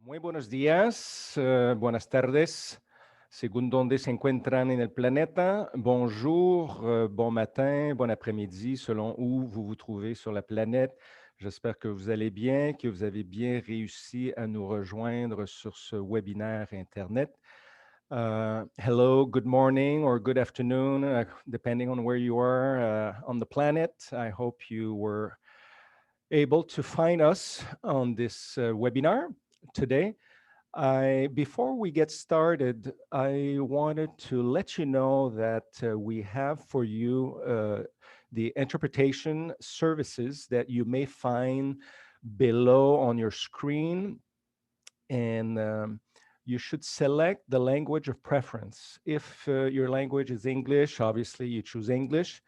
Muy buenos días, buenas tardes, según donde se encuentran en el planeta. Bonjour, bon matin, bon après-midi, selon où vous vous trouvez sur la planète. J'espère que vous allez bien, que vous avez bien réussi à nous rejoindre sur ce webinaire Internet. Hello, good morning or good afternoon, depending on where you are on the planet. I hope you were able to find us on this webinar today. Before we get started, I wanted to let you know that we have for you the interpretation services that you may find below on your screen. And you should select the language of preference. If your language is English, obviously you choose English.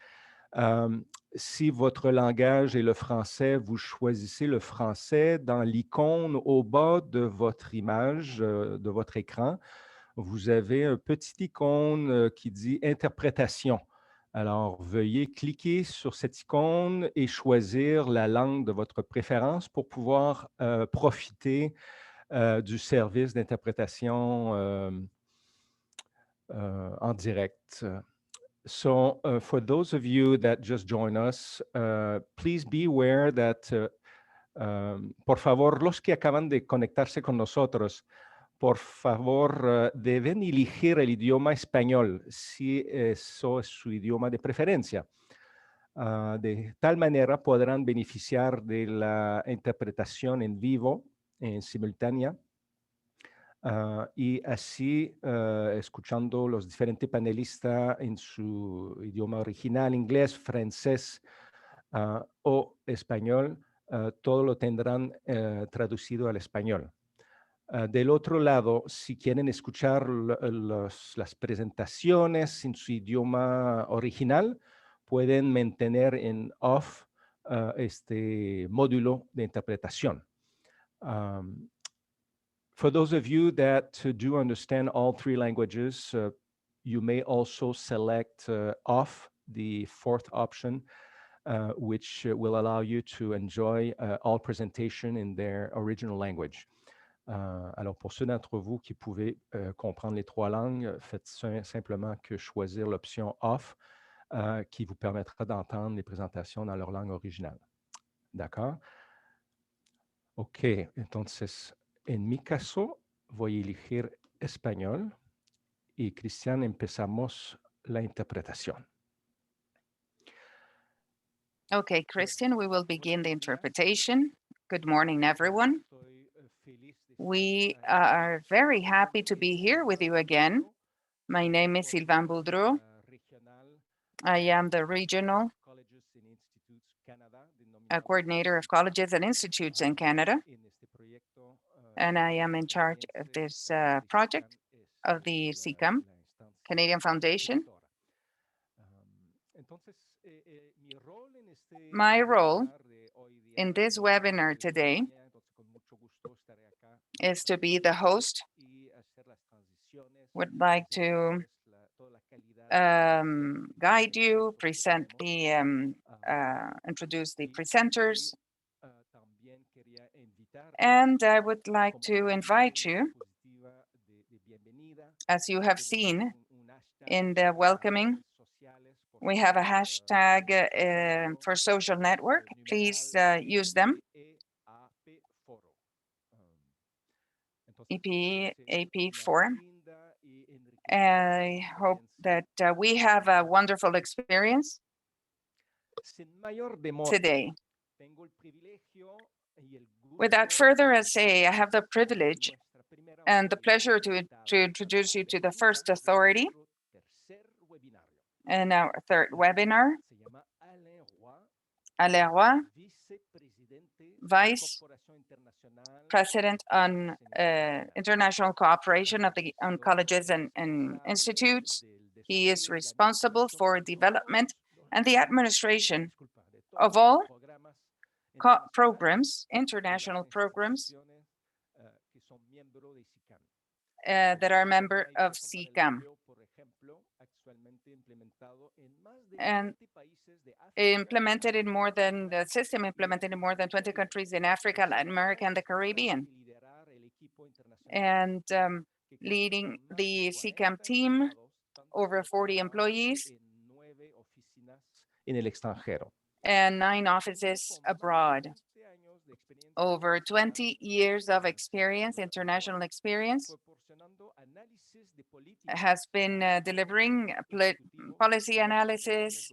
Si votre langage est le français, vous choisissez le français. Dans l'icône au bas de votre image, de votre écran, vous avez un petit icône qui dit « Interprétation ». Alors, veuillez cliquer sur cette icône et choisir la langue de votre préférence pour pouvoir profiter du service d'interprétation en direct. So for those of you that just join us, please be aware that, por favor, los que acaban de conectarse con nosotros, por favor, deben elegir el idioma español, si eso es su idioma de preferencia. De tal manera podrán beneficiar de la interpretación en vivo, en simultánea, y así, escuchando los diferentes panelistas en su idioma original, inglés, francés o español, todo lo tendrán traducido al español. Del otro lado, si quieren escuchar las presentaciones en su idioma original, pueden mantener en off este módulo de interpretación. For those of you that do understand all three languages, you may also select off the fourth option, which will allow you to enjoy all presentation in their original language. Alors, pour ceux d'entre vous qui pouvez comprendre les trois langues, faites simplement que choisir l'option off qui vous permettra d'entendre les présentations dans leur langue originale. D'accord? OK, entonces, en mi caso, voy a elegir español y Cristian, empezamos la interpretación. Okay, Christian, we will begin the interpretation. Good morning, everyone. We are very happy to be here with you again. My name is Sylvain Boudreau. I am the regional coordinator of colleges and institutes in Canada, and I am in charge of this project of the CCAM, Canadian Foundation. My role in this webinar today is to be the host. Would like to guide you, present the, introduce the presenters. And I would like to invite you, as you have seen in the welcoming, we have a hashtag for social network. Please use them. EP4. I hope that we have a wonderful experience today. Without further ado, I have the privilege and the pleasure to introduce you to the first authority in our third webinar, Alain Roy, Vice President on International Cooperation on Colleges and Institutes. He is responsible for development and the administration of all programs, international programs that are member of CCAM. And implemented in more than 20 countries in Africa, Latin America, and the Caribbean. and leading the CCAM team, over 40 employees, en el extranjero. and 9 offices abroad. Over 20 years of experience, international experience, has been delivering policy analysis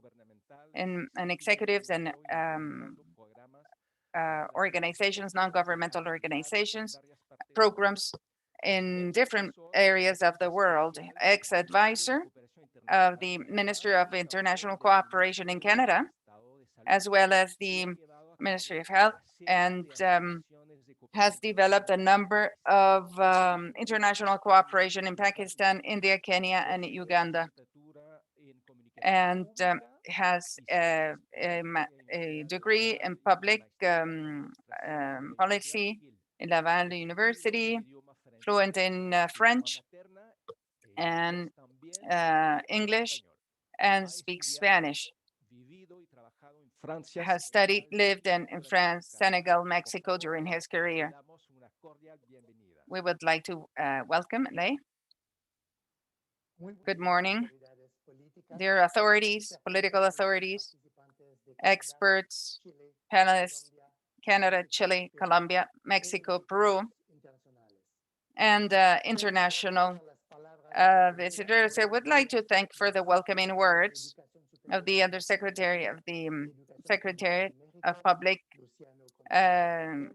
and executives and organizations, non-governmental organizations, programs in different areas of the world. Ex-advisor of the Ministry of International Cooperation in Canada, as well as the Ministry of Health, and has developed a number of international cooperation in Pakistan, India, Kenya, and Uganda, and has a degree in public policy in Laval University, fluent in French and English, and speaks Spanish. Has studied, lived in France, Senegal, Mexico during his career. We would like to welcome Lei. Good morning, dear authorities, political authorities, experts, panelists, Canada, Chile, Colombia, Mexico, Peru, and international visitors. I would like to thank for the welcoming words of the Undersecretary of the Secretariat of Public,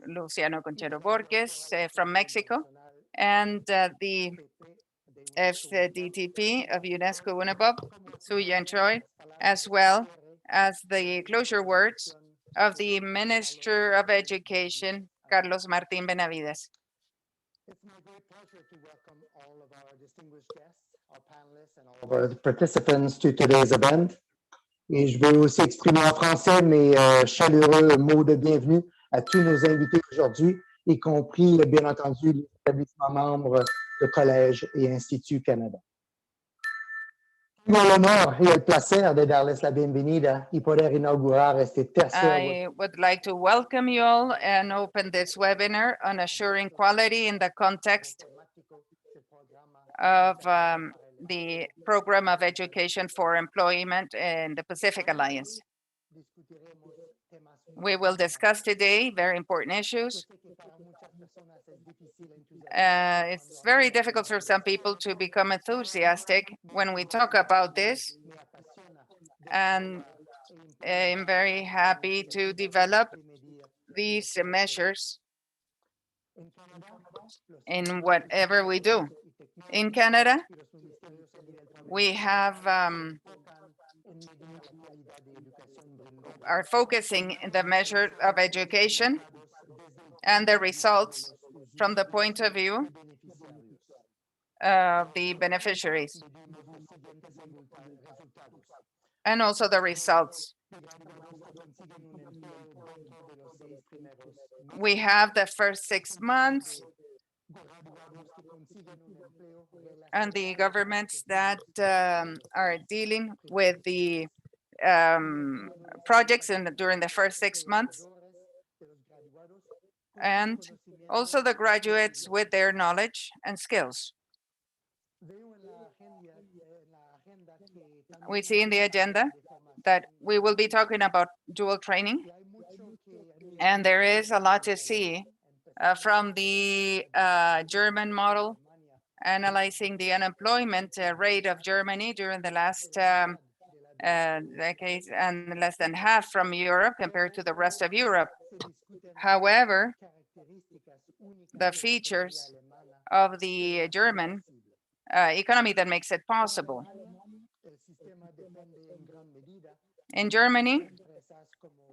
Luciano Vorquez from Mexico, and the FDTP of UNESCO UNIBOB, Suya Choi, as well as the closure words of the Minister of Education, Carlos Martín Benavides. It's my great pleasure to welcome all of our distinguished guests, our panelists, and all of our participants to today's event. Et je veux aussi exprimer en français mes chaleureux mots de bienvenue à tous nos invités aujourd'hui, y compris, bien entendu, les établissements membres de Collège et Institut Canada. Tengo el honor y el placer de darles la bienvenida y poder inaugurar este tercer. I would like to welcome you all and open this webinar on assuring quality in the context of the Program of Education for Employment in the Pacific Alliance. We will discuss today very important issues. It's very difficult for some people to become enthusiastic when we talk about this, and I'm very happy to develop these measures in whatever we do. In Canada, we have are focusing in the measure of education and the results from the point of view of the beneficiaries, and also the results. We have the first 6 months and the governments that are dealing with the projects during the first 6 months, and also the graduates with their knowledge and skills. We see in the agenda that we will be talking about dual training, and there is a lot to see from the German model, analyzing the unemployment rate of Germany during the last decades, and less than half from Europe compared to the rest of Europe. However, the features of the German economy that makes it possible. In Germany,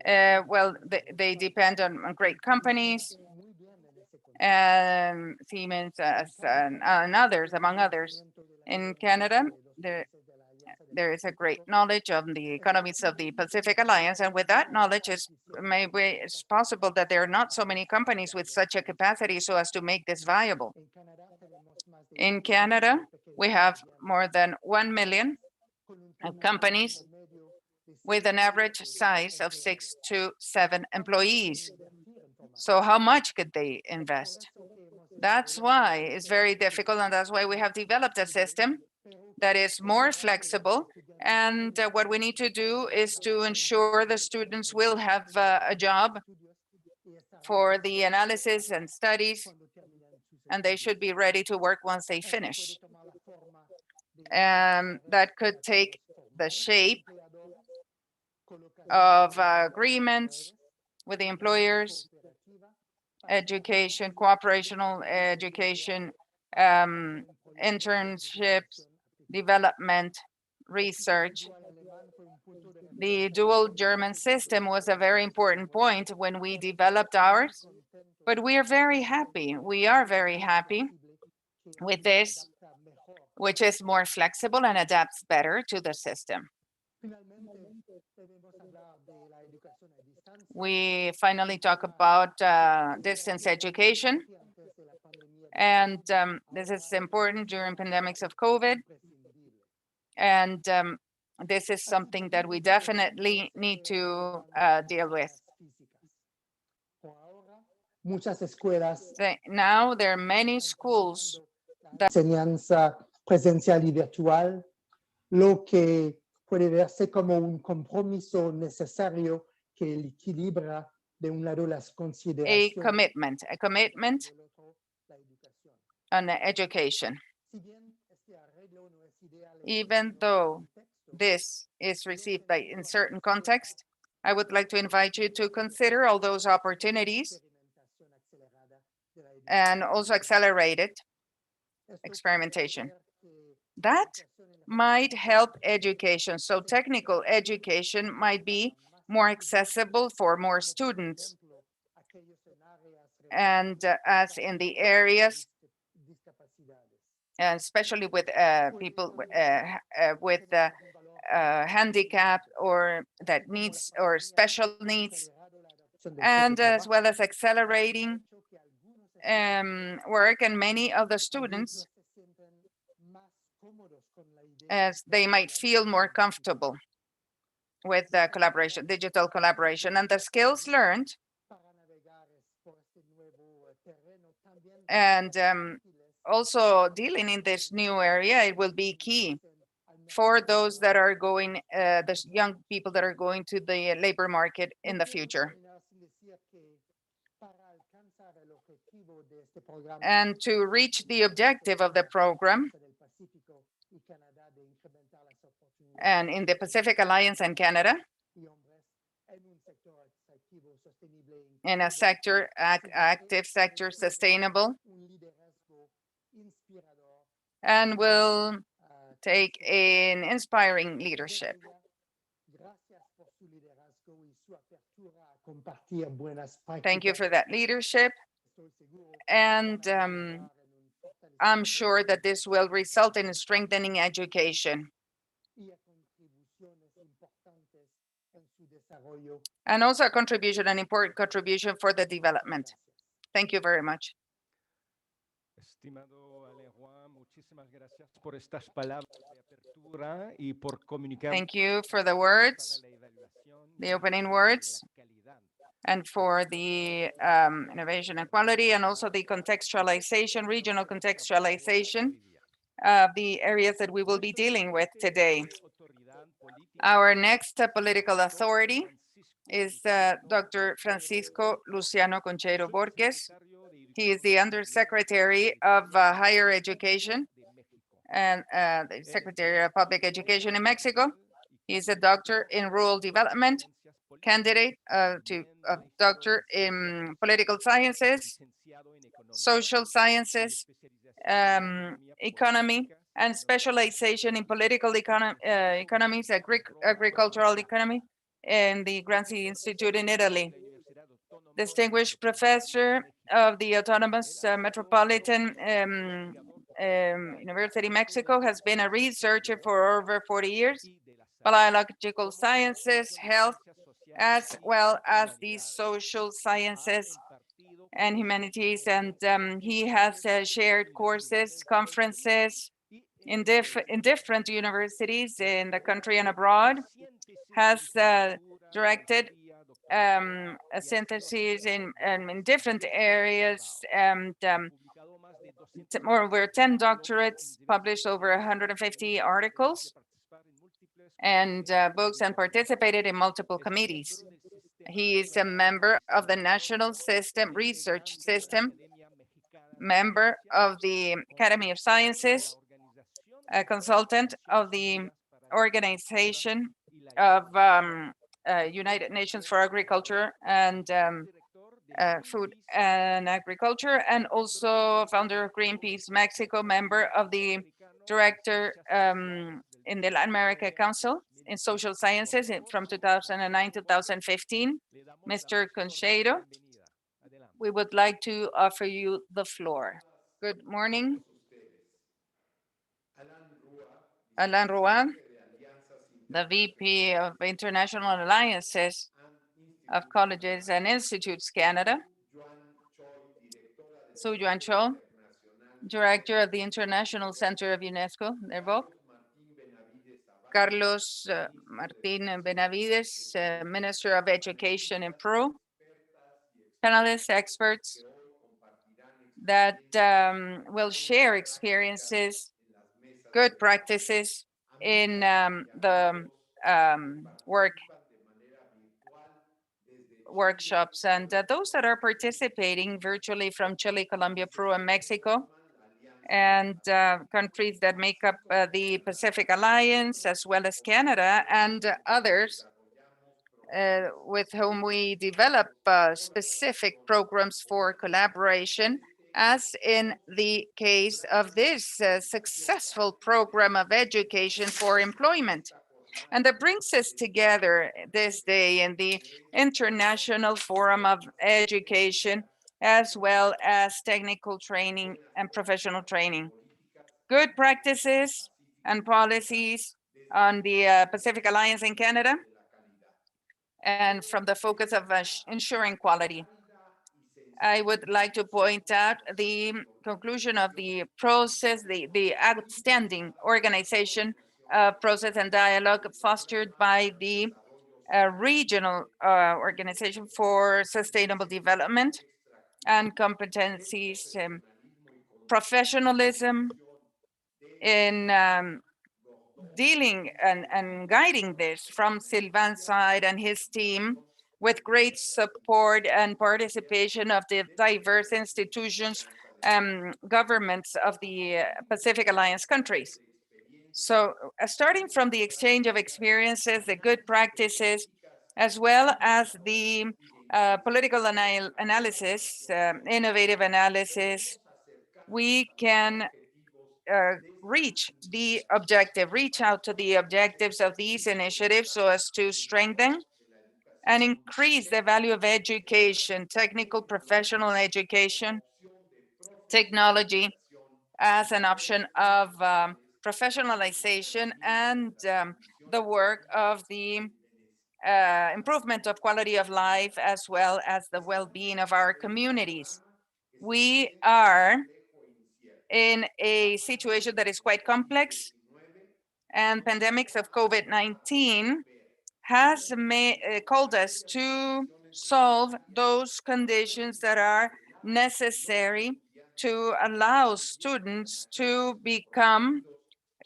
well, they depend on great companies, and Siemens and others, among others. In Canada, there is a great knowledge of the economies of the Pacific Alliance, and with that knowledge, maybe it's possible that there are not so many companies with such a capacity so as to make this viable. In Canada, we have more than 1 million companies with an average size of 6 to 7 employees. So how much could they invest? That's why it's very difficult, and that's why we have developed a system that is more flexible. And what we need to do is to ensure the students will have a job for the analysis and studies, and they should be ready to work once they finish. That could take the shape of agreements with the employers, education, cooperational education, internships, development, research. The dual German system was a very important point when we developed ours, but we are very happy. We are very happy with this, which is more flexible and adapts better to the system. We finally talk about distance education. And this is important during pandemics of COVID. And this is something that we definitely need to deal with. Now there are many schools that enseñanza presencial y virtual, lo que puede verse como un compromiso necesario que equilibra de un lado las consideraciones. a commitment on education. Even though this is received in certain context, I would like to invite you to consider all those opportunities and also accelerated experimentation. That might help education. So technical education might be more accessible for more students. And as in the areas, especially with people with handicap or that needs or special needs, and as well as accelerating work, and many of the students, as they might feel more comfortable with collaboration, digital collaboration, and the skills learned and also dealing in this new area, it will be key for those that are going, the young people that are going to the labor market in the future. And to reach the objective of the program, and in the Pacific Alliance and Canada, in a sector, active sector, sustainable, and will take an inspiring leadership. Thank you for that leadership. And I'm sure that this will result in strengthening education. And also a contribution, an important contribution for the development. Thank you very much. Thank you for the words, the opening words, and for the innovation and quality, and also the contextualization, regional contextualization of the areas that we will be dealing with today. Our next political authority is Dr. Francisco Luciano Conciero Vorquez. He is the Undersecretary of Higher Education and the Secretary of Public Education in Mexico. He is a doctor in rural development, candidate to a doctor in political sciences, social sciences, economy, and specialization in political economies, agricultural economy, in the Granzi Institute in Italy. Distinguished professor of the Autonomous Metropolitan University Mexico, has been a researcher for over 40 years, biological sciences, health, as well as the social sciences and humanities. And he has shared courses, conferences in different universities in the country and abroad, has directed syntheses in different areas, and over 10 doctorates, published over 150 articles and books, and participated in multiple committees. He is a member of the National System Research System, member of the Academy of Sciences, a consultant of the Organization of United Nations for Agriculture and Food and Agriculture, and also founder of Greenpeace Mexico, member of the director in the Latin America Council in Social Sciences from 2009 to 2015. Mr. Conciero, we would like to offer you the floor. Good morning. Alain Rouen, the VP of International Alliances of Colleges and Institutes Canada. Su Yuan Cho, Director of the International Center of UNESCO, NERVOC. Carlos Martin Benavides, Minister of Education in Peru. Panelists, experts that will share experiences, good practices in the workshops, and those that are participating virtually from Chile, Colombia, Peru, and Mexico, and countries that make up the Pacific Alliance, as well as Canada and others with whom we develop specific programs for collaboration, as in the case of this successful program of education for employment. And that brings us together this day in the International Forum of Education, as well as technical training and professional training. Good practices and policies on the Pacific Alliance in Canada, and from the focus of ensuring quality. I would like to point out the conclusion of the process, the outstanding organization process and dialogue fostered by the regional organization for sustainable development and competencies, professionalism in dealing and guiding this from Sylvain's side and his team, with great support and participation of the diverse institutions, governments of the Pacific Alliance countries. So starting from the exchange of experiences, the good practices, as well as the political analysis, innovative analysis, we can reach out to the objectives of these initiatives so as to strengthen and increase the value of education, technical professional education, technology as an option of professionalization, and the work of the improvement of quality of life, as well as the well-being of our communities. We are in a situation that is quite complex, and pandemics of COVID-19 has called us to solve those conditions that are necessary to allow students to become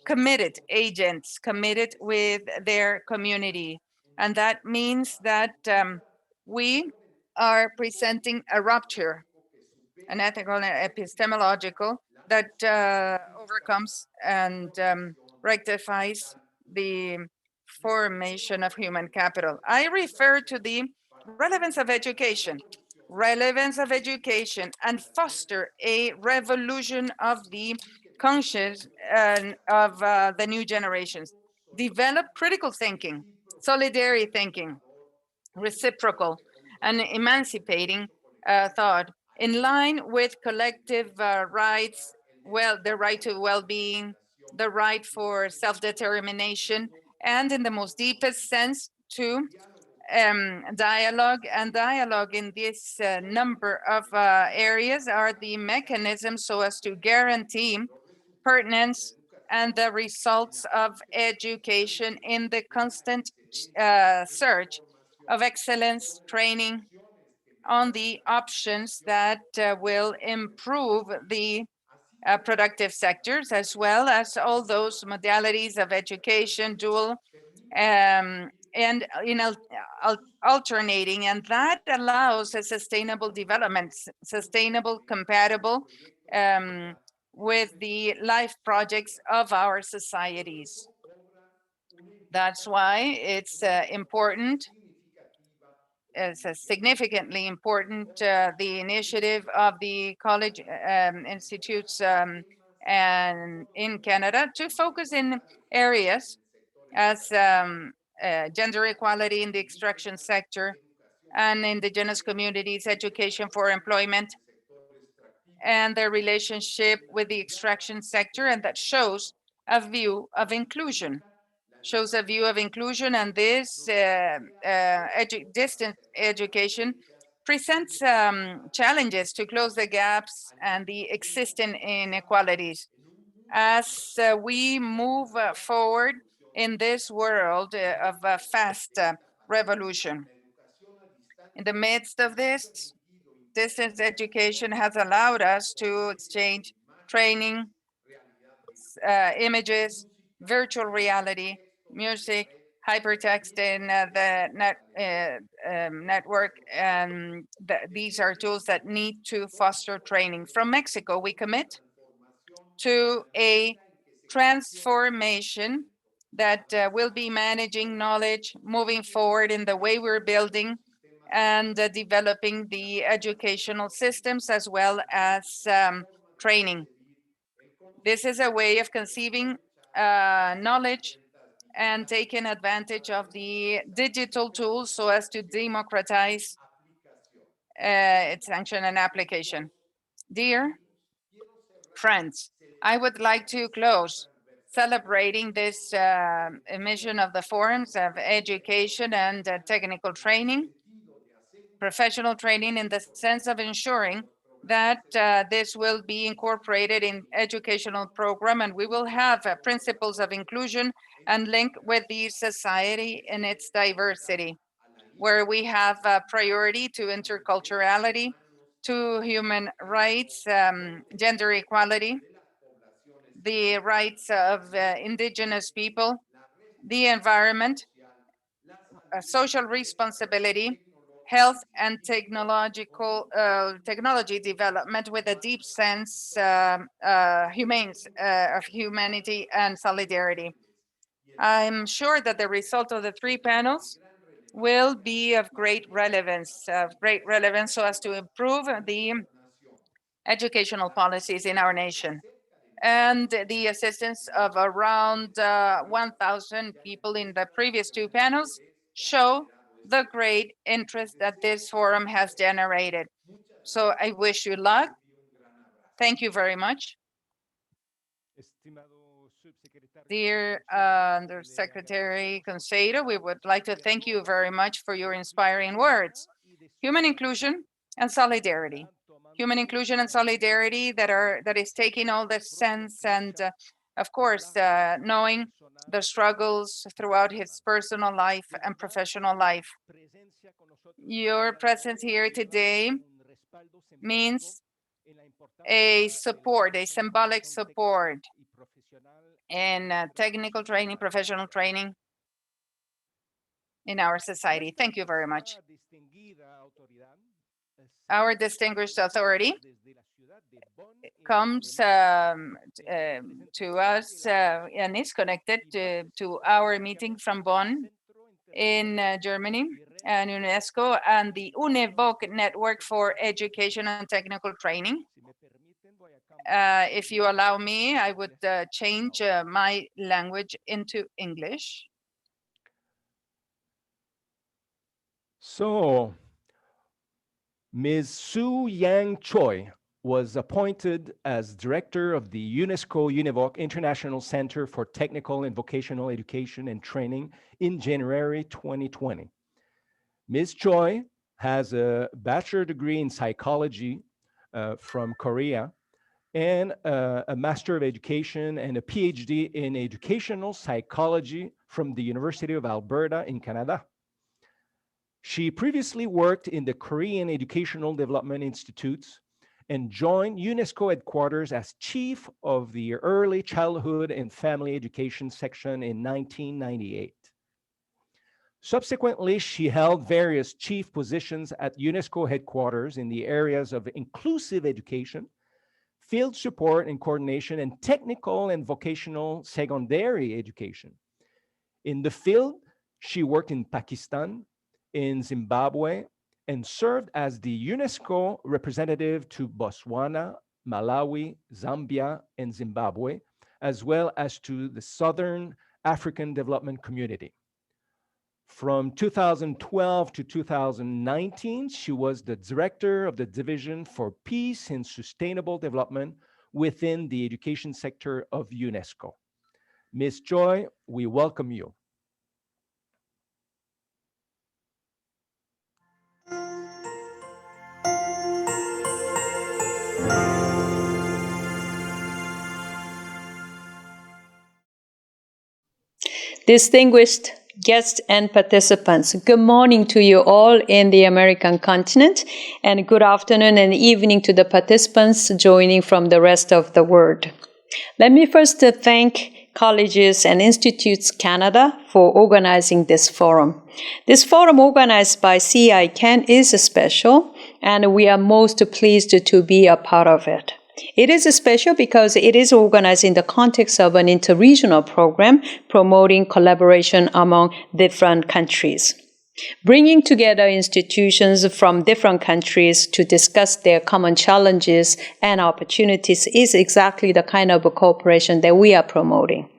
committed agents, committed with their community. And that means that we are presenting a rupture, an ethical and epistemological, that overcomes and rectifies the formation of human capital. I refer to the relevance of education, and foster a revolution of the conscience of the new generations. Develop critical thinking, solidarity thinking, reciprocal and emancipating thought, in line with collective rights, the right to well-being, the right for self-determination, and in the most deepest sense to dialogue. And dialogue in this number of areas are the mechanisms so as to guarantee pertinence and the results of education in the constant search of excellence, training on the options that will improve the productive sectors, as well as all those modalities of education, dual, and in alternating, and that allows a sustainable development, sustainable, compatible with the life projects of our societies. That's why it's important, it's significantly important, the initiative of the college institutes and in Canada to focus in areas as gender equality in the extraction sector and indigenous communities, education for employment, and their relationship with the extraction sector, and that shows a view of inclusion. And this distance education presents challenges to close the gaps and the existing inequalities as we move forward in this world of a fast revolution. In the midst of this, distance education has allowed us to exchange training, images, virtual reality, music, hypertext in the network, and these are tools that need to foster training. From Mexico, we commit to a transformation that will be managing knowledge, moving forward in the way we're building and developing the educational systems as well as training. This is a way of conceiving knowledge and taking advantage of the digital tools so as to democratize its action and application. Dear friends, I would like to close celebrating this mission of the forums of education and technical training, professional training, in the sense of ensuring that this will be incorporated in educational program, and we will have principles of inclusion and link with the society in its diversity, where we have a priority to interculturality, to human rights, gender equality, the rights of indigenous people, the environment, social responsibility, health, and technology development with a deep sense of humanity and solidarity. I'm sure that the result of the three panels will be of great relevance so as to improve the educational policies in our nation. And the assistance of around 1,000 people in the previous two panels show the great interest that this forum has generated. So I wish you luck. Thank you very much. Dear Undersecretary Conciero, we would like to thank you very much for your inspiring words. Human inclusion and solidarity. Human inclusion and solidarity that is taking all the sense and, of course, knowing the struggles throughout his personal life and professional life. Your presence here today means a support, a symbolic support in technical training, professional training in our society. Thank you very much. Our distinguished authority comes to us and is connected to our meeting from Bonn in Germany, and UNESCO and the UNEVOC Network for Education and Technical Training. If you allow me, I would change my language into English. So, Ms. Su Yang Choi was appointed as director of the UNESCO UNEVOC International Center for Technical and Vocational Education and Training in January 2020. Ms. Choi has a bachelor degree in psychology from Korea and a Master of Education and a PhD in Educational Psychology from the University of Alberta in Canada. She previously worked in the Korean Educational Development Institutes and joined UNESCO headquarters as chief of the Early Childhood and Family Education section in 1998. Subsequently, she held various chief positions at UNESCO headquarters in the areas of inclusive education, field support and coordination, and technical and vocational secondary education. In the field, she worked in Pakistan, in Zimbabwe, and served as the UNESCO representative to Botswana, Malawi, Zambia, and Zimbabwe, as well as to the Southern African Development Community. From 2012 to 2019, she was the director of the Division for Peace and Sustainable Development within the education sector of UNESCO. Ms. Joy, we welcome you. Distinguished guests and participants, good morning to you all in the American continent, and good afternoon and evening to the participants joining from the rest of the world. Let me first thank Colleges and Institutes Canada for organizing this forum. This forum organized by CICAN is special, and we are most pleased to be a part of it. It is special because it is organized in the context of an interregional program promoting collaboration among different countries. Bringing together institutions from different countries to discuss their common challenges and opportunities is exactly the kind of cooperation that we are promoting.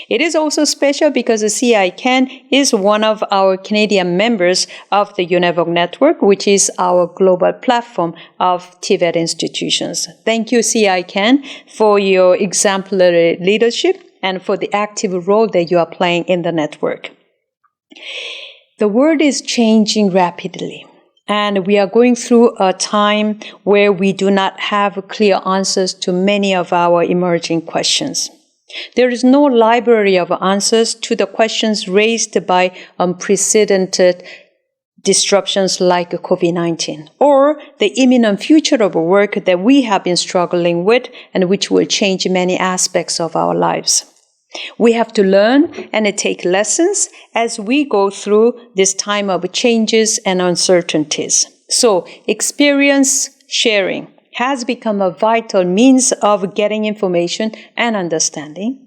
It is also special because the CICAN is one of our Canadian members of the UNEVOC network, which is our global platform of TVET institutions. Thank you, CICAN, for your exemplary leadership and for the active role that you are playing in the network. The world is changing rapidly, and we are going through a time where we do not have clear answers to many of our emerging questions. There is no library of answers to the questions raised by unprecedented disruptions like COVID-19, or the imminent future of work that we have been struggling with and which will change many aspects of our lives. We have to learn and take lessons as we go through this time of changes and uncertainties. So, experience sharing has become a vital means of getting information and understanding.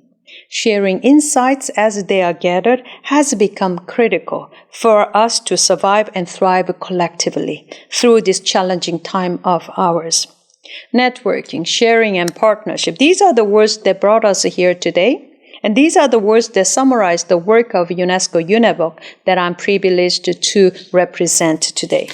Sharing insights as they are gathered has become critical for us to survive and thrive collectively through this challenging time of ours. Networking, sharing, and partnership, these are the words that brought us here today. And these are the words that summarize the work of UNESCO UNEVOC that I'm privileged to represent today.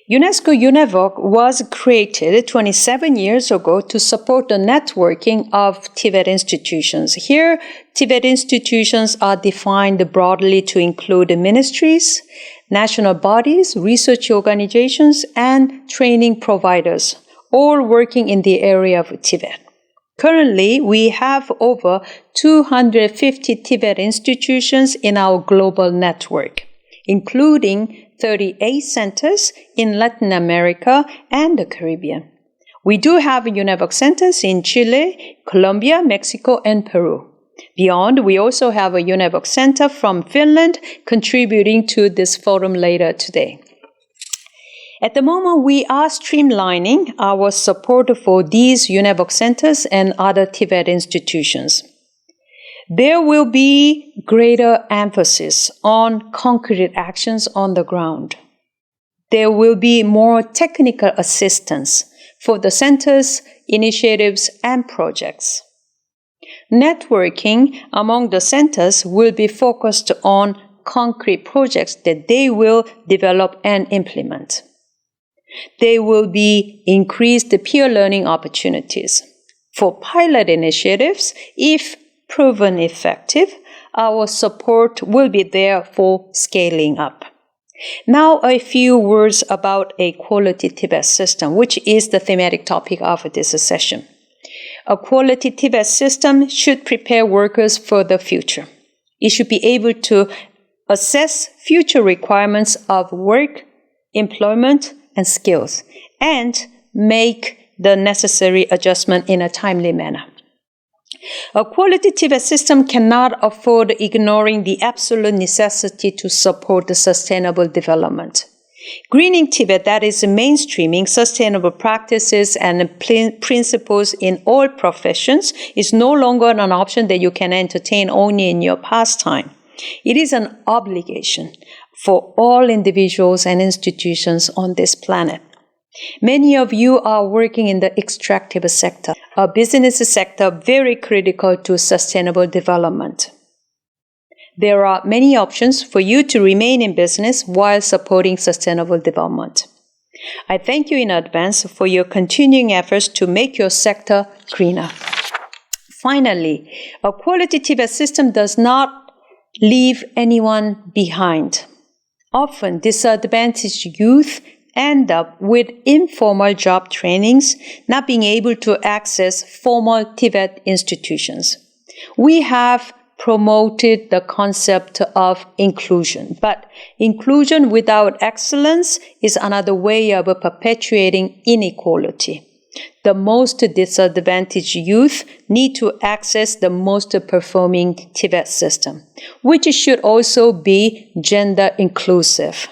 UNESCO UNEVOC was created 27 years ago to support the networking of TVET institutions. Here, TVET institutions are defined broadly to include ministries, national bodies, research organizations, and training providers, all working in the area of TVET. Currently, we have over 250 TVET institutions in our global network, including 38 centers in Latin America and the Caribbean. We do have UNEVOC centers in Chile, Colombia, Mexico, and Peru. Beyond, we also have a UNEVOC center from Finland contributing to this forum later today. At the moment, we are streamlining our support for these UNEVOC centers and other TVET institutions. There will be greater emphasis on concrete actions on the ground. There will be more technical assistance for the centers, initiatives, and projects. Networking among the centers will be focused on concrete projects that they will develop and implement. There will be increased peer learning opportunities. For pilot initiatives, if proven effective, our support will be there for scaling up. Now, a few words about a quality TVET system, which is the thematic topic of this session. A quality TVET system should prepare workers for the future. It should be able to assess future requirements of work, employment, and skills, and make the necessary adjustment in a timely manner. A quality TVET system cannot afford ignoring the absolute necessity to support the sustainable development. Greening TVET, that is mainstreaming sustainable practices and principles in all professions, is no longer an option that you can entertain only in your pastime. It is an obligation for all individuals and institutions on this planet. Many of you are working in the extractive sector, a business sector very critical to sustainable development. There are many options for you to remain in business while supporting sustainable development. I thank you in advance for your continuing efforts to make your sector greener. Finally, a quality TVET system does not leave anyone behind. Often, disadvantaged youth end up with informal job trainings, not being able to access formal TVET institutions. We have promoted the concept of inclusion, but inclusion without excellence is another way of perpetuating inequality. The most disadvantaged youth need to access the most performing TVET system, which should also be gender inclusive.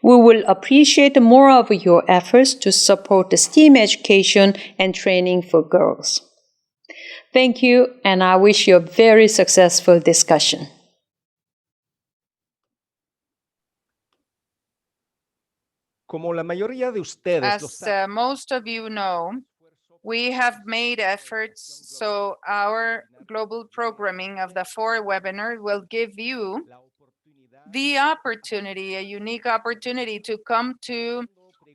We will appreciate more of your efforts to support the STEAM education and training for girls. Thank you, and I wish you a very successful discussion. Como la mayoría de ustedes lo As saben, most of you know, we have made efforts so our global programming of the 4 webinars will give you the opportunity, a unique opportunity to come to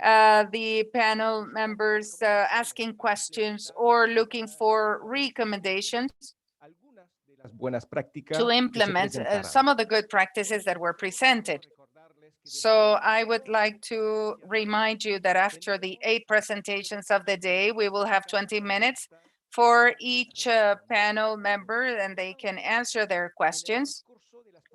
the panel members asking questions or looking for recommendations las buenas prácticas to que se implement presentarán. some of the good practices that were presented. So I would like to remind you that after the 8 presentations of the day, we will have 20 minutes for each panel member, and they can answer their questions.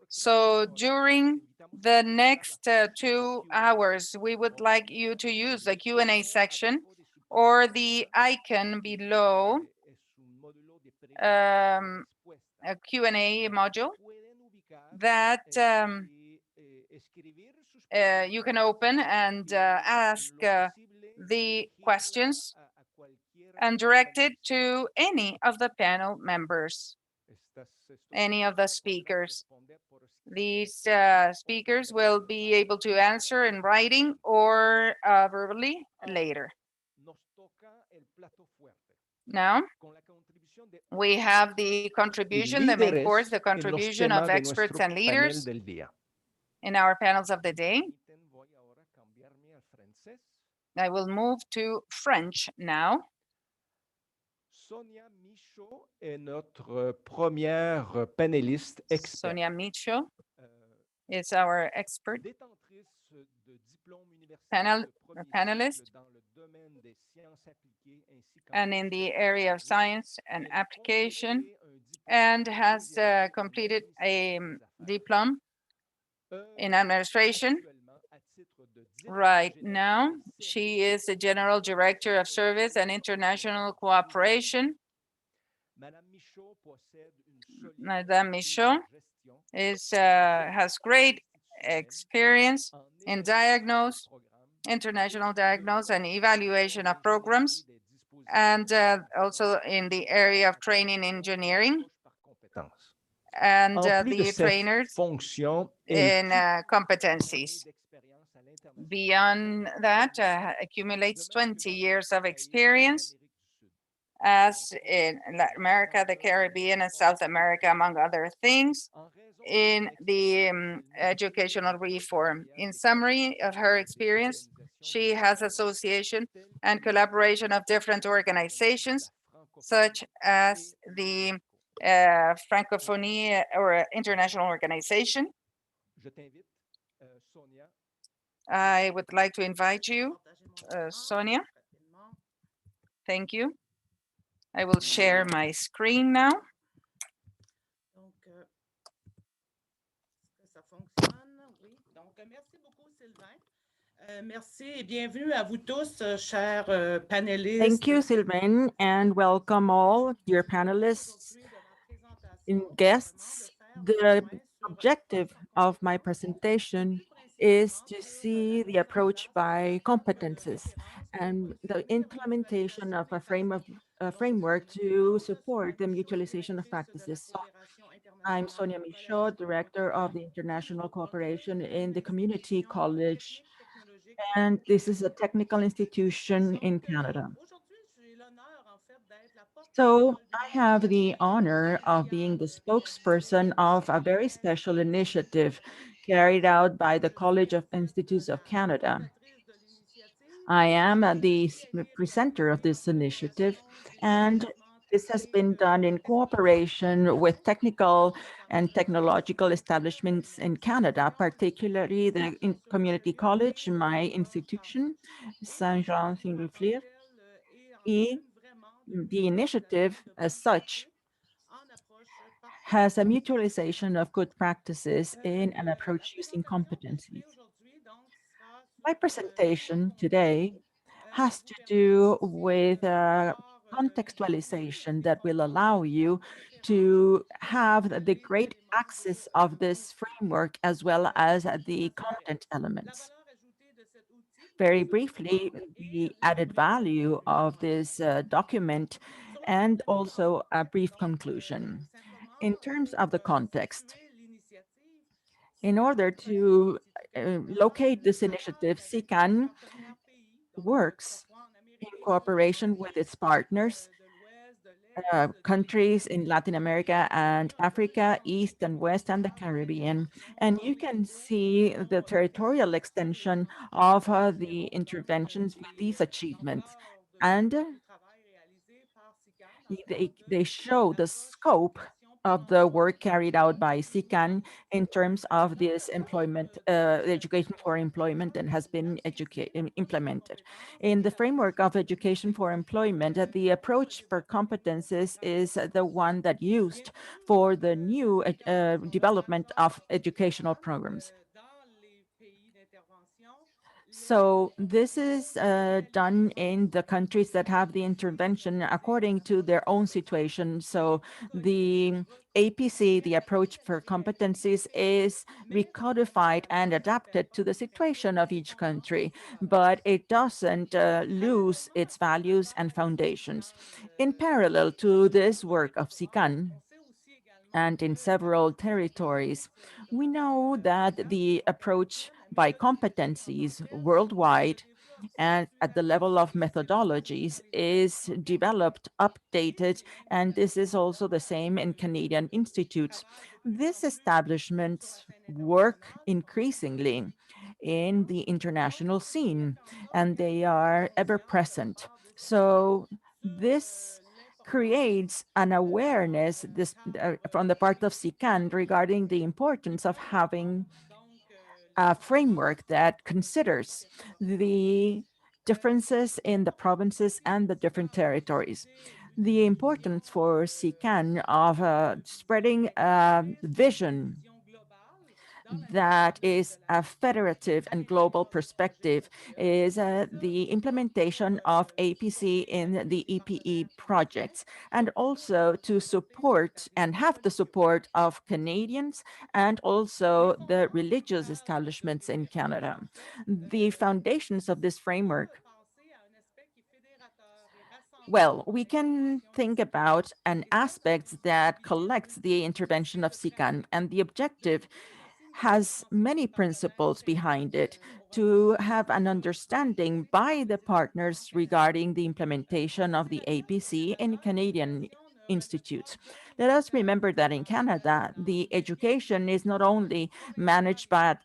So during the next 2 hours, we would like you to use the Q&A section or the icon below, a Q&A module that you can open and ask the questions and direct it to any of the panel members, any of the speakers. These speakers will be able to answer in writing or verbally later. Now, we have the contribution, the main course, the contribution of experts and leaders in our panels of the day. I will move to French now. Sonia Michaud est notre première panéliste experte. Sonia Michaud is our expert panelist, and in the area of science and application, and has completed a diploma in administration. Right now, she is the General Director of Service and International Cooperation. Madame Michaud has great experience in international diagnose and evaluation of programs, and also in the area of training engineering, and the trainers in competencies. Beyond that, accumulates 20 years of experience as in Latin America, the Caribbean, and South America, among other things, in the educational reform. In summary of her experience, she has association and collaboration of different organizations, such as the Francophonie or International Organization. I would like to invite you, Sonia. Thank you. I will share my screen now. Merci et bienvenue à vous tous, chers panélistes. Thank you, Sylvain, and welcome all, dear panelists and guests. The objective of my presentation is to see the approach by competences and the implementation of a framework to support the mutualization of practices. So I'm Sonia Michaud, Director of the International Cooperation in the Community College, and this is a technical institution in Canada. So I have the honor of being the spokesperson of a very special initiative carried out by the College of Institutes of Canada. I am the presenter of this initiative, and this has been done in cooperation with technical and technological establishments in Canada, particularly the Community College, my institution, Saint-Jean-Saint-Fleur. The initiative as such has a mutualization of good practices in an approach using competencies. My presentation today has to do with contextualization that will allow you to have the great access of this framework as well as the content elements. Very briefly, the added value of this document and also a brief conclusion. In terms of the context, in order to locate this initiative, SICAN works in cooperation with its partners, countries in Latin America and Africa, East and West, and the Caribbean. And you can see the territorial extension of the interventions with these achievements. And they show the scope of the work carried out by SICAN in terms of this employment, education for employment, and has been implemented. In the framework of education for employment, the approach per competences is the one that used for the new development of educational programs. So this is done in the countries that have the intervention according to their own situation. So the APC, the approach for competencies, is recodified and adapted to the situation of each country, but it doesn't lose its values and foundations. In parallel to this work of SICAN, and in several territories, we know that the approach by competencies worldwide and at the level of methodologies is developed, updated, and this is also the same in Canadian institutes. These establishments work increasingly in the international scene, and they are ever present. So this creates an awareness from the part of SICAN regarding the importance of having a framework that considers the differences in the provinces and the different territories. The importance for SICAN of spreading a vision that is a federative and global perspective is the implementation of APC in the EPE projects, and also to support and have the support of Canadians and also the religious establishments in Canada. The foundations of this framework, well, we can think about an aspect that collects the intervention of SICAN, and the objective has many principles behind it to have an understanding by the partners regarding the implementation of the APC in Canadian institutes. Let us remember that in Canada, the education is not only managed by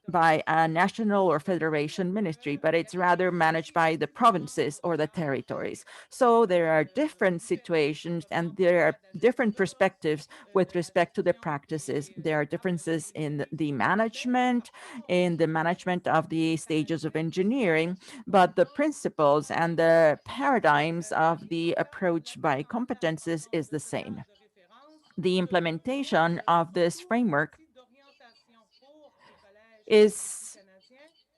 a national or federation ministry, but it's rather managed by the provinces or the territories. So there are different situations and there are different perspectives with respect to the practices. There are differences in the management of the stages of engineering, but the principles and the paradigms of the approach by competences is the same. The implementation of this framework is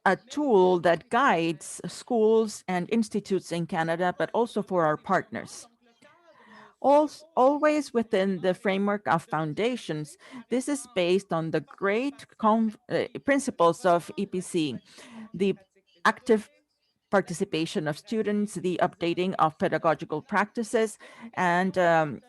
a tool that guides schools and institutes in Canada, but also for our partners. Always within the framework of foundations, this is based on the great principles of EPC, the active participation of students, the updating of pedagogical practices, and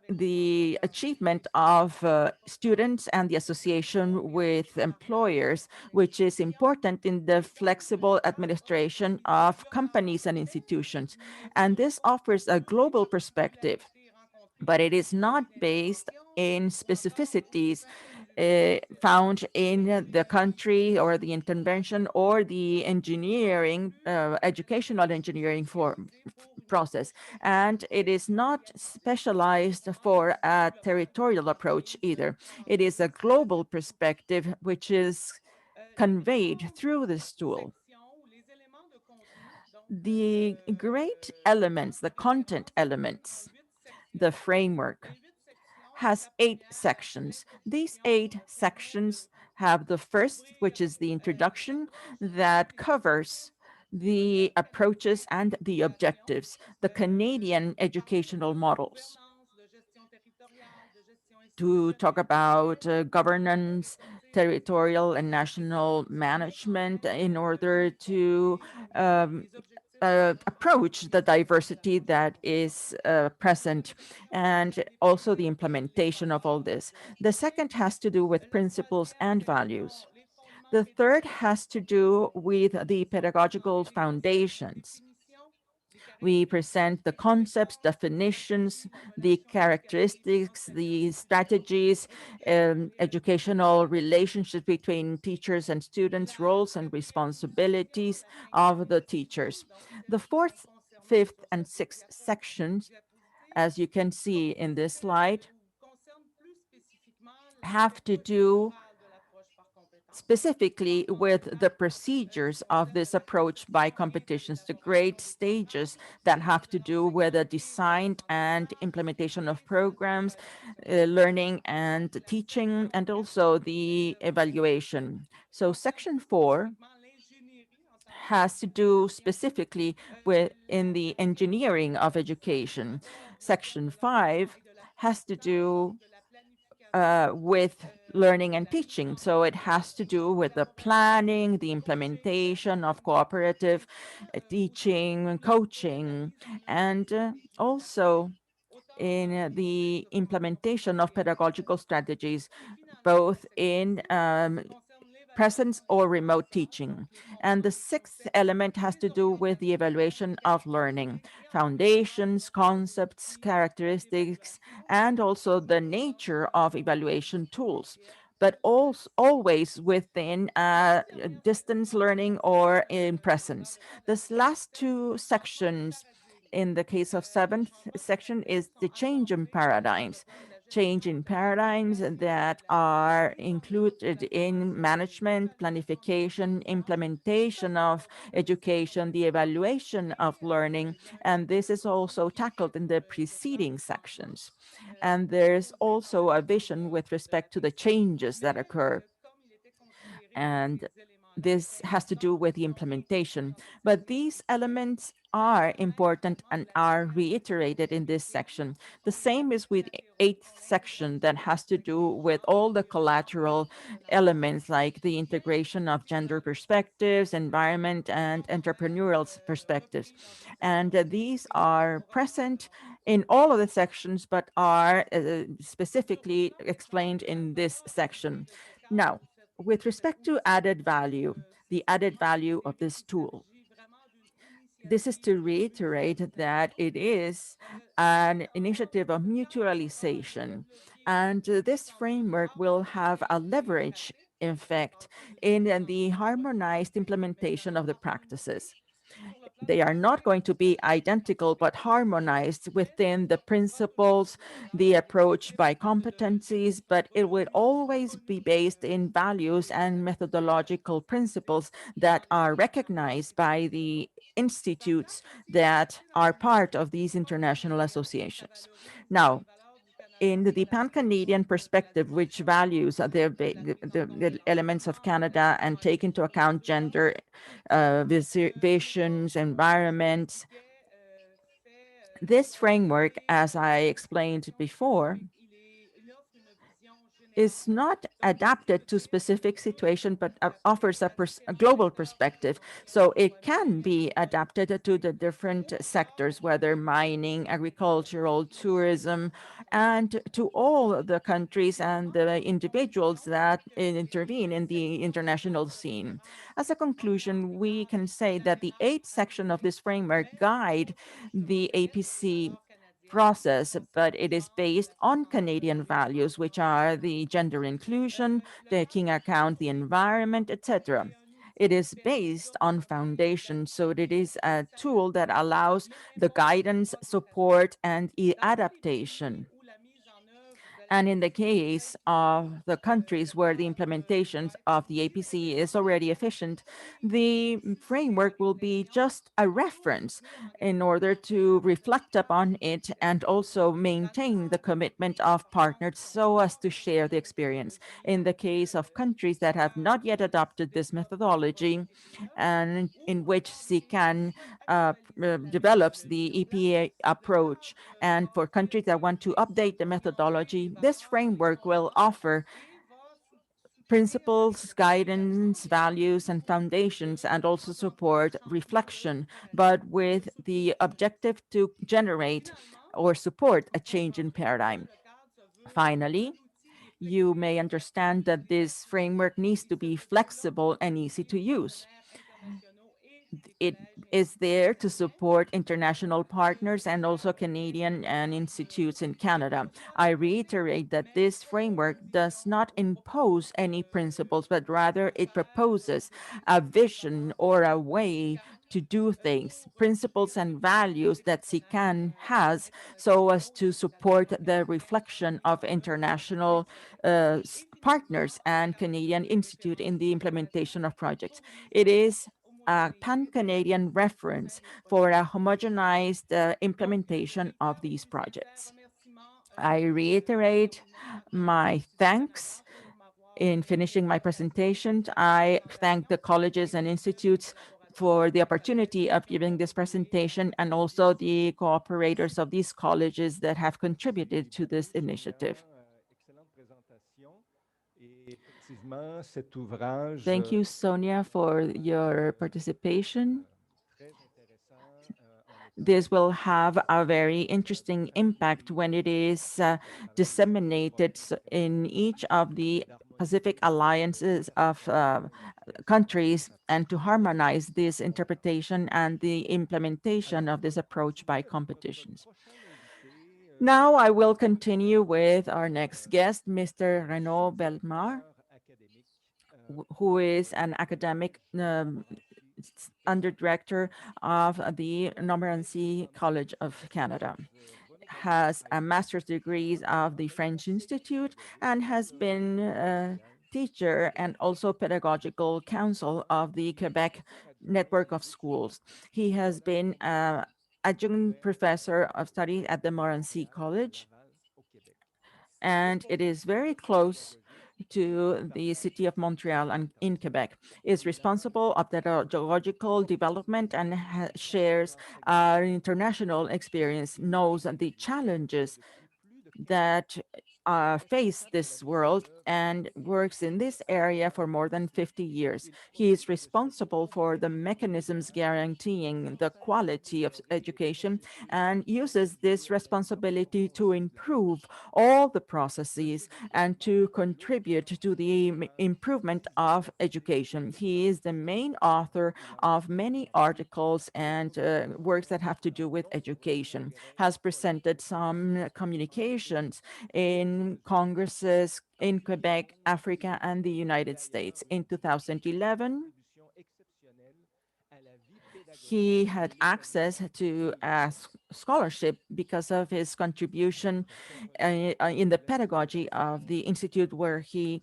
the achievement of students and the association with employers, which is important in the flexible administration of companies and institutions. And this offers a global perspective, but it is not based in specificities found in the country or the intervention or the engineering, educational engineering process. And it is not specialized for a territorial approach either. It is a global perspective which is conveyed through this tool. The great elements, the content elements, the framework has 8 sections. These 8 sections have the first, which is the introduction, that covers the approaches and the objectives, the Canadian educational models, to talk about governance, territorial and national management in order to approach the diversity that is present, and also the implementation of all this. The second has to do with principles and values. The third has to do with the pedagogical foundations. We present the concepts, definitions, the characteristics, the strategies, educational relationships between teachers and students, roles and responsibilities of the teachers. The fourth, fifth, and sixth sections, as you can see in this slide, have to do specifically with the procedures of this approach by competitions, the great stages that have to do with the design and implementation of programs, learning and teaching, and also the evaluation. So section 4 has to do specifically with in the engineering of education. Section 5 has to do with learning and teaching. So it has to do with the planning, the implementation of cooperative teaching and coaching, and also in the implementation of pedagogical strategies, both in presence or remote teaching. And the sixth element has to do with the evaluation of learning, foundations, concepts, characteristics, and also the nature of evaluation tools, but also always within distance learning or in presence. This last 2 sections in the case of 7th section is the change in paradigms that are included in management, planification, implementation of education, the evaluation of learning, and this is also tackled in the preceding sections. And there's also a vision with respect to the changes that occur. And this has to do with the implementation. But these elements are important and are reiterated in this section. The same is with 8th section that has to do with all the collateral elements like the integration of gender perspectives, environment, and entrepreneurial perspectives. And these are present in all of the sections, but are specifically explained in this section. Now, with respect to added value, the added value of this tool, this is to reiterate that it is an initiative of mutualization, and this framework will have a leverage effect in the harmonized implementation of the practices. They are not going to be identical, but harmonized within the principles, the approach by competencies, but it will always be based in values and methodological principles that are recognized by the institutes that are part of these international associations. Now, In the pan-Canadian perspective, which values the elements of Canada and take into account gender, visions, environments, this framework, as I explained before, is not adapted to specific situation, but offers a global perspective. So it can be adapted to the different sectors, whether mining, agricultural, tourism, and to all the countries and the individuals that intervene in the international scene. As a conclusion, we can say that the 8th section of this framework guide the APC process, but it is based on Canadian values, which are the gender inclusion, taking account the environment, etc. It is based on foundation, so it is a tool that allows the guidance, support, and adaptation. And in the case of the countries where the implementations of the APC is already efficient, the framework will be just a reference in order to reflect upon it and also maintain the commitment of partners so as to share the experience. In the case of countries that have not yet adopted this methodology and in which SICAN develops the EPA approach, and for countries that want to update the methodology, this framework will offer principles, guidance, values, and foundations, and also support reflection, but with the objective to generate or support a change in paradigm. Finally, you may understand that this framework needs to be flexible and easy to use. It is there to support international partners and also Canadian and institutes in Canada. I reiterate that this framework does not impose any principles, but rather it proposes a vision or a way to do things, principles and values that SICAN has so as to support the reflection of international partners and Canadian Institute in the implementation of projects. It is a pan-Canadian reference for a homogenized implementation of these projects. I reiterate my thanks in finishing my presentation. I thank the colleges and institutes for the opportunity of giving this presentation and also the cooperators of these colleges that have contributed to this initiative. Thank you, Sonia, for your participation. This will have a very interesting impact when it is disseminated in each of the Pacific alliances of countries and to harmonize this interpretation and the implementation of this approach by competitions. Now I will continue with our next guest, Mr. Renaud Bellemare, who is an academic under director of the Montmorency College of Canada, has a master's degrees of the French Institute and has been a teacher and also pedagogical council of the Quebec network of schools. He has been adjunct professor of studies at the Montmorency College, and it is very close to the city of Montreal and in Quebec, is responsible of pedagogical development and shares our international experience, knows the challenges that face this world and works in this area for more than 50 years. He is responsible for the mechanisms guaranteeing the quality of education and uses this responsibility to improve all the processes and to contribute to the improvement of education. He is the main author of many articles and works that have to do with education, has presented some communications in congresses in Quebec, Africa, and the United States. In 2011, he had access to a scholarship because of his contribution in the pedagogy of the institute where he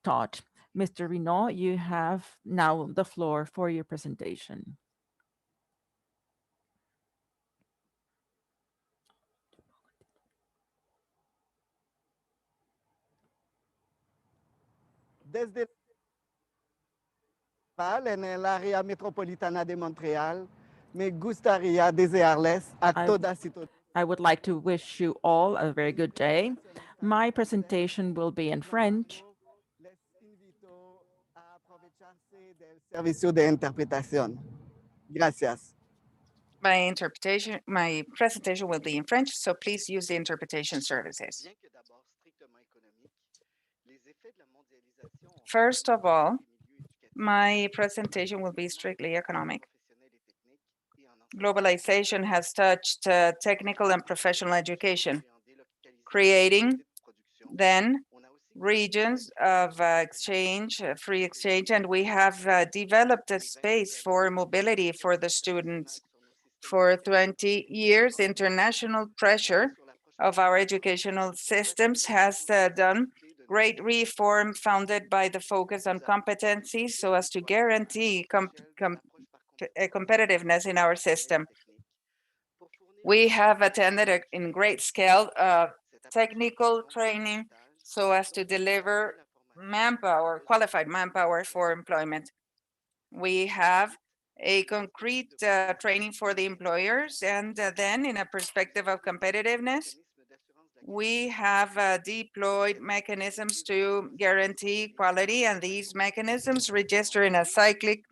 taught. Mr. Renaud, you have now the floor for your presentation. desde en el área metropolitana de Montreal. Me gustaría desearles a todas y todos. I would like to wish you all a very good day. My presentation will be in French. Les invito a aprovecharse del servicio de interpretación. Gracias. My presentation will be in French, so please use the interpretation services. First of all, my presentation will be strictly economic. Globalization has touched technical and professional education, creating then regions of exchange, free exchange, and we have developed a space for mobility for the students. For 20 years, international pressure of our educational systems has done great reform founded by the focus on competencies so as to guarantee competitiveness in our system. We have attended in great scale technical training so as to deliver manpower, qualified manpower for employment. We have a concrete training for the employers, and then in a perspective of competitiveness, we have deployed mechanisms to guarantee quality, and these mechanisms register in a cyclic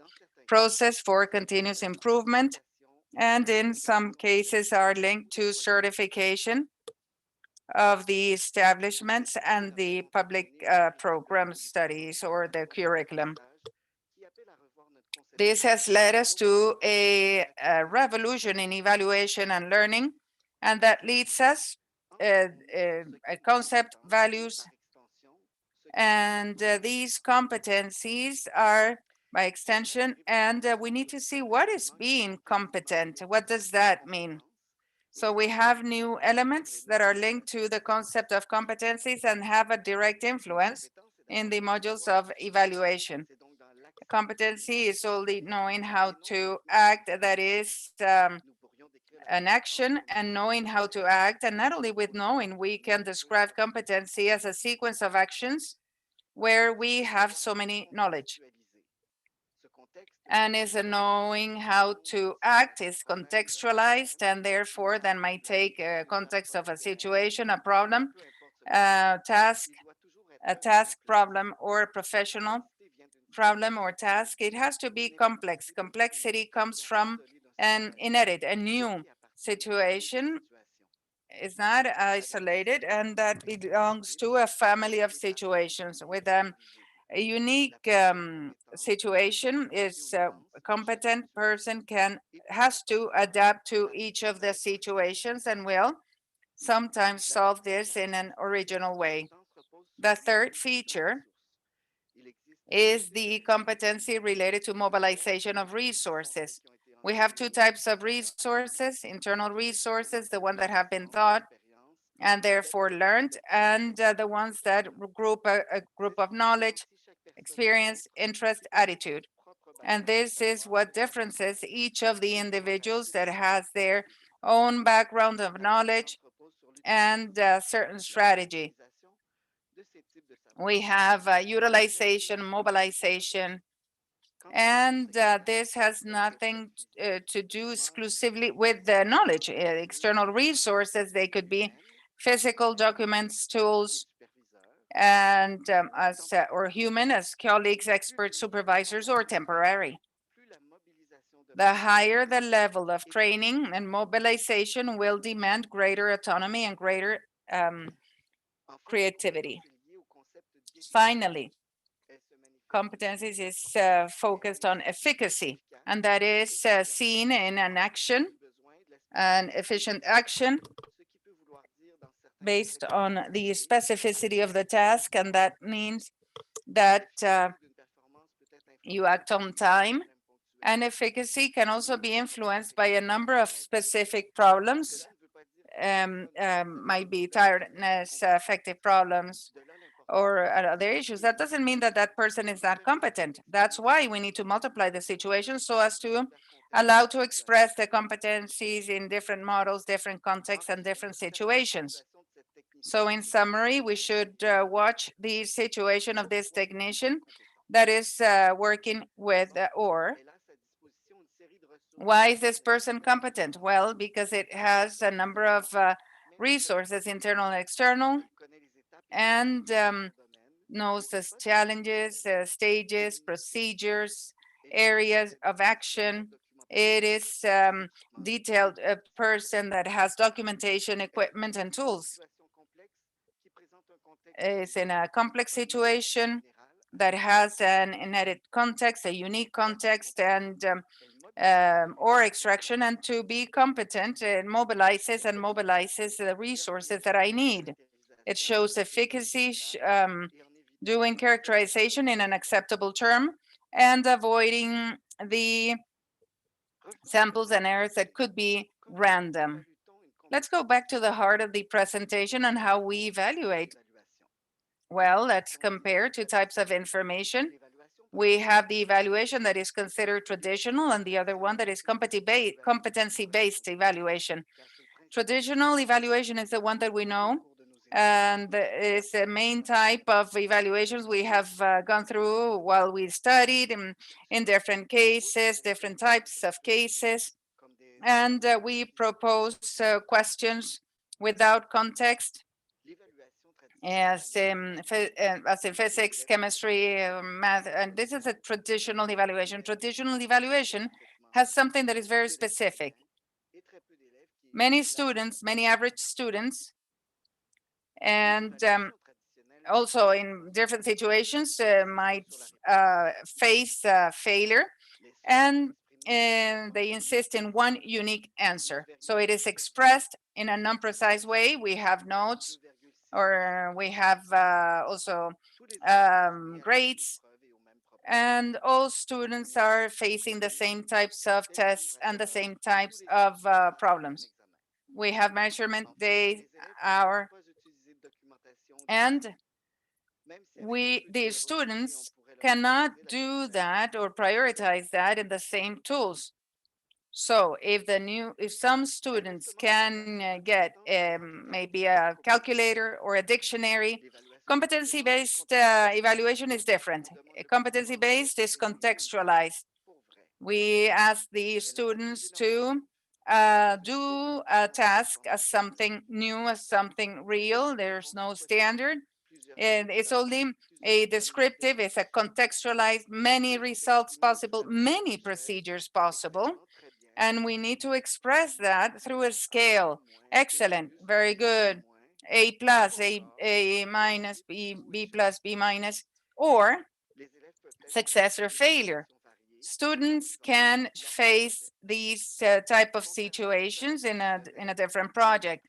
process for continuous improvement, and in some cases are linked to certification of the establishments and the public program studies or the curriculum. This has led us to a revolution in evaluation and learning, and that leads us a concept, values, and these competencies are by extension, and we need to see what is being competent. What does that mean? So we have new elements that are linked to the concept of competencies and have a direct influence in the modules of evaluation. Competency is only knowing how to act, that is an action, and knowing how to act. And not only with knowing, we can describe competency as a sequence of actions where we have so many knowledge. And is a knowing how to act is contextualized, and therefore then might take a context of a situation, a problem, a task problem, or a professional problem or task. It has to be complex. Complexity comes from an inherent, a new situation. It's not isolated, and that belongs to a family of situations with a unique situation. Is a competent person has to adapt to each of the situations and will sometimes solve this in an original way. The third feature is the competency related to mobilization of resources. We have two types of resources: internal resources, the ones that have been taught and therefore learned, and the ones that group a group of knowledge, experience, interest, attitude. And this is what differences each of the individuals that has their own background of knowledge and certain strategy. We have utilization, mobilization, and this has nothing to do exclusively with the knowledge. External resources, they could be physical documents, tools, and or human as colleagues, experts, supervisors, or temporary. The higher the level of training and mobilization will demand greater autonomy and greater creativity. Finally, competencies is focused on efficacy, and that is seen in an action, an efficient action based on the specificity of the task, and that means that you act on time. And efficacy can also be influenced by a number of specific problems, might be tiredness, affective problems, or other issues. That doesn't mean that that person is not competent. That's why we need to multiply the situation so as to allow to express the competencies in different models, different contexts, and different situations. So in summary, we should watch the situation of this technician that is working with or. Why is this person competent? Well, because it has a number of resources, internal and external, and knows the challenges, stages, procedures, areas of action. It is detailed a person that has documentation, equipment, and tools. It's in a complex situation that has an inherent context, a unique context, and or extraction, and to be competent, it mobilizes the resources that I need. It shows efficacy, doing characterization in an acceptable term, and avoiding the samples and errors that could be random. Let's go back to the heart of the presentation and how we evaluate. Well, let's compare two types of information. We have the evaluation that is considered traditional and the other one that is competency-based evaluation. Traditional evaluation is the one that we know, and it's the main type of evaluations we have gone through while we studied in different cases, different types of cases. And we propose questions without context, as in physics, chemistry, math, and this is a traditional evaluation. Traditional evaluation has something that is very specific. Many students, many average students, and also in different situations might face failure, and they insist in one unique answer. So it is expressed in a non-precise way. We have notes, or we have also grades, and all students are facing the same types of tests and the same types of problems. We have measurement day, hour, and the students cannot do that or prioritize that in the same tools. So if some students can get maybe a calculator or a dictionary, competency-based evaluation is different. Competency-based is contextualized. We ask the students to do a task as something new, as something real. There's no standard. And it's only a descriptive, it's a contextualized, many results possible, many procedures possible. And we need to express that through a scale. Excellent, very good. A plus, A minus, B plus, B minus, or success or failure. Students can face these type of situations in a different project.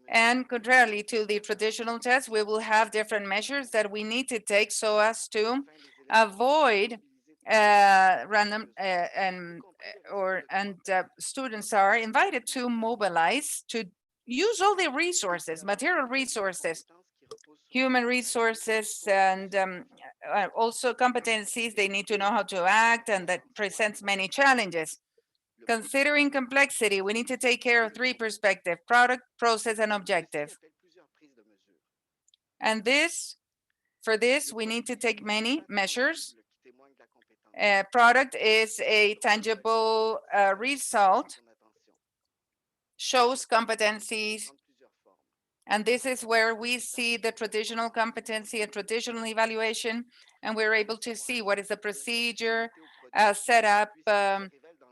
And contrarily to the traditional test, we will have different measures that we need to take so as to avoid random students are invited to mobilize, to use all the resources, material resources, human resources, and also competencies. They need to know how to act, and that presents many challenges. Considering complexity, we need to take care of three perspectives: product, process, and objective. And for this, we need to take many measures. Product is a tangible result, shows competencies, and this is where we see the traditional competency and traditional evaluation, and we're able to see what is the procedure, setup,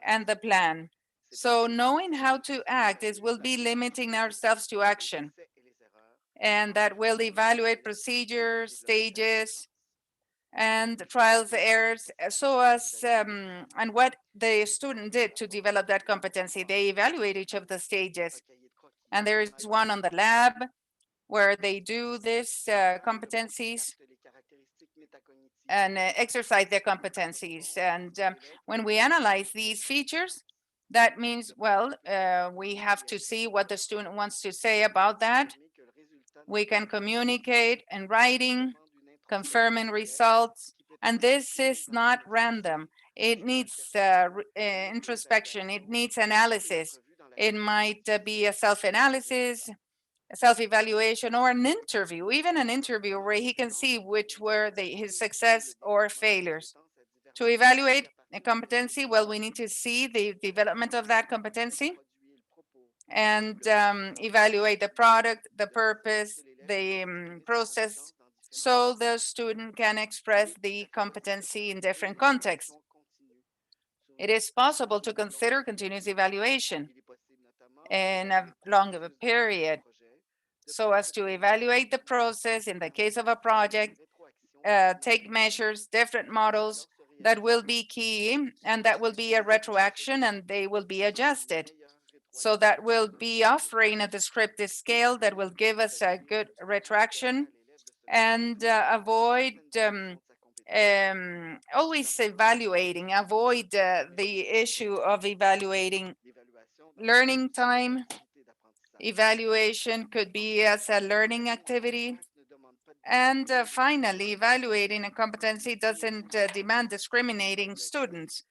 and the plan. So knowing how to act is will be limiting ourselves to action, and that will evaluate procedures, stages, and trials, errors, so as and what the student did to develop that competency. They evaluate each of the stages, and there is one on the lab where they do this competencies and exercise their competencies. And when we analyze these features, that means, well, we have to see what the student wants to say about that. We can communicate in writing, confirming results, and this is not random. It needs introspection, it needs analysis. It might be a self-analysis, self-evaluation, or an interview, even an interview where he can see which were his success or failures. To evaluate a competency, well, we need to see the development of that competency and evaluate the product, the purpose, the process, so the student can express the competency in different contexts. It is possible to consider continuous evaluation in a long of a period, so as to evaluate the process in the case of a project, take measures, different models that will be key, and that will be a retroaction, and they will be adjusted. So that will be offering a descriptive scale that will give us a good retraction and avoid always evaluating, avoid the issue of evaluating learning time. Evaluation could be as a learning activity. And finally, evaluating a competency doesn't demand discriminating students.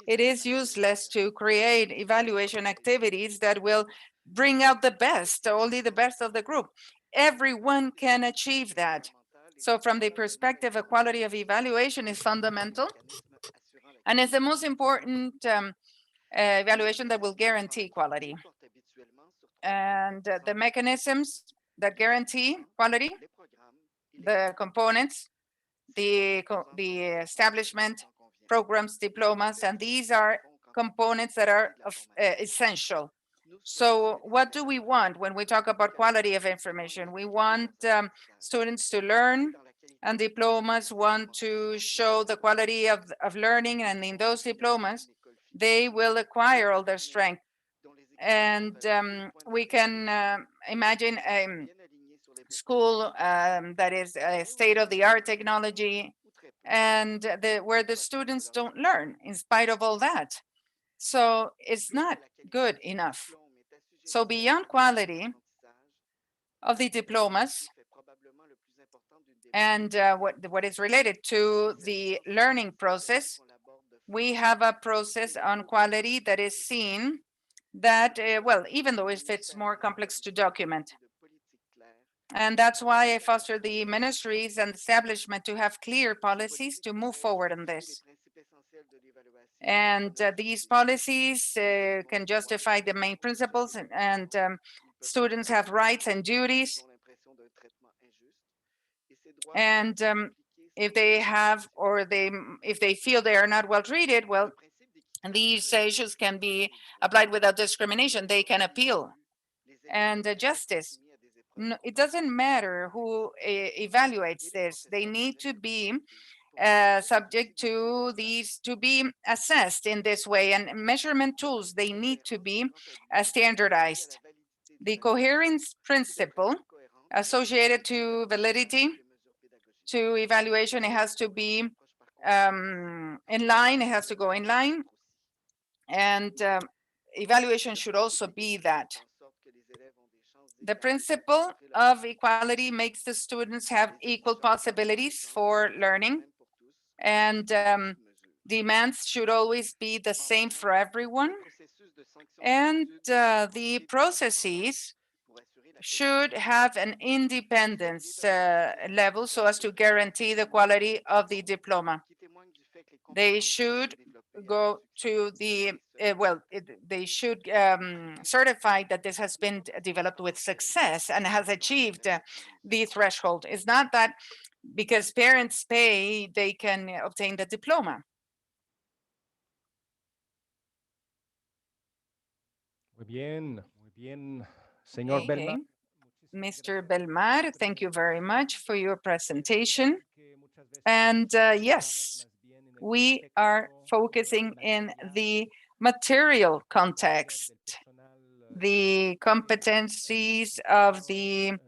It is useless to create evaluation activities that will bring out the best, only the best of the group. Everyone can achieve that. So from the perspective of quality of evaluation is fundamental, and it's the most important evaluation that will guarantee quality. And the mechanisms that guarantee quality, the components, the establishment, programs, diplomas, and these are components that are essential. So what do we want when we talk about quality of information? We want students to learn, and diplomas want to show the quality of learning, and in those diplomas, they will acquire all their strength. And we can imagine a school that is a state-of-the-art technology, and where the students don't learn in spite of all that. So it's not good enough. So beyond quality of the diplomas and what is related to the learning process, we have a process on quality that is seen that, well, even though if it's more complex to document. And that's why I foster the ministries and establishment to have clear policies to move forward on this. And these policies can justify the main principles, and students have rights and duties. And if they have, or if they feel they are not well treated, well, these issues can be applied without discrimination. They can appeal. And justice. No, it doesn't matter who evaluates this. They need to be subject to these, to be assessed in this way, and measurement tools, they need to be standardized. The coherence principle associated to validity, to evaluation, it has to be in line, it has to go in line, and evaluation should also be that. The principle of equality makes the students have equal possibilities for learning, and demands should always be the same for everyone. And the processes should have an independence level so as to guarantee the quality of the diploma. They should go to the, they should certify that this has been developed with success and has achieved the threshold. It's not that because parents pay, they can obtain the diploma. Muy bien, señor Okay. Belmar. Mr. Belmar, thank you very much for your presentation. And yes, we are focusing in the material context, the competencies of the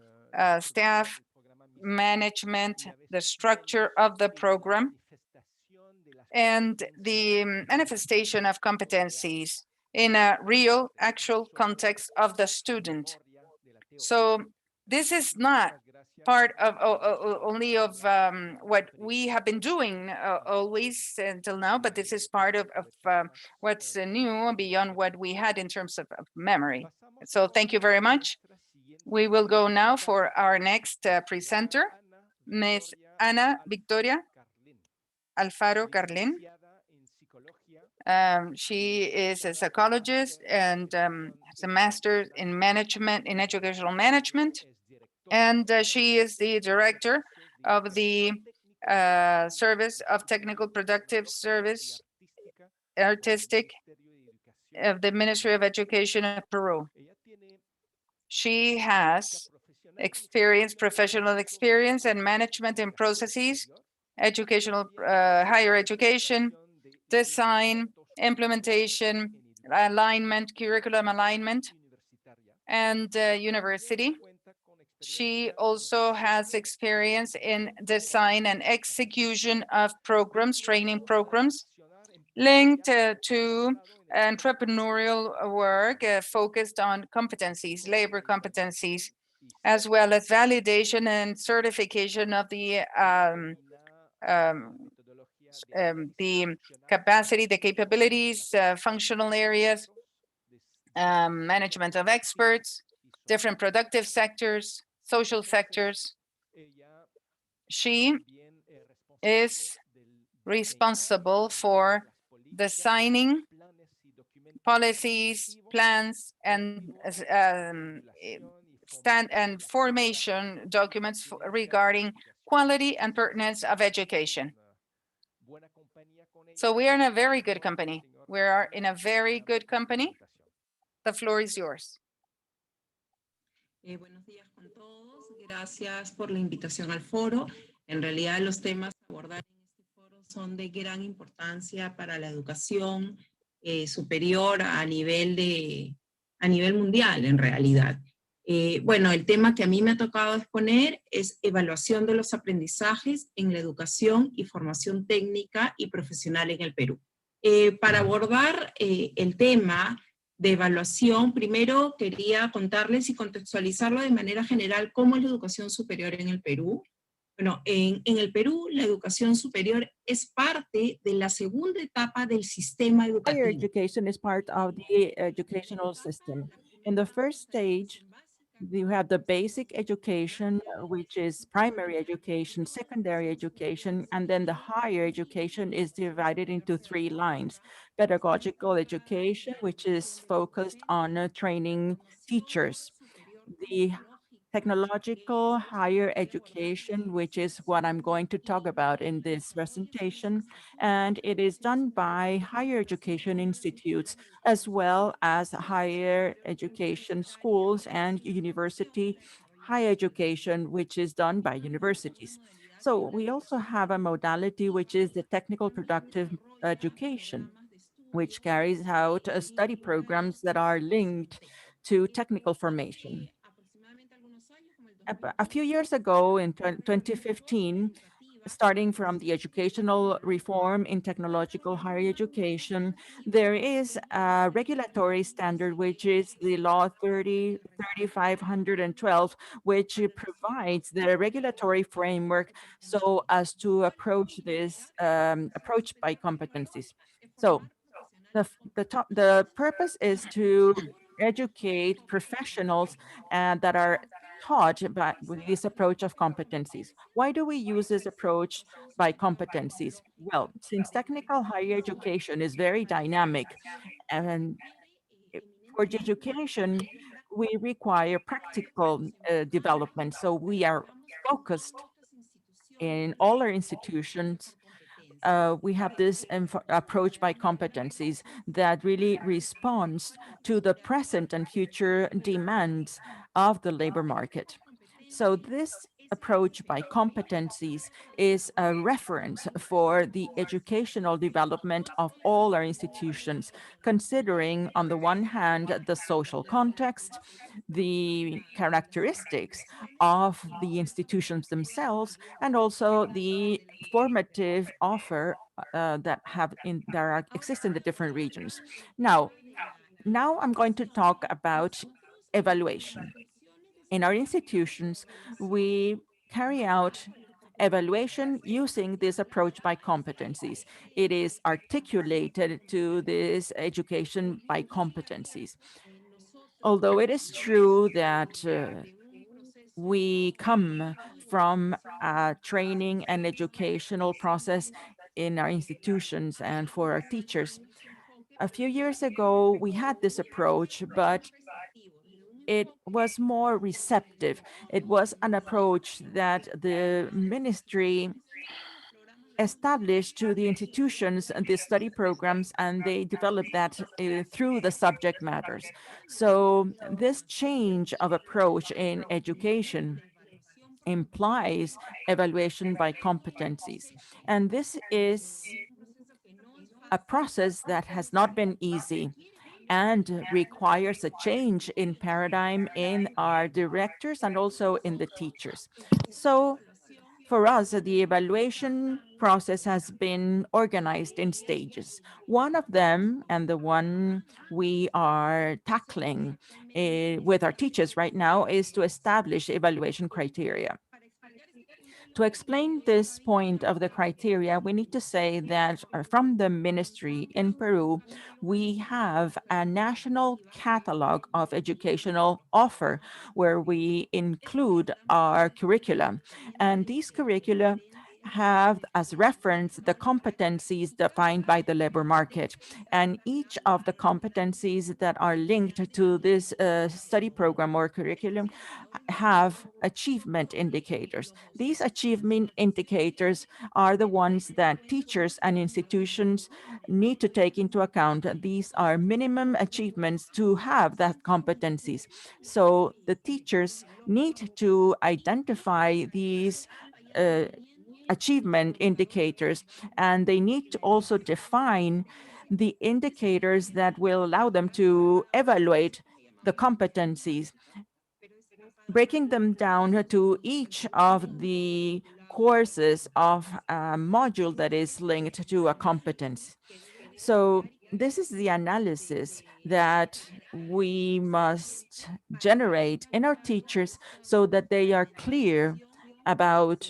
staff, management, the structure of the program, and the manifestation of competencies in a real, actual context of the student. So this is not part of only of what we have been doing always until now, but this is part of what's new beyond what we had in terms of memory. So thank you very much. We will go now for our next presenter, Ms. Ana Victoria Alfaro Carlin. She is a psychologist and has a master's in management, in educational management. And she is the director of the Service of Technical Productive Service Artistic of the Ministry of Education of Peru. She has professional experience and management in processes, educational, higher education, design, implementation, alignment, curriculum alignment, and university. She also has experience in design and execution of programs, training programs, linked to entrepreneurial work focused on competencies, labor competencies, as well as validation and certification of the capacity, the capabilities, functional areas, management of experts, different productive sectors, social sectors. She is responsible for designing policies, plans, and formation documents regarding quality and pertinence of education. So we are in a very good company. We are in a very good company. The floor is yours. Buenos días con todos. Gracias por la invitación al foro. En realidad los temas a abordar en este foro son de gran importancia para la educación superior a nivel mundial, en realidad. Bueno, el tema que a mí me ha tocado exponer es evaluación de los aprendizajes en la educación y formación técnica y profesional en el Perú. Para abordar el tema de evaluación, primero quería contarles y contextualizarlo de manera general cómo es la educación superior en el Perú. Bueno, en el Perú la educación superior es parte de la segunda etapa del sistema educativo. Higher education is part of the educational system. In the first stage, you have the basic education, which is primary education, secondary education, and then the higher education is divided into three lines. Pedagogical education, which is focused on training teachers. The technological higher education, which is what I'm going to talk about in this presentation, and it is done by higher education institutes, as well as higher education schools and university higher education, which is done by universities. So we also have a modality, which is the technical productive education, which carries out study programs that are linked to technical formation. A few years ago, in 2015, starting from the educational reform in technological higher education, there is a regulatory standard, which is the Law 3512, which provides the regulatory framework so as to approach this approach by competencies. So the purpose is to educate professionals that are taught with this approach of competencies. Why do we use this approach by competencies? Well, since technical higher education is very dynamic, and for education, we require practical development. So we are focused in all our institutions. We have this approach by competencies that really responds to the present and future demands of the labor market. So this approach by competencies is a reference for the educational development of all our institutions, considering on the one hand, the social context, the characteristics of the institutions themselves, and also the formative offer that exist in the different regions. Now I'm going to talk about evaluation. In our institutions, we carry out evaluation using this approach by competencies. It is articulated to this education by competencies. Although it is true that we come from a training and educational process in our institutions and for our teachers. A few years ago, we had this approach, but it was more receptive. It was an approach that the ministry established to the institutions and the study programs, and they developed that through the subject matters. So this change of approach in education implies evaluation by competencies. And this is a process that has not been easy and requires a change in paradigm in our directors and also in the teachers. So for us, the evaluation process has been organized in stages. One of them, and the one we are tackling with our teachers right now, is to establish evaluation criteria. To explain this point of the criteria, we need to say that from the ministry in Peru, we have a national catalog of educational offer where we include our curricula. And these curricula have as reference the competencies defined by the labor market. And each of the competencies that are linked to this study program or curriculum have achievement indicators. These achievement indicators are the ones that teachers and institutions need to take into account. These are minimum achievements to have that competencies. So the teachers need to identify these achievement indicators, and they need to also define the indicators that will allow them to evaluate the competencies, breaking them down to each of the courses of a module that is linked to a competence. So this is the analysis that we must generate in our teachers so that they are clear about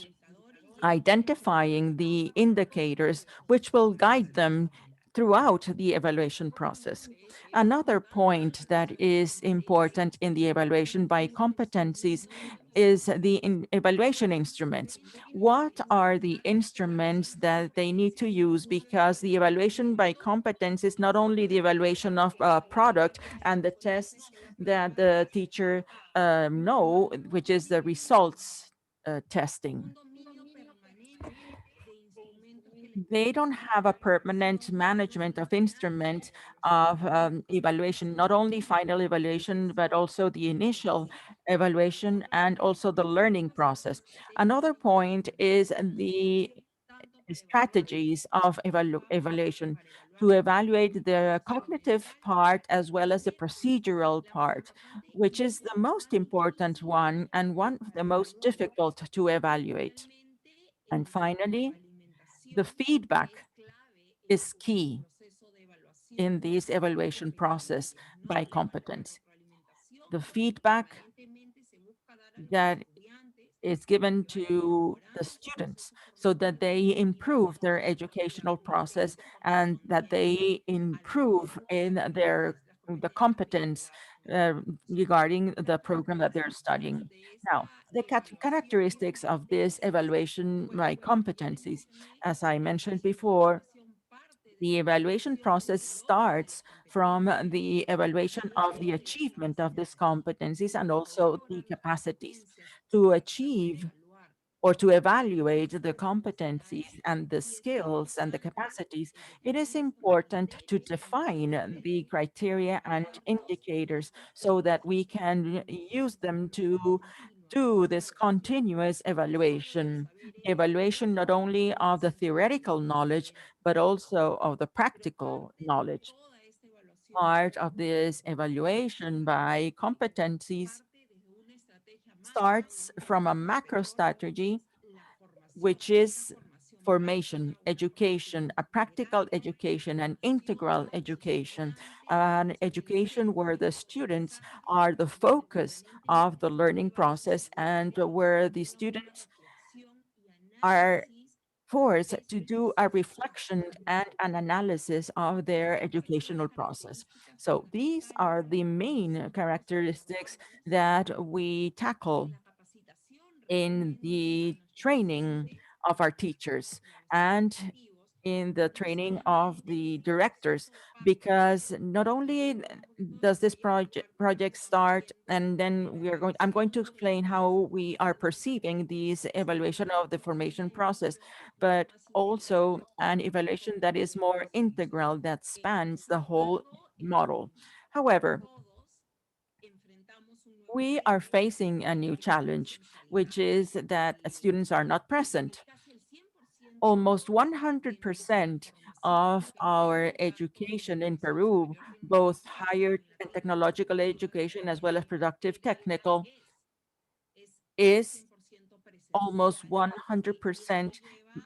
identifying the indicators which will guide them throughout the evaluation process. Another point that is important in the evaluation by competencies is the evaluation instruments. What are the instruments that they need to use? Because the evaluation by competence is not only the evaluation of a product and the tests that the teacher know, which is the results testing. They don't have a permanent management of instruments of evaluation, not only final evaluation, but also the initial evaluation and also the learning process. Another point is the strategies of evaluation to evaluate the cognitive part as well as the procedural part, which is the most important one and one of the most difficult to evaluate. And finally, the feedback is key in this evaluation process by competence. The feedback that is given to the students so that they improve their educational process and that they improve in the competence regarding the program that they're studying. Now, the characteristics of this evaluation by competencies, as I mentioned before, the evaluation process starts from the evaluation of the achievement of these competencies and also the capacities. To achieve or to evaluate the competencies and the skills and the capacities, it is important to define the criteria and indicators so that we can use them to do this continuous evaluation. The evaluation not only of the theoretical knowledge, but also of the practical knowledge. Part of this evaluation by competencies starts from a macro strategy, which is formation, education, a practical education, an integral education, an education where the students are the focus of the learning process and where the students are forced to do a reflection and an analysis of their educational process. So these are the main characteristics that we tackle in the training of our teachers and in the training of the directors, because not only does this project start, and then I'm going to explain how we are perceiving this evaluation of the formation process, but also an evaluation that is more integral, that spans the whole model. However, we are facing a new challenge, which is that students are not present. Almost 100% of our education in Peru, both higher and technological education as well as productive technical, is almost 100%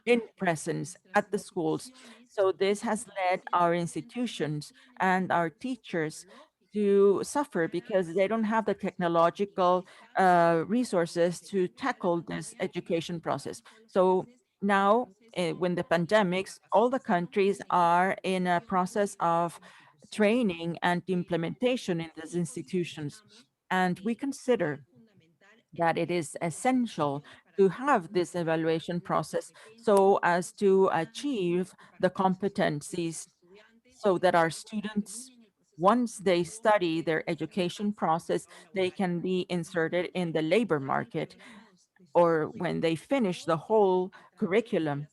in presence at the schools. So this has led our institutions and our teachers to suffer because they don't have the technological resources to tackle this education process. So now, when the pandemics, all the countries are in a process of training and implementation in these institutions. And we consider that it is essential to have this evaluation process so as to achieve the competencies so that our students, once they study their education process, they can be inserted in the labor market, or when they finish the whole curriculum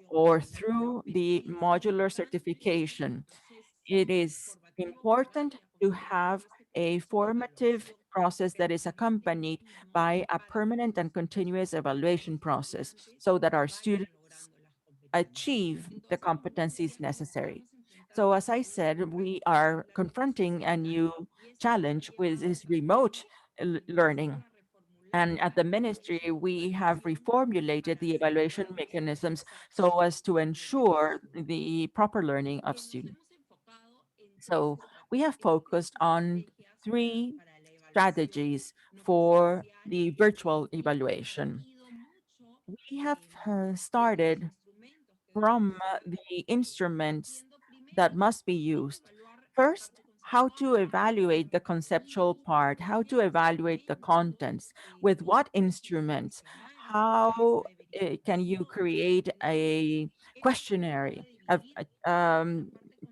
or through the modular certification. It is important to have a formative process that is accompanied by a permanent and continuous evaluation process so that our students achieve the competencies necessary. So as I said, we are confronting a new challenge with this remote learning. And at the ministry, we have reformulated the evaluation mechanisms so as to ensure the proper learning of students. So we have focused on three strategies for the virtual evaluation. We have started from the instruments that must be used. First, how to evaluate the conceptual part, how to evaluate the contents, with what instruments, how can you create a questionnaire, a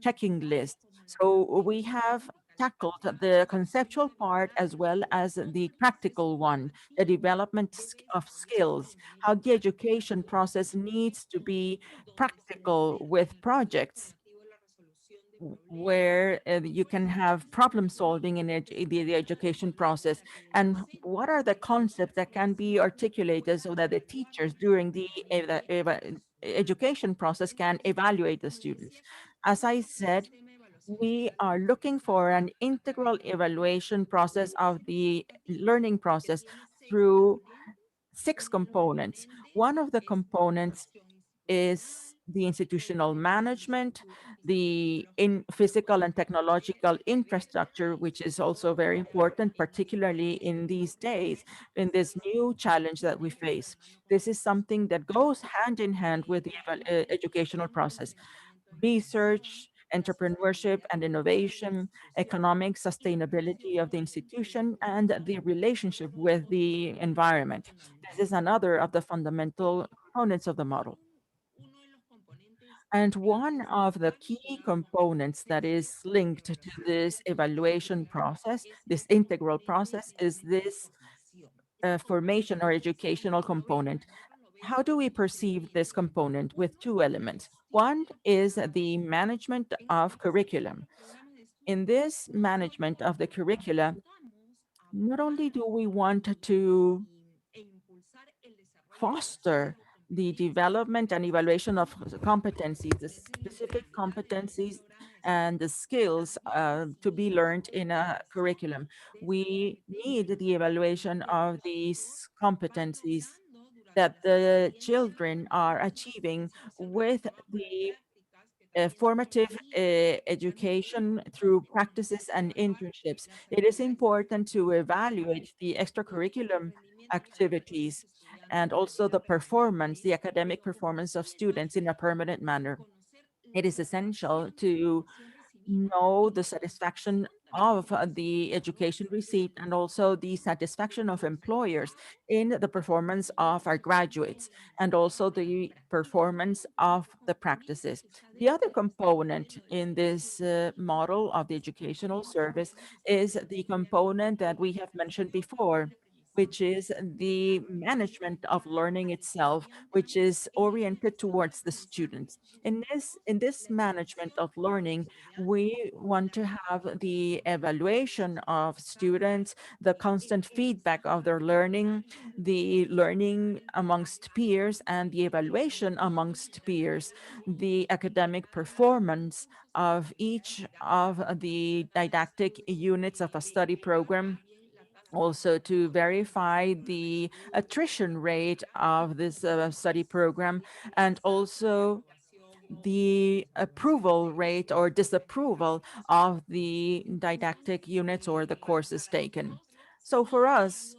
checking list. So we have tackled the conceptual part as well as the practical one, the development of skills, how the education process needs to be practical with projects where you can have problem solving in the education process, and what are the concepts that can be articulated so that the teachers during the education process can evaluate the students. As I said, we are looking for an integral evaluation process of the learning process through 6 components. One of the components is the institutional management, the physical and technological infrastructure, which is also very important, particularly in these days, in this new challenge that we face. This is something that goes hand in hand with the educational process. Research, entrepreneurship and innovation, economic sustainability of the institution, and the relationship with the environment. This is another of the fundamental components of the model. And one of the key components that is linked to this evaluation process, this integral process, is this formation or educational component. How do we perceive this component? With 2 elements. One is the management of curriculum. In this management of the curricula, not only do we want to foster the development and evaluation of competencies, the specific competencies and the skills to be learned in a curriculum. We need the evaluation of these competencies that the children are achieving with the formative education through practices and internships. It is important to evaluate the extracurriculum activities and also the performance, the academic performance of students in a permanent manner. It is essential to know the satisfaction of the education received and also the satisfaction of employers in the performance of our graduates and also the performance of the practices. The other component in this model of the educational service is the component that we have mentioned before, which is the management of learning itself, which is oriented towards the students. In this management of learning, we want to have the evaluation of students, the constant feedback of their learning, the learning amongst peers, and the evaluation amongst peers, the academic performance of each of the didactic units of a study program, also to verify the attrition rate of this study program, and also the approval rate or disapproval of the didactic units or the courses taken. So for us,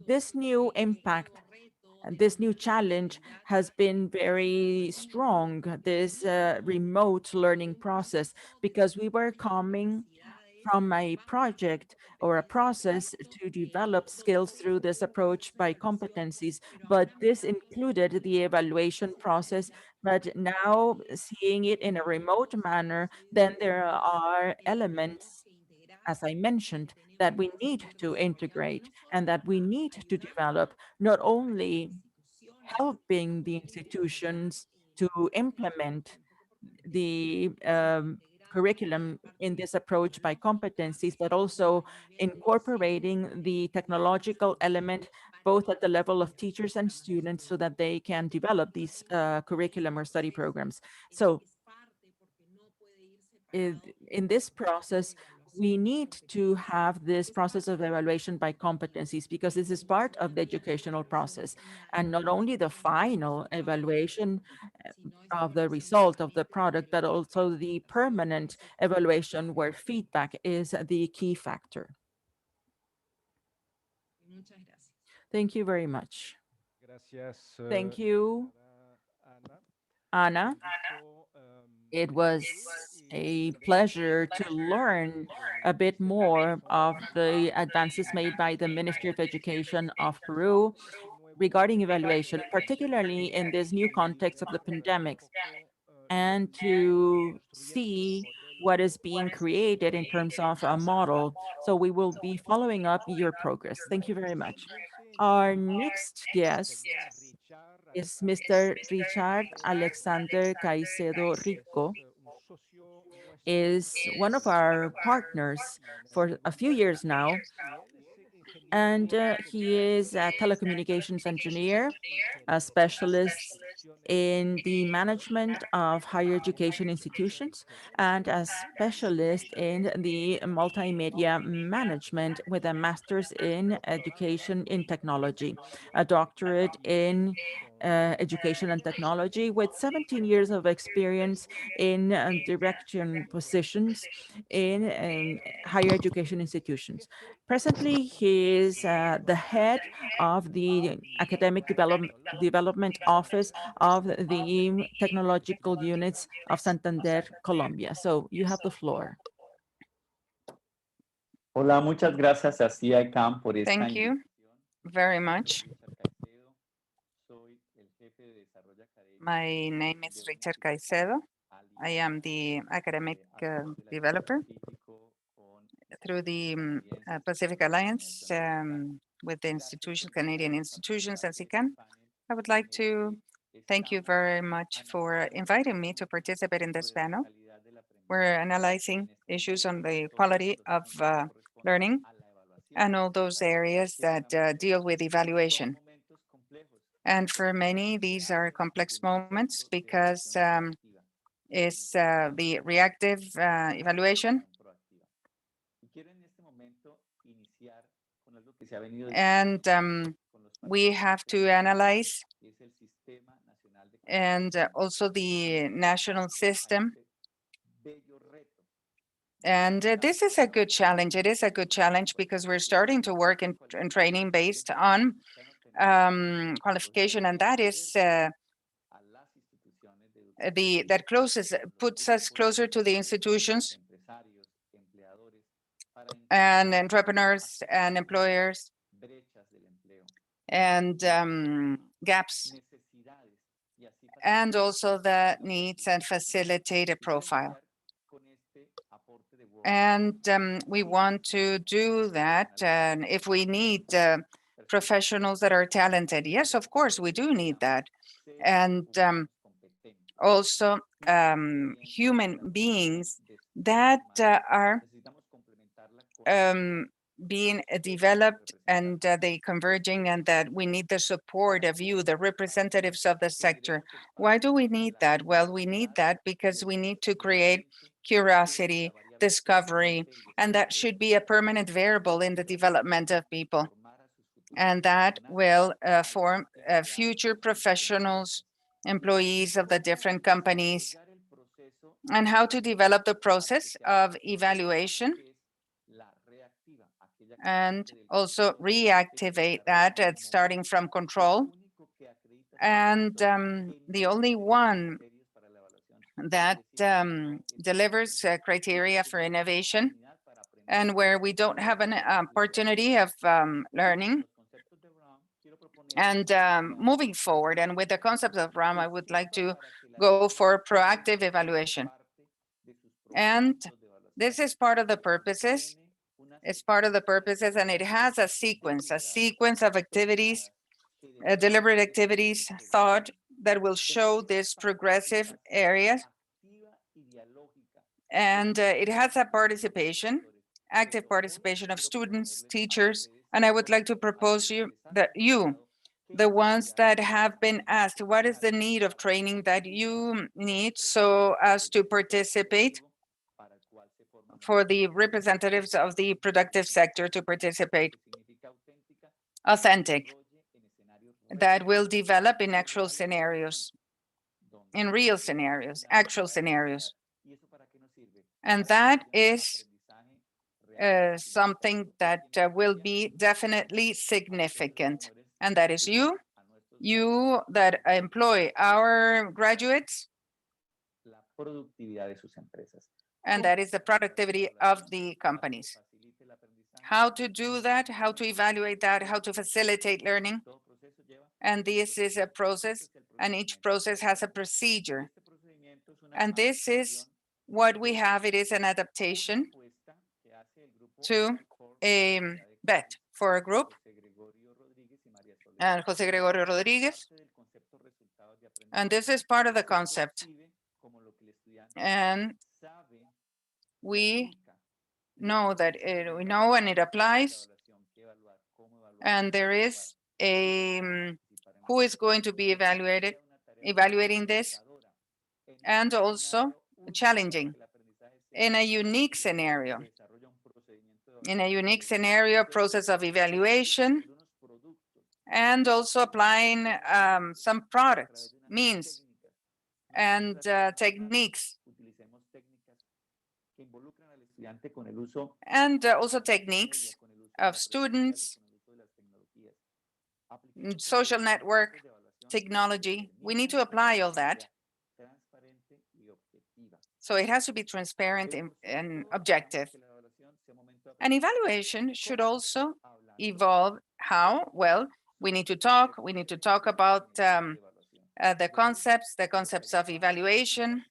this new impact and this new challenge has been very strong, this remote learning process, because we were coming from a project or a process to develop skills through this approach by competencies, but this included the evaluation process. But now seeing it in a remote manner, then there are elements, as I mentioned, that we need to integrate and that we need to develop, not only helping the institutions to implement the curriculum in this approach by competencies, but also incorporating the technological element both at the level of teachers and students so that they can develop these curriculum or study programs. So in this process, we need to have this process of evaluation by competencies because this is part of the educational process, and not only the final evaluation of the result of the product, but also the permanent evaluation where feedback is the key factor. Thank you very much. Gracias. Thank you, Ana. It was a pleasure to learn a bit more of the advances made by the Ministry of Education of Peru regarding evaluation, particularly in this new context of the pandemics, and to see what is being created in terms of a model. So we will be following up your progress. Thank you very much. Our next guest is Mr. Richard Alexander Caicedo Rico, is one of our partners for a few years now, and he is a telecommunications engineer, a specialist in the management of higher education institutions, and a specialist in the multimedia management with a master's in education in technology, a doctorate in education and technology with 17 years of experience in direction positions in higher education institutions. Presently, he is the head of the Academic Development Office of the Technological Units of Santander, Colombia. So you have the floor. Hola, muchas gracias a CICAM por esta Thank you very much. My name is Richard Caicedo. I am the academic developer through the Pacific Alliance with the institution, Canadian institutions, as you can. I would like to thank you very much for inviting me to participate in this panel. We're analyzing issues on the quality of learning and all those areas that deal with evaluation. And for many, these are complex moments because it's the reactive evaluation. And we have to analyze and also the national system. And this is a good challenge. It is a good challenge because we're starting to work in training based on qualification, and that is puts us closer to the institutions and entrepreneurs and employers and gaps, and also the needs and facilitate a profile. And we want to do that. And if we need professionals that are talented, yes, of course, we do need that. And also human beings that are being developed and they converging, and that we need the support of you, the representatives of the sector. Why do we need that? Well, we need that because we need to create curiosity, discovery, and that should be a permanent variable in the development of people. And that will form future professionals, employees of the different companies, and how to develop the process of evaluation and also reactivate that starting from control. And the only one that delivers criteria for innovation and where we don't have an opportunity of learning and moving forward. And with the concept of RAM, I would like to go for proactive evaluation. And this is part of the purposes. It's part of the purposes, and it has a sequence of activities, deliberate activities, thought that will show this progressive area. And it has a participation, active participation of students, teachers, and I would like to propose you that the ones that have been asked, what is the need of training that you need so as to participate, for the representatives of the productive sector to participate. Authentic, that will develop in actual scenarios, in real scenarios, actual scenarios. And that is something that will be definitely significant. And that is you that employ our graduates, and that is the productivity of the companies. How to do that, how to evaluate that, how to facilitate learning. And this is a process, and each process has a procedure. And this is what we have. It is an adaptation to a bet for a group, and Jose Gregorio Rodriguez. And this is part of the concept. And we know that we know and it applies. And there is a who is going to be evaluating this, and also challenging in a unique scenario. In a unique scenario, process of evaluation, and also applying some products, means, and techniques. And also techniques of students, social network, technology. We need to apply all that. So it has to be transparent and objective. And evaluation should also evolve how? Well, we need to talk about the concepts of evaluation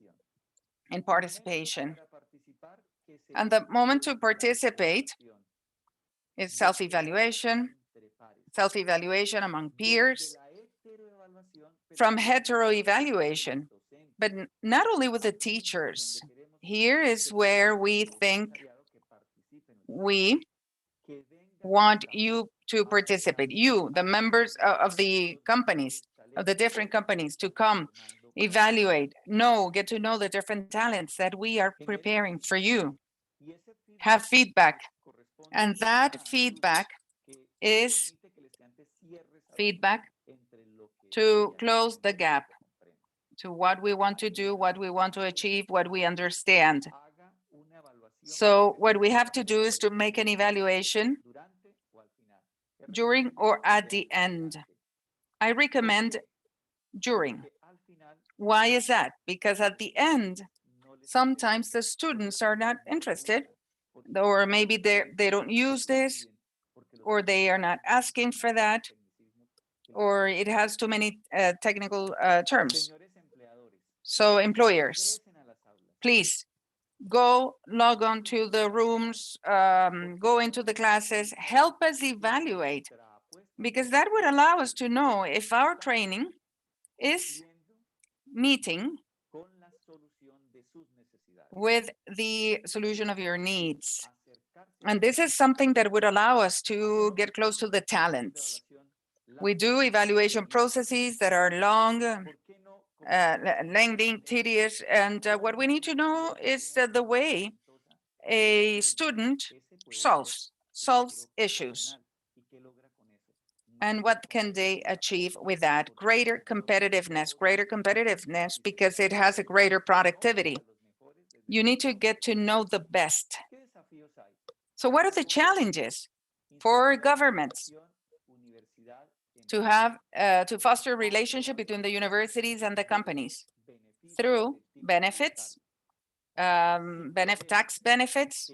and participation. And the moment to participate is self-evaluation among peers, from hetero-evaluation, but not only with the teachers. Here is where we think we want you to participate. You, the members of the companies, of the different companies, to come, evaluate, get to know the different talents that we are preparing for you. Have feedback. And that feedback is feedback to close the gap to what we want to do, what we want to achieve, what we understand. So what we have to do is to make an evaluation during or at the end. I recommend during, Why is that? Because at the end, sometimes the students are not interested, or maybe they don't use this, or they are not asking for that, or it has too many technical terms. So employers, please go log on to the rooms, go into the classes, help us evaluate, because that would allow us to know if our training is meeting with the solution of your needs. And this is something that would allow us to get close to the talents. We do evaluation processes that are long, lengthy, tedious, and what we need to know is the way a student solves issues. And what can they achieve with that? Greater competitiveness because it has a greater productivity. You need to get to know the best. So what are the challenges for governments to have to foster a relationship between the universities and the companies through benefits, tax benefits?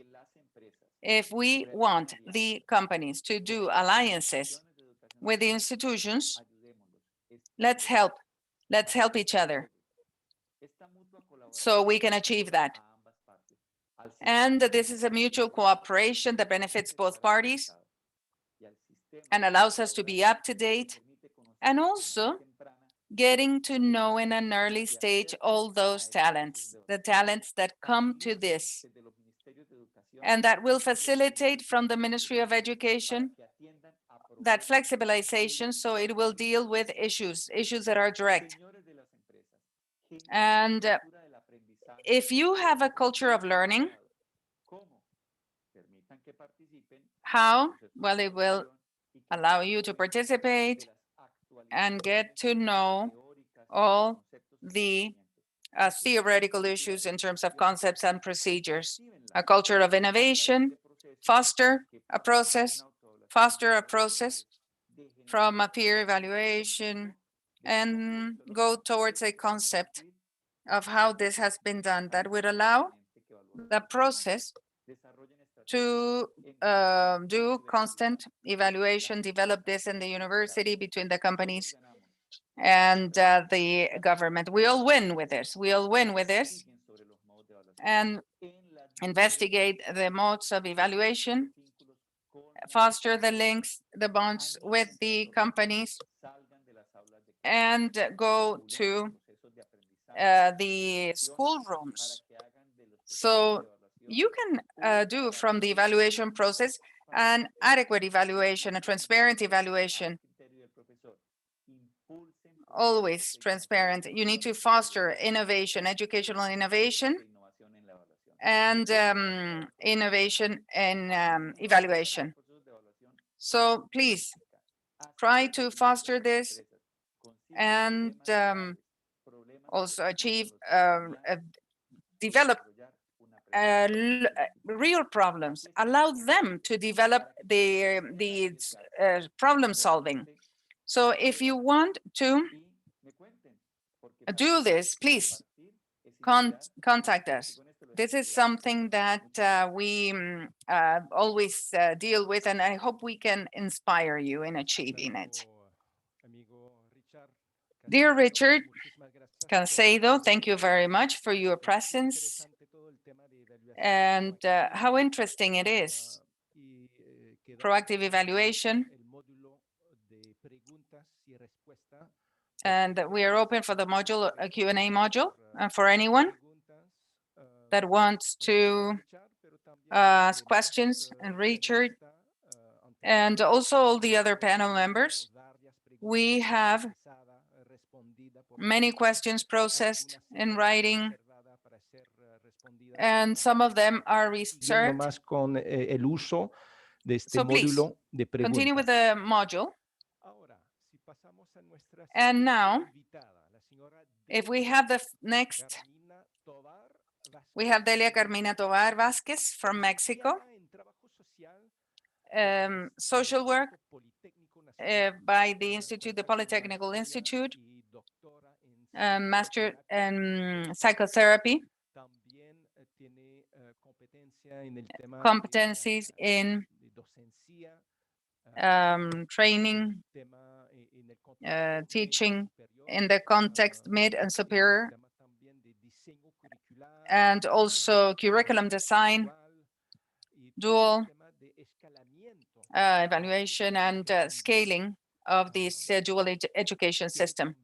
If we want the companies to do alliances with the institutions, let's help each other so we can achieve that. And this is a mutual cooperation that benefits both parties and allows us to be up to date, and also getting to know in an early stage all those talents, the talents that come to this, and that will facilitate from the Ministry of Education that flexibilization, so it will deal with issues that are direct. And if you have a culture of learning, how? Well, it will allow you to participate and get to know all the theoretical issues in terms of concepts and procedures. A culture of innovation, foster a process from a peer evaluation, and go towards a concept of how this has been done that would allow the process to do constant evaluation, develop this in the university between the companies and the government. We all win with this. And investigate the modes of evaluation, foster the links, the bonds with the companies, and go to the school rooms. So you can do from the evaluation process an adequate evaluation, a transparent evaluation, always transparent. You need to foster innovation, educational innovation, and innovation in evaluation. So please try to foster this and also achieve, develop real problems, allow them to develop the problem solving. So if you want to do this, please contact us. This is something that we always deal with, and I hope we can inspire you in achieving it. Dear Richard Cancedo, thank you very much for your presence and how interesting it is. Proactive evaluation. And we are open for the module, a Q&A module, for anyone that wants to ask questions, and Richard, and also all the other panel members. We have many questions processed in writing, and some of them are researched. So please, continue with the module. And now, if we have the next, we have Delia Carmina Tovar Vasquez from Mexico, social work by the Polytechnical Institute, master in psychotherapy, competencies in training, teaching in the context mid and superior, and also curriculum design, dual evaluation and scaling of this dual education system.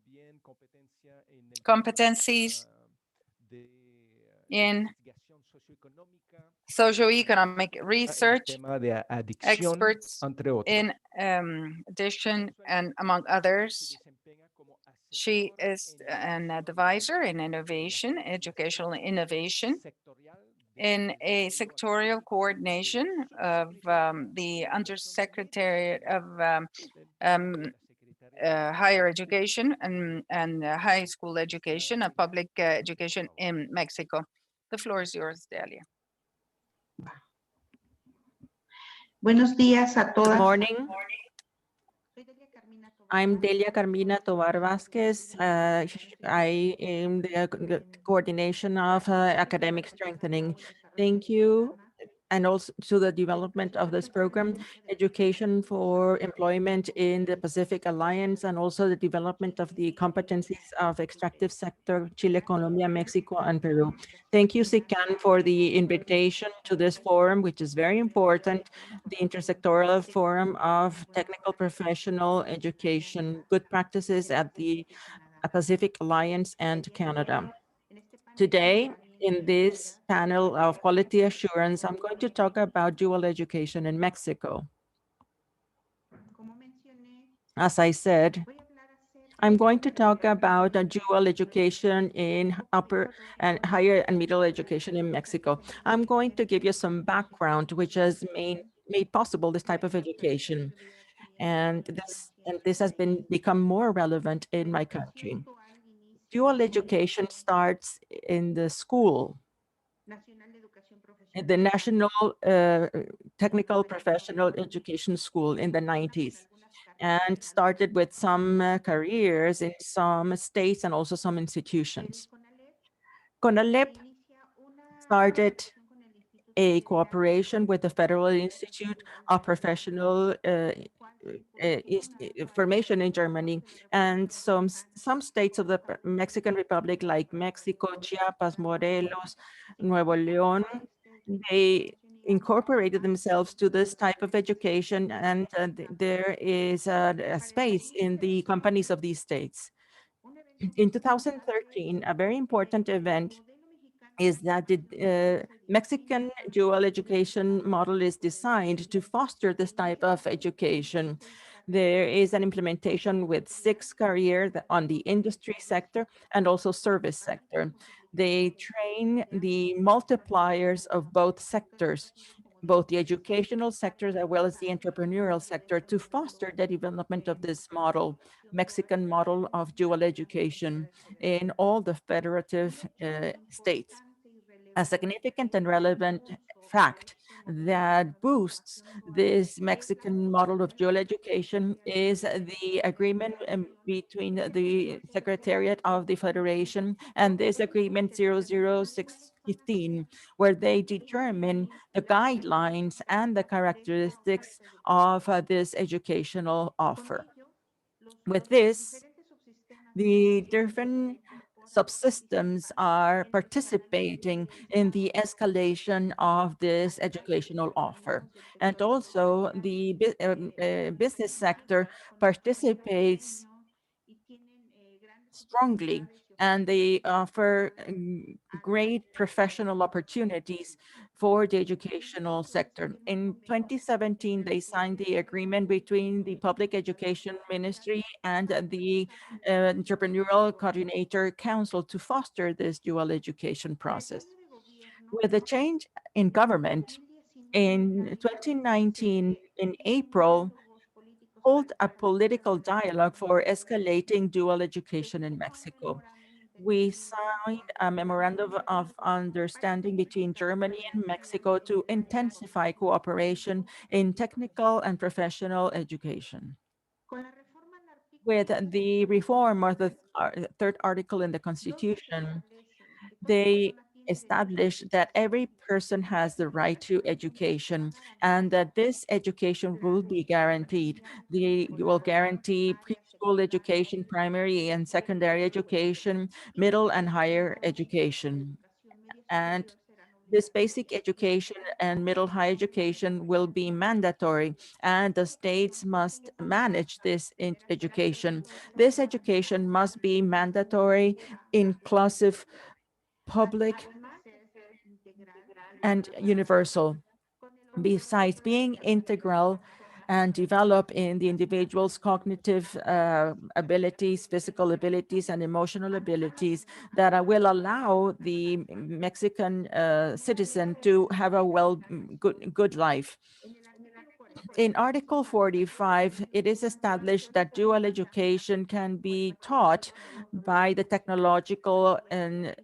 Competencies in socioeconomic research, experts in addition, and among others. She is an advisor in innovation, educational innovation, in a sectorial coordination of the Undersecretary of Higher Education and High School Education, Public Education in Mexico. The floor is yours, Delia. Buenos días a todas. Good morning. I'm Delia Carmina Tovar Vázquez. I am the coordination of academic strengthening. Thank you. And also to the development of this program, education for employment in the Pacific Alliance, and also the development of the competencies of extractive sector, Chile, Colombia, Mexico, and Peru. Thank you, SICAN, for the invitation to this forum, which is very important, the Intersectoral Forum of Technical Professional Education, Good Practices at the Pacific Alliance and Canada. Today, in this panel of quality assurance, I'm going to talk about dual education in Mexico. As I said, I'm going to talk about dual education in upper and higher and middle education in Mexico. I'm going to give you some background which has made possible this type of education. And this has become more relevant in my country. Dual education starts in the school, in the National Technical Professional Education School in the 90s, and started with some careers in some states and also some institutions. CONALEP started a cooperation with the Federal Institute of Professional Formation in Germany, and some states of the Mexican Republic like Mexico, Chiapas, Morelos, Nuevo León, they incorporated themselves to this type of education, and there is a space in the companies of these states. In 2013, a very important event is that the Mexican dual education model is designed to foster this type of education. There is an implementation with 6 careers on the industry sector and also service sector. They train the multipliers of both sectors, both the educational sectors as well as the entrepreneurial sector, to foster the development of this model, Mexican model of dual education in all the federative states. A significant and relevant fact that boosts this Mexican model of dual education is the agreement between the Secretariat of the Federation and this agreement 00615, where they determine the guidelines and the characteristics of this educational offer. With this, the different subsystems are participating in the escalation of this educational offer. And also the business sector participates strongly, and they offer great professional opportunities for the educational sector. In 2017, they signed the agreement between the Public Education Ministry and the Entrepreneurial Coordinator Council to foster this dual education process. With the change in government, in 2019, in April, hold a political dialogue for escalating dual education in Mexico. We signed a memorandum of understanding between Germany and Mexico to intensify cooperation in technical and professional education. with the reform of the third article in the Constitution, they established that every person has the right to education and that this education will be guaranteed. They will guarantee preschool education, primary and secondary education, middle and higher education. And this basic education and middle high education will be mandatory, and the states must manage this education. This education must be mandatory, inclusive, public, and universal. Besides being integral and develop in the individual's cognitive abilities, physical abilities, and emotional abilities that will allow the Mexican citizen to have a good life. In Article 45, it is established that dual education can be taught by the technological and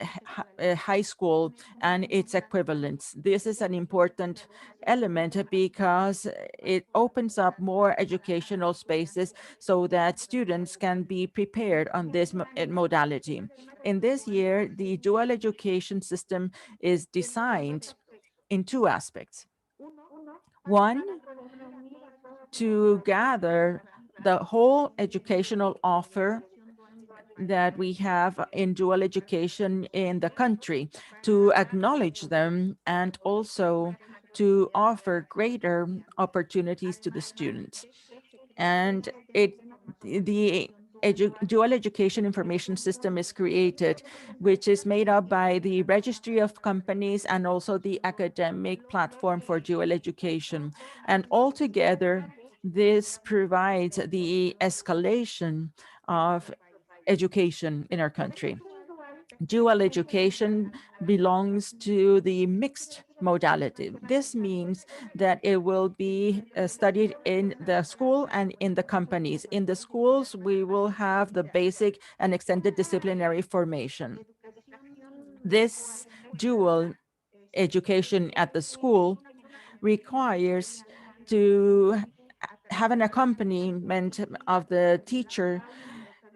high school and its equivalents. This is an important element because it opens up more educational spaces so that students can be prepared on this modality. In this year, the dual education system is designed in two aspects. One, to gather the whole educational offer that we have in dual education in the country, to acknowledge them and also to offer greater opportunities to the students. And the dual education information system is created, which is made up by the registry of companies and also the academic platform for dual education. And altogether, this provides the escalation of education in our country. Dual education belongs to the mixed modality. This means that it will be studied in the school and in the companies. In the schools, we will have the basic and extended disciplinary formation. This dual education at the school requires to have an accompaniment of the teacher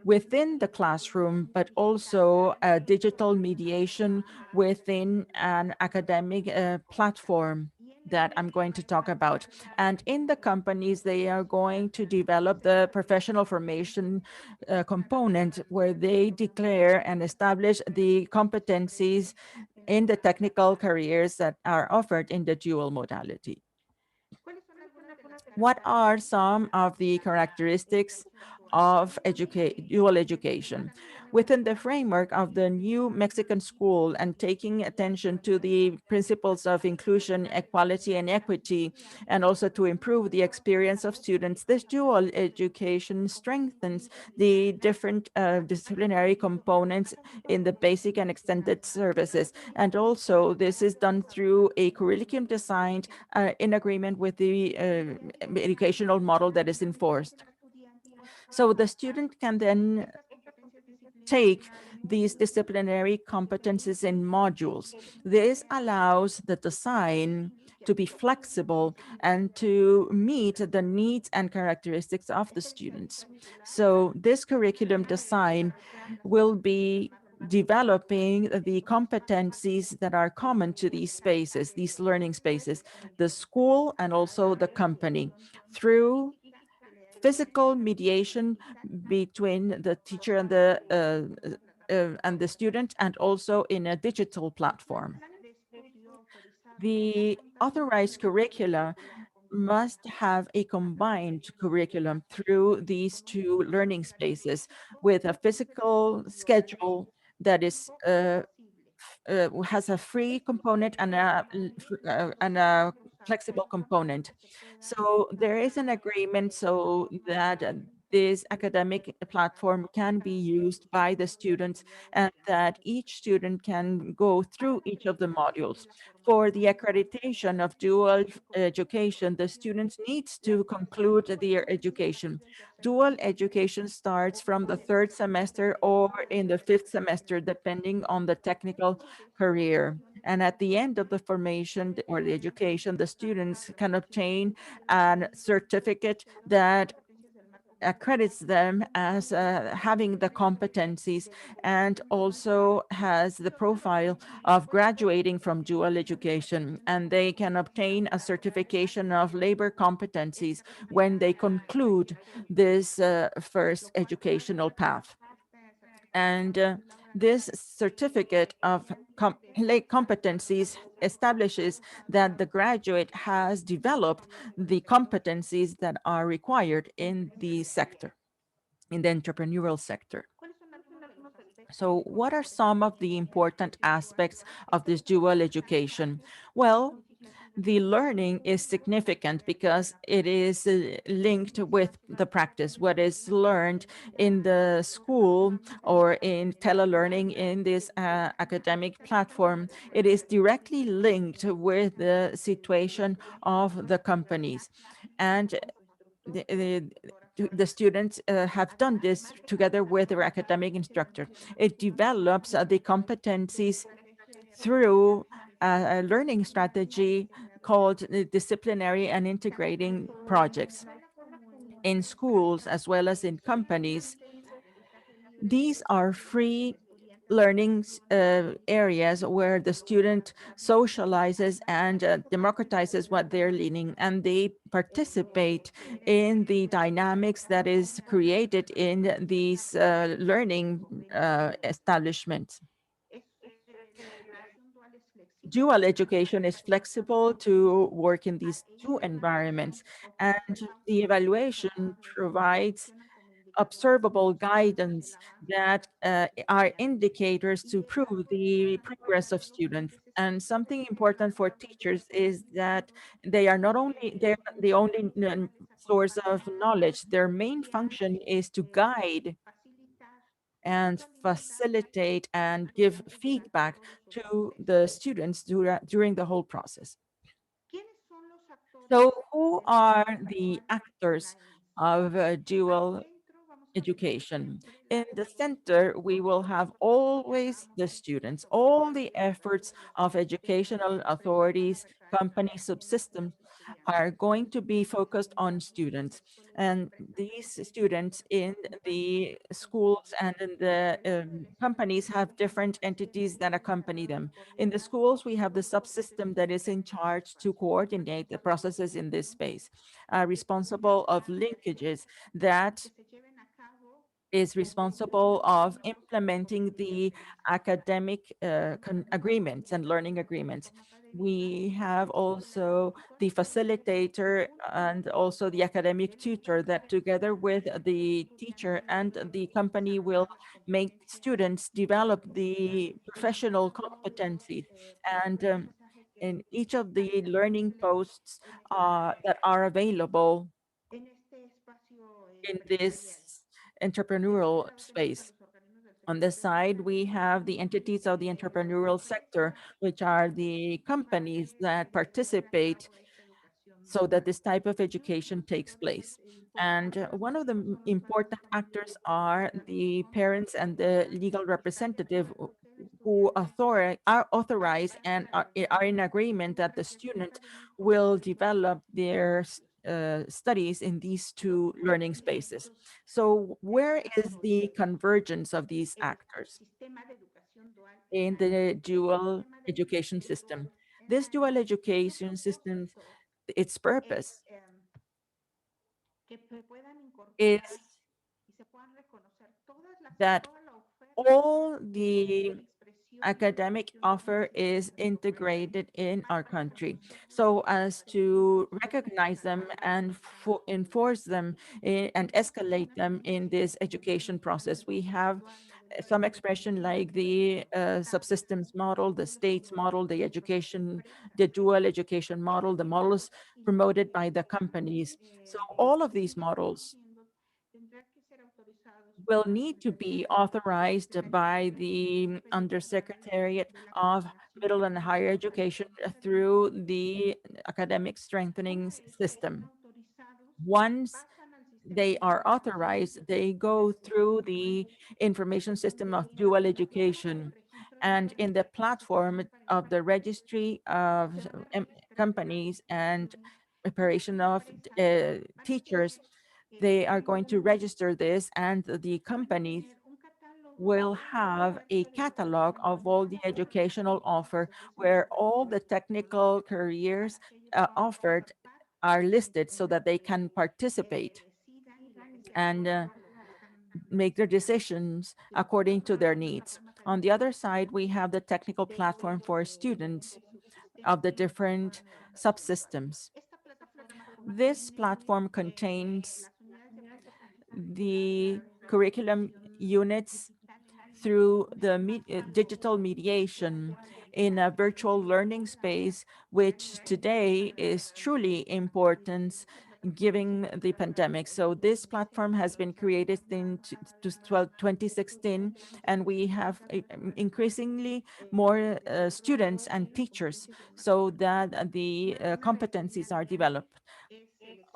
within the classroom, but also a digital mediation within an academic platform that I'm going to talk about. And in the companies, they are going to develop the professional formation component where they declare and establish the competencies in the technical careers that are offered in the dual modality. What are some of the characteristics of dual education? Within the framework of the new Mexican school and taking attention to the principles of inclusion, equality, and equity, and also to improve the experience of students, this dual education strengthens the different disciplinary components in the basic and extended services. And also this is done through a curriculum designed in agreement with the educational model that is enforced. So the student can then take these disciplinary competencies in modules. This allows the design to be flexible and to meet the needs and characteristics of the students. So this curriculum design will be developing the competencies that are common to these spaces, these learning spaces, the school and also the company, through physical mediation between the teacher and the student, and also in a digital platform. The authorized curricula must have a combined curriculum through these two learning spaces with a physical schedule that is has a free component and a flexible component. So there is an agreement so that this academic platform can be used by the students and that each student can go through each of the modules. For the accreditation of dual education, the students needs to conclude their education. Dual education starts from the third semester or in the fifth semester, depending on the technical career. And at the end of the formation or the education, the students can obtain a certificate that accredits them as having the competencies and also has the profile of graduating from dual education, and they can obtain a certification of labor competencies when they conclude this first educational path. And this certificate of competencies establishes that the graduate has developed the competencies that are required in the sector, in the entrepreneurial sector. So what are some of the important aspects of this dual education? Well, the learning is significant because it is linked with the practice. What is learned in the school or in telelearning in this academic platform, it is directly linked with the situation of the companies. And the students have done this together with their academic instructor. It develops the competencies through a learning strategy called disciplinary and integrating projects in schools as well as in companies. These are free learning areas where the student socializes and democratizes what they're learning, and they participate in the dynamics that is created in these learning establishments. Dual education is flexible to work in these two environments, and the evaluation provides observable guidance that are indicators to prove the progress of students. And something important for teachers is that they're the only source of knowledge. Their main function is to guide and facilitate and give feedback to the students during the whole process. So who are the actors of dual education? In the center, we will have always the students. All the efforts of educational authorities, company subsystems are going to be focused on students. And these students in the schools and in the companies have different entities that accompany them. In the schools, we have the subsystem that is in charge to coordinate the processes in this space, responsible of linkages that is responsible of implementing the academic agreements and learning agreements. We have also the facilitator and also the academic tutor that together with the teacher and the company will make students develop the professional competencies. And in each of the learning posts that are available in this entrepreneurial space. On this side, we have the entities of the entrepreneurial sector, which are the companies that participate so that this type of education takes place. And one of the important actors are the parents and the legal representative who are authorized and are in agreement that the student will develop their studies in these two learning spaces. So where is the convergence of these actors in the dual education system? This dual education system, its purpose is that all the academic offer is integrated in our country so as to recognize them and enforce them and escalate them in this education process. We have some expression like the subsystems model, the states model, the dual education model, the models promoted by the companies. So all of these models will need to be authorized by the Undersecretariat of Middle and Higher Education through the academic strengthening system. Once they are authorized, they go through the information system of dual education. And in the platform of the registry of companies and preparation of teachers, They are going to register this, and the companies will have a catalog of all the educational offer where all the technical careers offered are listed so that they can participate and make their decisions according to their needs. On the other side, we have the technical platform for students of the different subsystems. This platform contains the curriculum units through the digital mediation in a virtual learning space, which today is truly important given the pandemic. So this platform has been created in 2016, and we have increasingly more students and teachers so that the competencies are developed.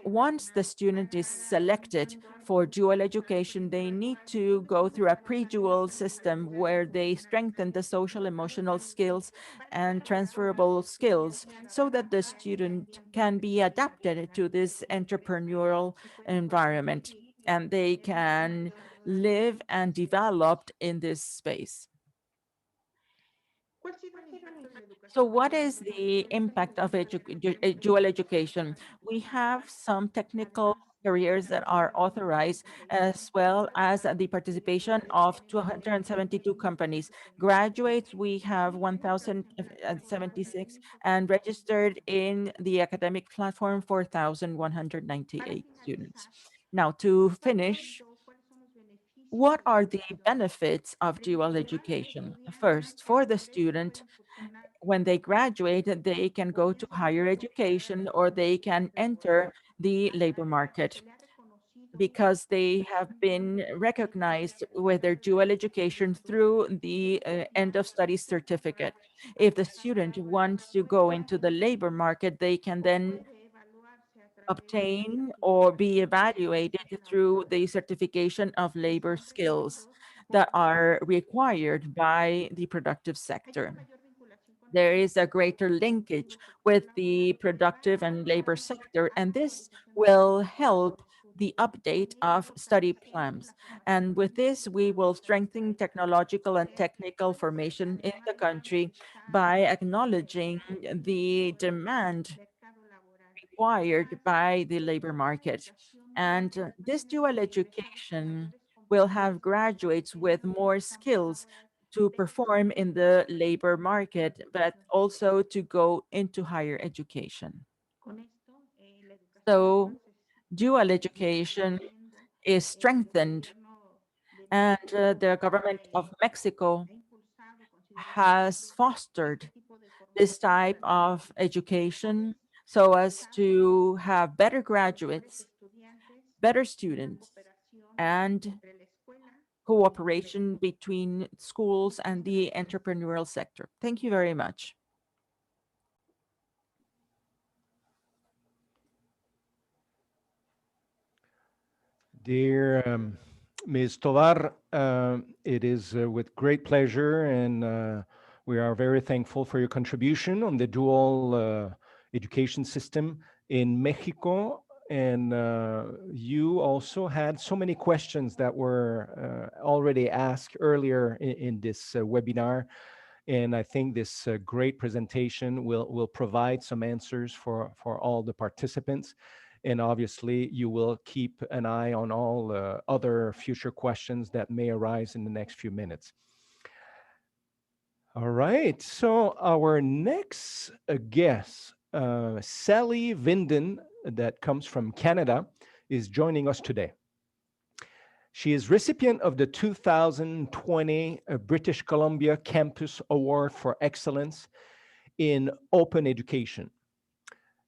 Once the student is selected for dual education, they need to go through a pre-dual system where they strengthen the social emotional skills and transferable skills so that the student can be adapted to this entrepreneurial environment and they can live and develop in this space. So what is the impact of dual education? We have some technical careers that are authorized, as well as the participation of 272 companies. Graduates, we have 1,076, and registered in the academic platform, 4,198 students. Now, to finish, what are the benefits of dual education? First, for the student, when they graduate, they can go to higher education or they can enter the labor market because they have been recognized with their dual education through the end of studies certificate. If the student wants to go into the labor market, they can then obtain or be evaluated through the certification of labor skills that are required by the productive sector. There is a greater linkage with the productive and labor sector, and this will help the update of study plans. And with this, we will strengthen technological and technical formation in the country by acknowledging the demand required by the labor market. And this dual education will have graduates with more skills to perform in the labor market, but also to go into higher education. So dual education is strengthened, and the government of Mexico has fostered this type of education so as to have better graduates, better students, and cooperation between schools and the entrepreneurial sector. Thank you very much. Dear Ms. Tovar, it is with great pleasure, and we are very thankful for your contribution on the dual education system in Mexico. And you also had so many questions that were already asked earlier in this webinar. And I think this great presentation will provide some answers for all the participants. And obviously, you will keep an eye on all other future questions that may arise in the next few minutes. All right, so our next guest, Sally Vinden, that comes from Canada, is joining us today. She is recipient of the 2020 British Columbia Campus Award for Excellence in Open Education.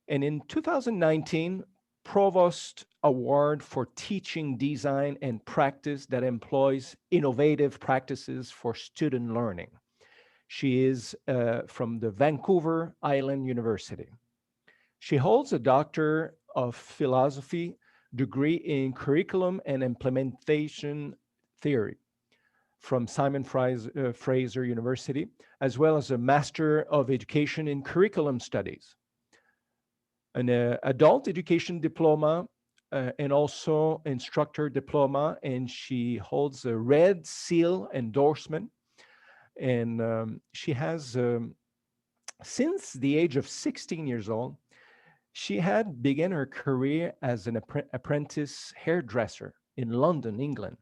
And in 2019, Provost Award for Teaching Design and Practice that employs innovative practices for student learning. She is from the Vancouver Island University. She holds a Doctor of Philosophy degree in Curriculum and Implementation Theory from Simon Fraser University, as well as a Master of Education in Curriculum Studies, an adult education diploma and also instructor diploma, and she holds a Red Seal endorsement. And she has, since the age of 16 years old, she had begun her career as an apprentice hairdresser in London, England.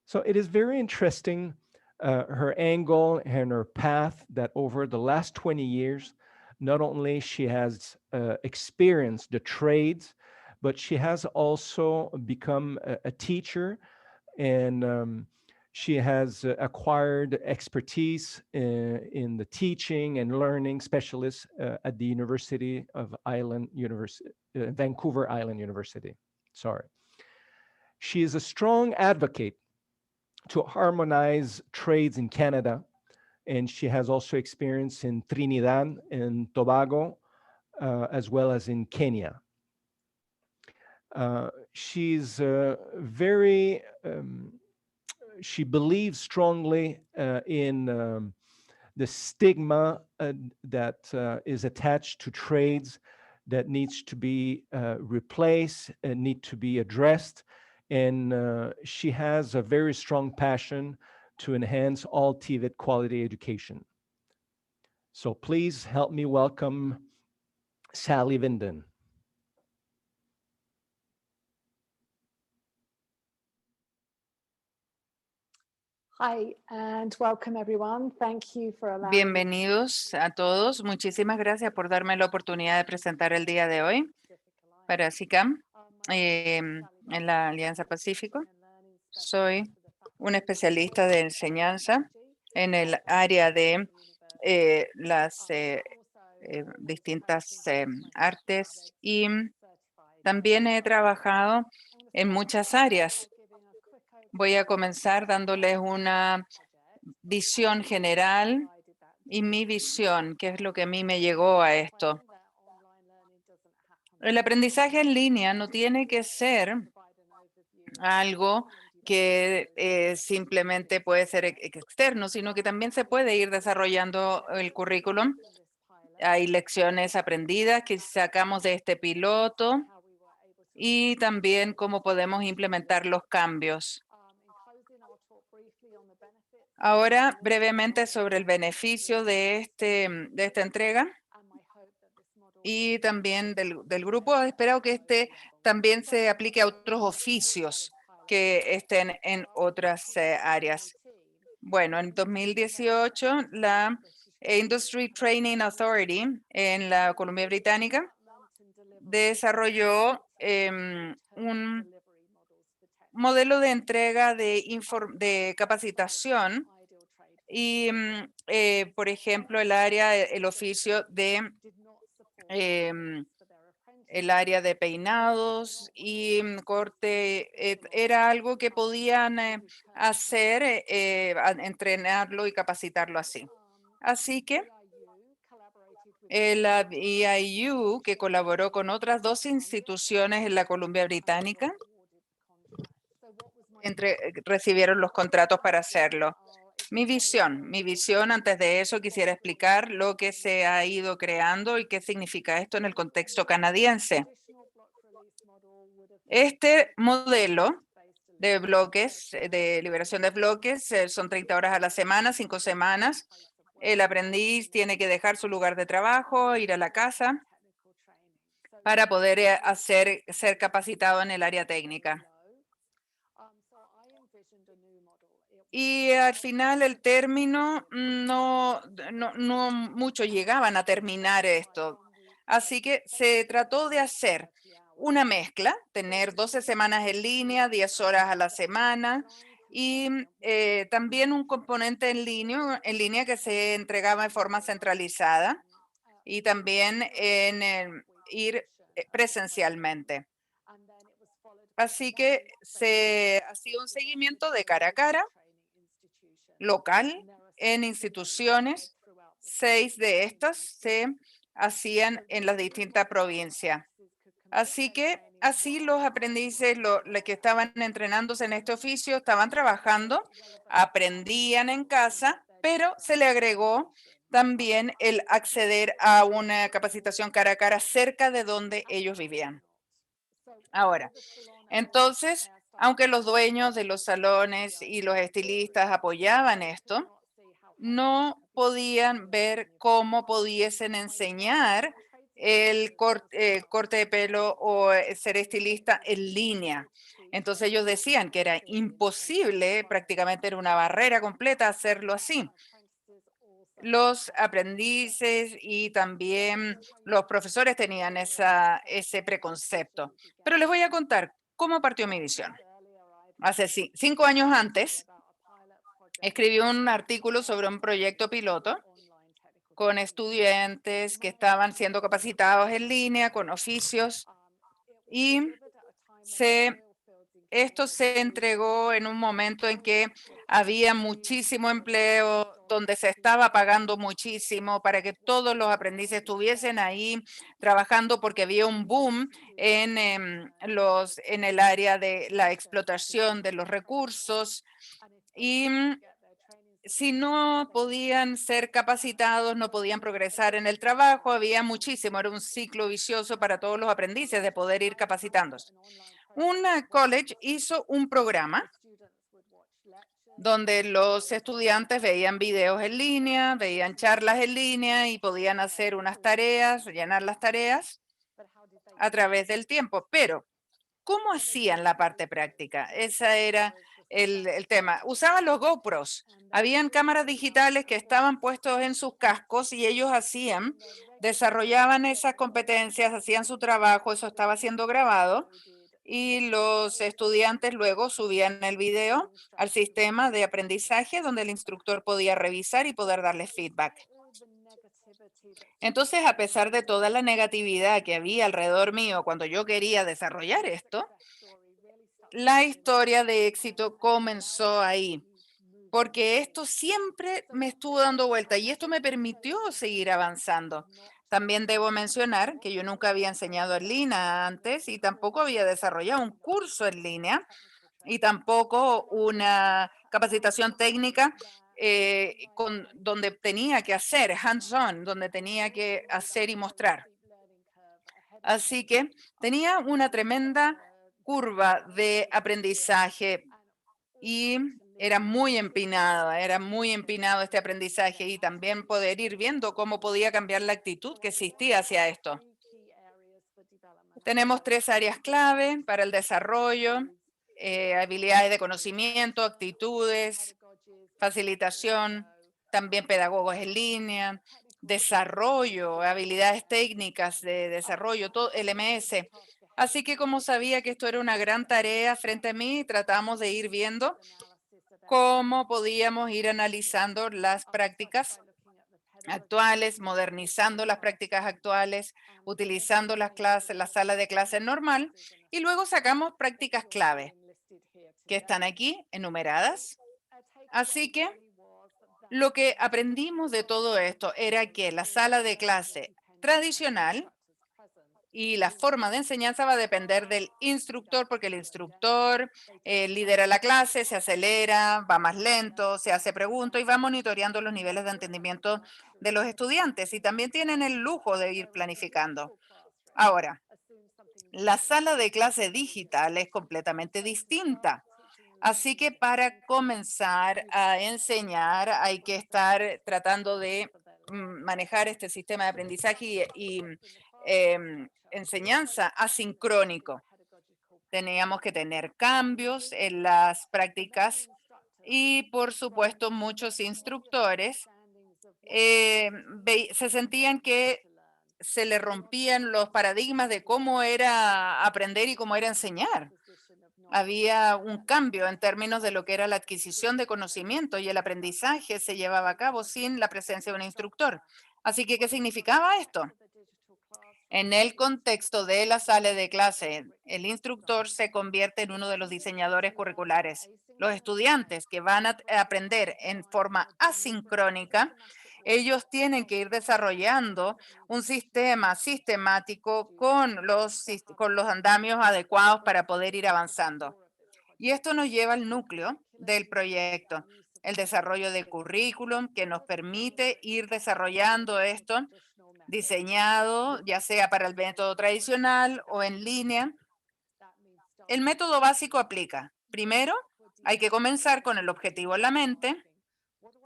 So it is very interesting, her angle and her path, that over the last 20 years, not only she has experienced the trades, but she has also become a teacher, and she has acquired expertise in the teaching and learning specialist at the University of Vancouver Island University. Sorry. She is a strong advocate to harmonize trades in Canada, and she has also experience in Trinidad and Tobago, as well as in Kenya. She's very, she believes strongly in the stigma that is attached to trades, that needs to be replaced and need to be addressed. And she has a very strong passion to enhance all TVET quality education. So please help me welcome Sally Vinden. Hi, and welcome everyone. Thank you for allowing Bienvenidos a todos. Muchísimas gracias por darme la oportunidad de presentar el día de hoy para SICAM en la Alianza Pacífico. Soy un especialista de enseñanza en el área de las distintas artes, y también he trabajado en muchas áreas. Voy a comenzar dándoles una visión general y mi visión, qué es lo que a mí me llegó a esto. El aprendizaje en línea no tiene que ser algo que simplemente puede ser externo, sino que también se puede ir desarrollando el currículum. Hay lecciones aprendidas que sacamos de este piloto y también cómo podemos implementar los cambios. Ahora, brevemente sobre el beneficio de esta entrega y también del grupo. Espero que este también se aplique a otros oficios que estén en otras áreas. Bueno, en 2018, la Industry Training Authority en la Columbia Británica desarrolló un modelo de entrega de capacitación y, por ejemplo, el oficio de el área de peinados y corte era algo que podían hacer, entrenarlo y capacitarlo así. Así que el EIU, que colaboró con otras 2 instituciones en la Columbia Británica, recibieron los contratos para hacerlo. Mi visión, antes de eso quisiera explicar lo que se ha ido creando y qué significa esto en el contexto canadiense. Este modelo de bloques, de liberación de bloques, son 30 horas a la semana, 5 semanas. El aprendiz tiene que dejar su lugar de trabajo, ir a la casa para poder ser capacitado en el área técnica. Y al final el término no muchos llegaban a terminar esto. Así que se trató de hacer una mezcla, tener 12 semanas en línea, 10 horas a la semana y también un componente en línea que se entregaba de forma centralizada y también en ir presencialmente. Así que se hacía un seguimiento de cara a cara, local, en instituciones. 6 de estas se hacían en las distintas provincias. Así que así los aprendices, los que estaban entrenándose en este oficio, estaban trabajando, aprendían en casa, pero se le agregó también el acceder a una capacitación cara a cara cerca de donde ellos vivían. Ahora, entonces, aunque los dueños de los salones y los estilistas apoyaban esto, no podían ver cómo pudiesen enseñar el corte de pelo o ser estilista en línea. Entonces ellos decían que era imposible, prácticamente era una barrera completa hacerlo así. Los aprendices y también los profesores tenían ese preconcepto. Pero les voy a contar cómo partió mi visión. Hace 5 años antes, escribí un artículo sobre un proyecto piloto con estudiantes que estaban siendo capacitados en línea, con oficios, y esto se entregó en un momento en que había muchísimo empleo, donde se estaba pagando muchísimo para que todos los aprendices estuviesen ahí trabajando, porque había un boom en el área de la explotación de los recursos. Y si no podían ser capacitados, no podían progresar en el trabajo, había muchísimo, era un ciclo vicioso para todos los aprendices de poder ir capacitándose. Un college hizo un programa donde los estudiantes veían videos en línea, veían charlas en línea y podían hacer unas tareas, rellenar las tareas a través del tiempo. Pero, ¿cómo hacían la parte práctica? Ese era el tema. Usaban los GoPros. Habían cámaras digitales que estaban puestos en sus cascos y ellos desarrollaban esas competencias, hacían su trabajo, eso estaba siendo grabado y los estudiantes luego subían el video al sistema de aprendizaje donde el instructor podía revisar y poder darle feedback. Entonces, a pesar de toda la negatividad que había alrededor mío cuando yo quería desarrollar esto, la historia de éxito comenzó ahí, porque esto siempre me estuvo dando vuelta y esto me permitió seguir avanzando. También debo mencionar que yo nunca había enseñado en línea antes y tampoco había desarrollado un curso en línea y tampoco una capacitación técnica donde tenía que hacer hands-on, donde tenía que hacer y mostrar. Así que tenía una tremenda curva de aprendizaje y era muy empinado este aprendizaje y también poder ir viendo cómo podía cambiar la actitud que existía hacia esto. Tenemos 3 áreas clave para el desarrollo, habilidades de conocimiento, actitudes, facilitación, también pedagogos en línea, desarrollo, habilidades técnicas de desarrollo, todo LMS. Así que como sabía que esto era una gran tarea frente a mí, tratamos de ir viendo cómo podíamos ir analizando las prácticas actuales, modernizando las prácticas actuales, utilizando las clases, la sala de clases normal, y luego sacamos prácticas clave que están aquí enumeradas. Así que lo que aprendimos de todo esto era que la sala de clase tradicional y la forma de enseñanza va a depender del instructor, porque el instructor lidera la clase, se acelera, va más lento, se hace preguntas y va monitoreando los niveles de entendimiento de los estudiantes. Y también tienen el lujo de ir planificando. Ahora, la sala de clase digital es completamente distinta. Así que para comenzar a enseñar hay que estar tratando de manejar este sistema de aprendizaje y enseñanza asincrónico. Teníamos que tener cambios en las prácticas y, por supuesto, muchos instructores se sentían que se le rompían los paradigmas de cómo era aprender y cómo era enseñar. Había un cambio en términos de lo que era la adquisición de conocimiento y el aprendizaje se llevaba a cabo sin la presencia de un instructor. Así que, ¿qué significaba esto? En el contexto de la sala de clase, el instructor se convierte en uno de los diseñadores curriculares. Los estudiantes que van a aprender en forma asincrónica, ellos tienen que ir desarrollando un sistema sistemático con los andamios adecuados para poder ir avanzando. Y esto nos lleva al núcleo del proyecto, el desarrollo de currículum que nos permite ir desarrollando esto diseñado, ya sea para el método tradicional o en línea, El método básico aplica. Primero, hay que comenzar con el objetivo en la mente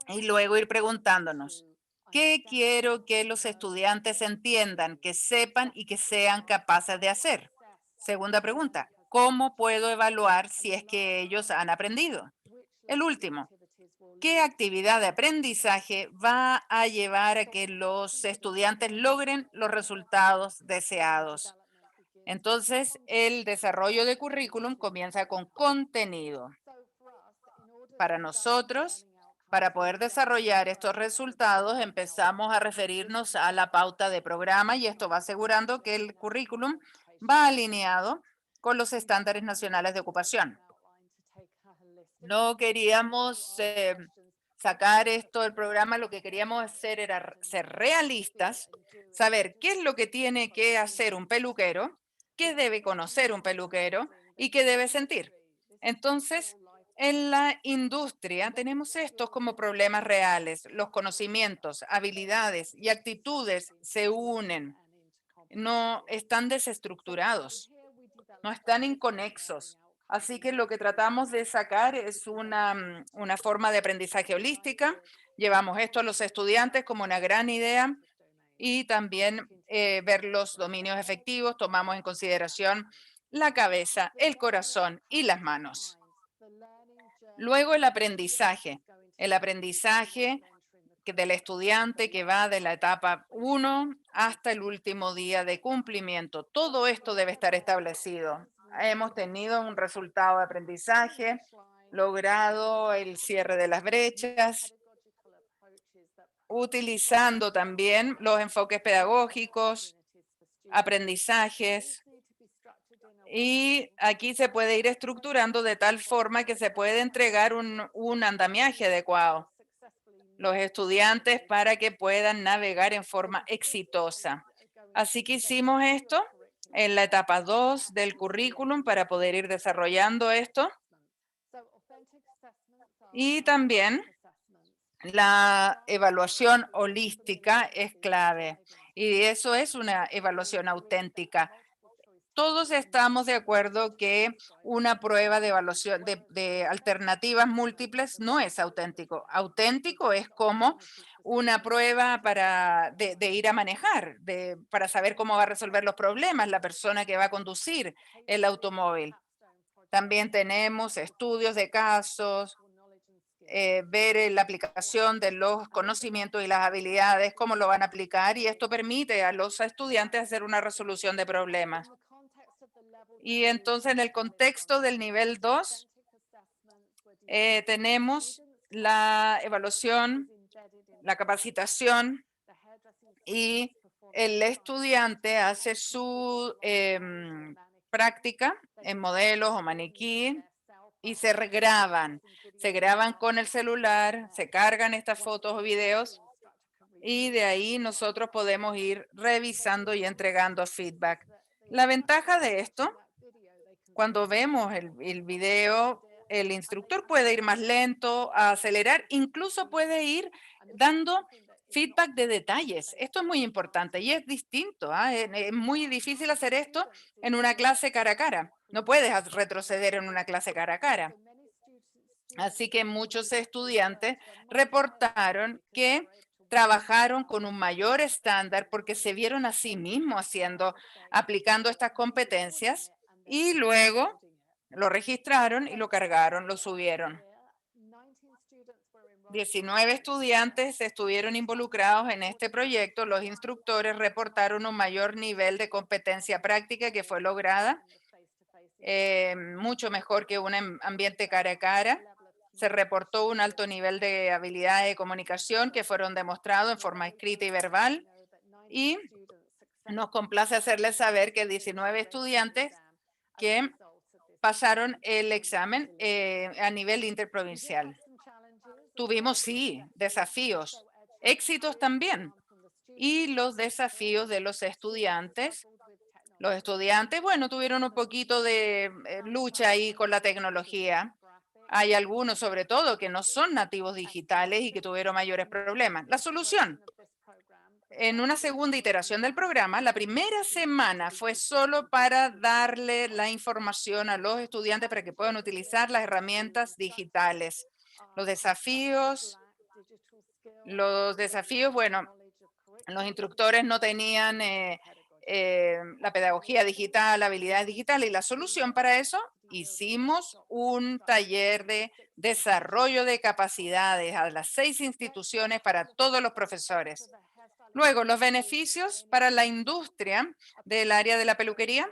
y luego ir preguntándonos, ¿qué quiero que los estudiantes entiendan, que sepan y que sean capaces de hacer? Segunda pregunta, ¿cómo puedo evaluar si es que ellos han aprendido? El último, ¿qué actividad de aprendizaje va a llevar a que los estudiantes logren los resultados deseados? Entonces, el desarrollo de currículum comienza con contenido. Para nosotros, para poder desarrollar estos resultados, empezamos a referirnos a la pauta de programa y esto va asegurando que el currículum va alineado con los estándares nacionales de ocupación. No queríamos sacar esto del programa, lo que queríamos hacer era ser realistas, saber qué es lo que tiene que hacer un peluquero, qué debe conocer un peluquero y qué debe sentir. Entonces, en la industria tenemos estos como problemas reales. Los conocimientos, habilidades y actitudes se unen, no están desestructurados, no están inconexos. Así que lo que tratamos de sacar es una forma de aprendizaje holística. Llevamos esto a los estudiantes como una gran idea y también ver los dominios efectivos. Tomamos en consideración la cabeza, el corazón y las manos. Luego el aprendizaje. El aprendizaje del estudiante que va de la etapa 1 hasta el último día de cumplimiento. Todo esto debe estar establecido. Hemos tenido un resultado de aprendizaje, logrado el cierre de las brechas, utilizando también los enfoques pedagógicos, aprendizajes, y aquí se puede ir estructurando de tal forma que se puede entregar un andamiaje adecuado los estudiantes para que puedan navegar en forma exitosa. Así que hicimos esto en la etapa 2 del currículum para poder ir desarrollando esto. Y también la evaluación holística es clave y eso es una evaluación auténtica. Todos estamos de acuerdo que una prueba de evaluación de alternativas múltiples no es auténtico. Auténtico es como una prueba de ir a manejar, para saber cómo va a resolver los problemas la persona que va a conducir el automóvil. También tenemos estudios de casos, ver la aplicación de los conocimientos y las habilidades, cómo lo van a aplicar, y esto permite a los estudiantes hacer una resolución de problemas. Y entonces en el contexto del nivel 2 tenemos la evaluación, la capacitación y el estudiante hace su práctica en modelos o maniquí y se graban con el celular, se cargan estas fotos o videos y de ahí nosotros podemos ir revisando y entregando feedback. La ventaja de esto, cuando vemos el video, el instructor puede ir más lento, a acelerar, incluso puede ir dando feedback de detalles. Esto es muy importante y es distinto. Es muy difícil hacer esto en una clase cara a cara. No puedes retroceder en una clase cara a cara. Así que muchos estudiantes reportaron que trabajaron con un mayor estándar porque se vieron a sí mismos aplicando estas competencias y luego lo registraron y lo cargaron, lo subieron. 19 estudiantes estuvieron involucrados en este proyecto. Los instructores reportaron un mayor nivel de competencia práctica que fue lograda, mucho mejor que un ambiente cara a cara. Se reportó un alto nivel de habilidades de comunicación que fueron demostrados en forma escrita y verbal. Y nos complace hacerles saber que 19 estudiantes que pasaron el examen a nivel interprovincial. Tuvimos, sí, desafíos, éxitos también. Y los desafíos de los estudiantes, bueno, tuvieron un poquito de lucha ahí con la tecnología. Hay algunos, sobre todo, que no son nativos digitales y que tuvieron mayores problemas. La solución. en una segunda iteración del programa, la primera semana fue solo para darle la información a los estudiantes para que puedan utilizar las herramientas digitales. Los desafíos, bueno, los instructores no tenían la pedagogía digital, habilidades digitales, y la solución para eso, hicimos un taller de desarrollo de capacidades a las 6 instituciones para todos los profesores. Luego, los beneficios para la industria del área de la peluquería.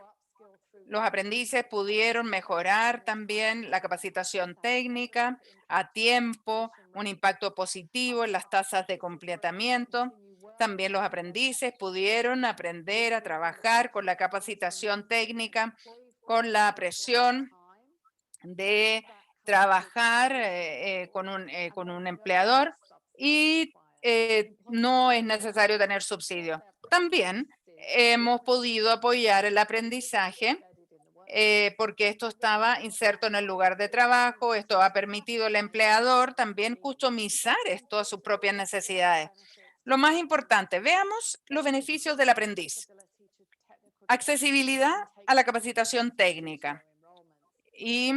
Los aprendices pudieron mejorar también la capacitación técnica a tiempo, un impacto positivo en las tasas de completamiento. También los aprendices pudieron aprender a trabajar con la capacitación técnica, con la presión de trabajar con un empleador y no es necesario tener subsidio. También hemos podido apoyar el aprendizaje porque esto estaba inserto en el lugar de trabajo. Esto ha permitido al empleador también customizar esto a sus propias necesidades. Lo más importante, veamos los beneficios del aprendiz. Accesibilidad a la capacitación técnica y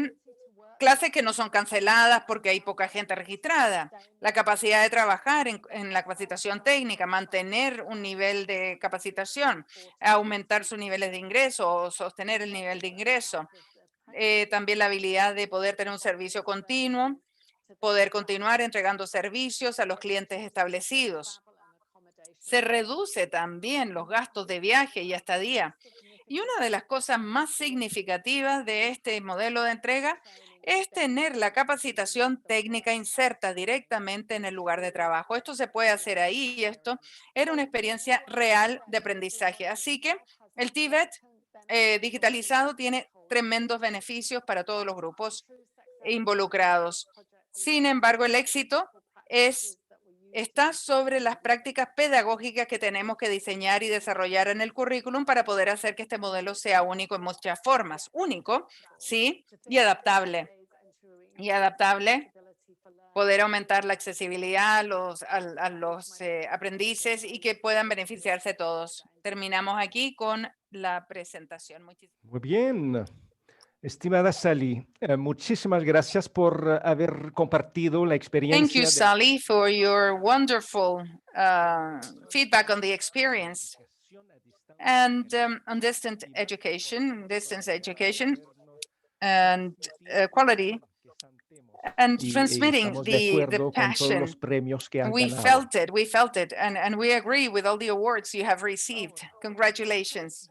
clases que no son canceladas porque hay poca gente registrada. La capacidad de trabajar en la capacitación técnica, mantener un nivel de capacitación, aumentar sus niveles de ingreso o sostener el nivel de ingreso. También la habilidad de poder tener un servicio continuo, poder continuar entregando servicios a los clientes establecidos. Se reduce también los gastos de viaje y estadía. Y una de las cosas más significativas de este modelo de entrega es tener la capacitación técnica inserta directamente en el lugar de trabajo. Esto se puede hacer ahí y esto era una experiencia real de aprendizaje. Así que el TVET digitalizado tiene tremendos beneficios para todos los grupos involucrados. Sin embargo, el éxito está sobre las prácticas pedagógicas que tenemos que diseñar y desarrollar en el currículum para poder hacer que este modelo sea único en muchas formas. Único, sí, y adaptable. Poder aumentar la accesibilidad a los aprendices y que puedan beneficiarse todos. Terminamos aquí con la presentación. Muy bien. Estimada Sally, muchísimas gracias por haber compartido la experiencia. Thank you, Sally, for your wonderful feedback on the experience and on distance education and quality and transmitting the passion. We felt it, and we agree with all the awards you have received. Congratulations.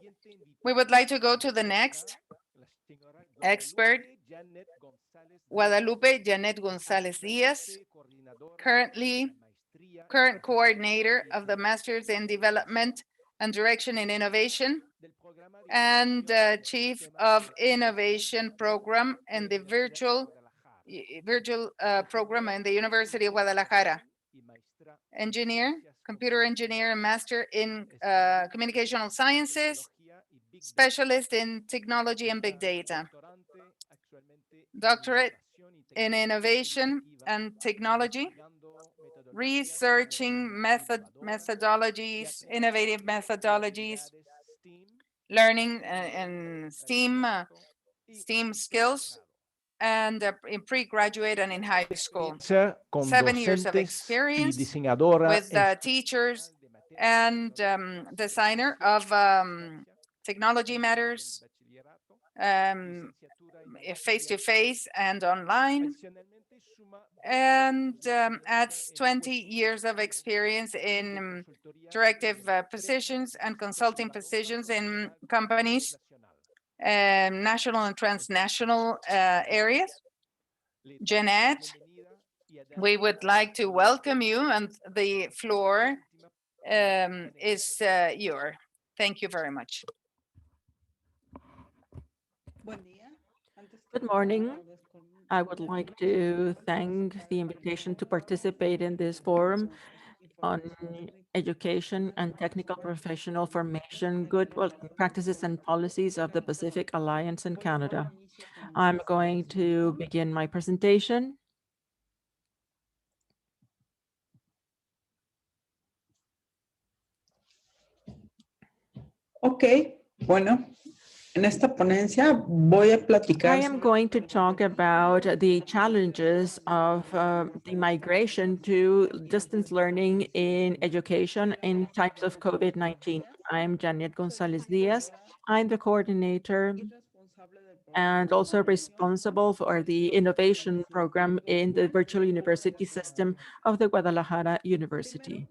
We would like to go to the next expert, Guadalupe Janet González Díaz, current coordinator of the Masters in Development and Direction in Innovation and Chief of Innovation Program in the virtual program in the University of Guadalajara. Computer engineer, and master in communicational sciences, specialist in technology and big data. Doctorate in innovation and technology, researching methodologies, innovative methodologies, learning and STEAM skills, and in pre-graduate and in high school. 7 years of experience with teachers and designer of technology matters, face-to-face and online, and adds 20 years of experience in directive positions and consulting positions in companies, national and transnational areas. Jeanette, we would like to welcome you, and the floor is yours. Thank you very much. Good morning. I would like to thank the invitation to participate in this forum on education and technical professional formation, good practices and policies of the Pacific Alliance in Canada. I'm going to begin my presentation. Ok, bueno, en esta ponencia voy a platicar. I am going to talk about the challenges of the migration to distance learning in education in times of COVID-19. I'm Janet Gonzalez Diaz. I'm the coordinator and also responsible for the innovation program in the virtual university system of the Guadalajara University.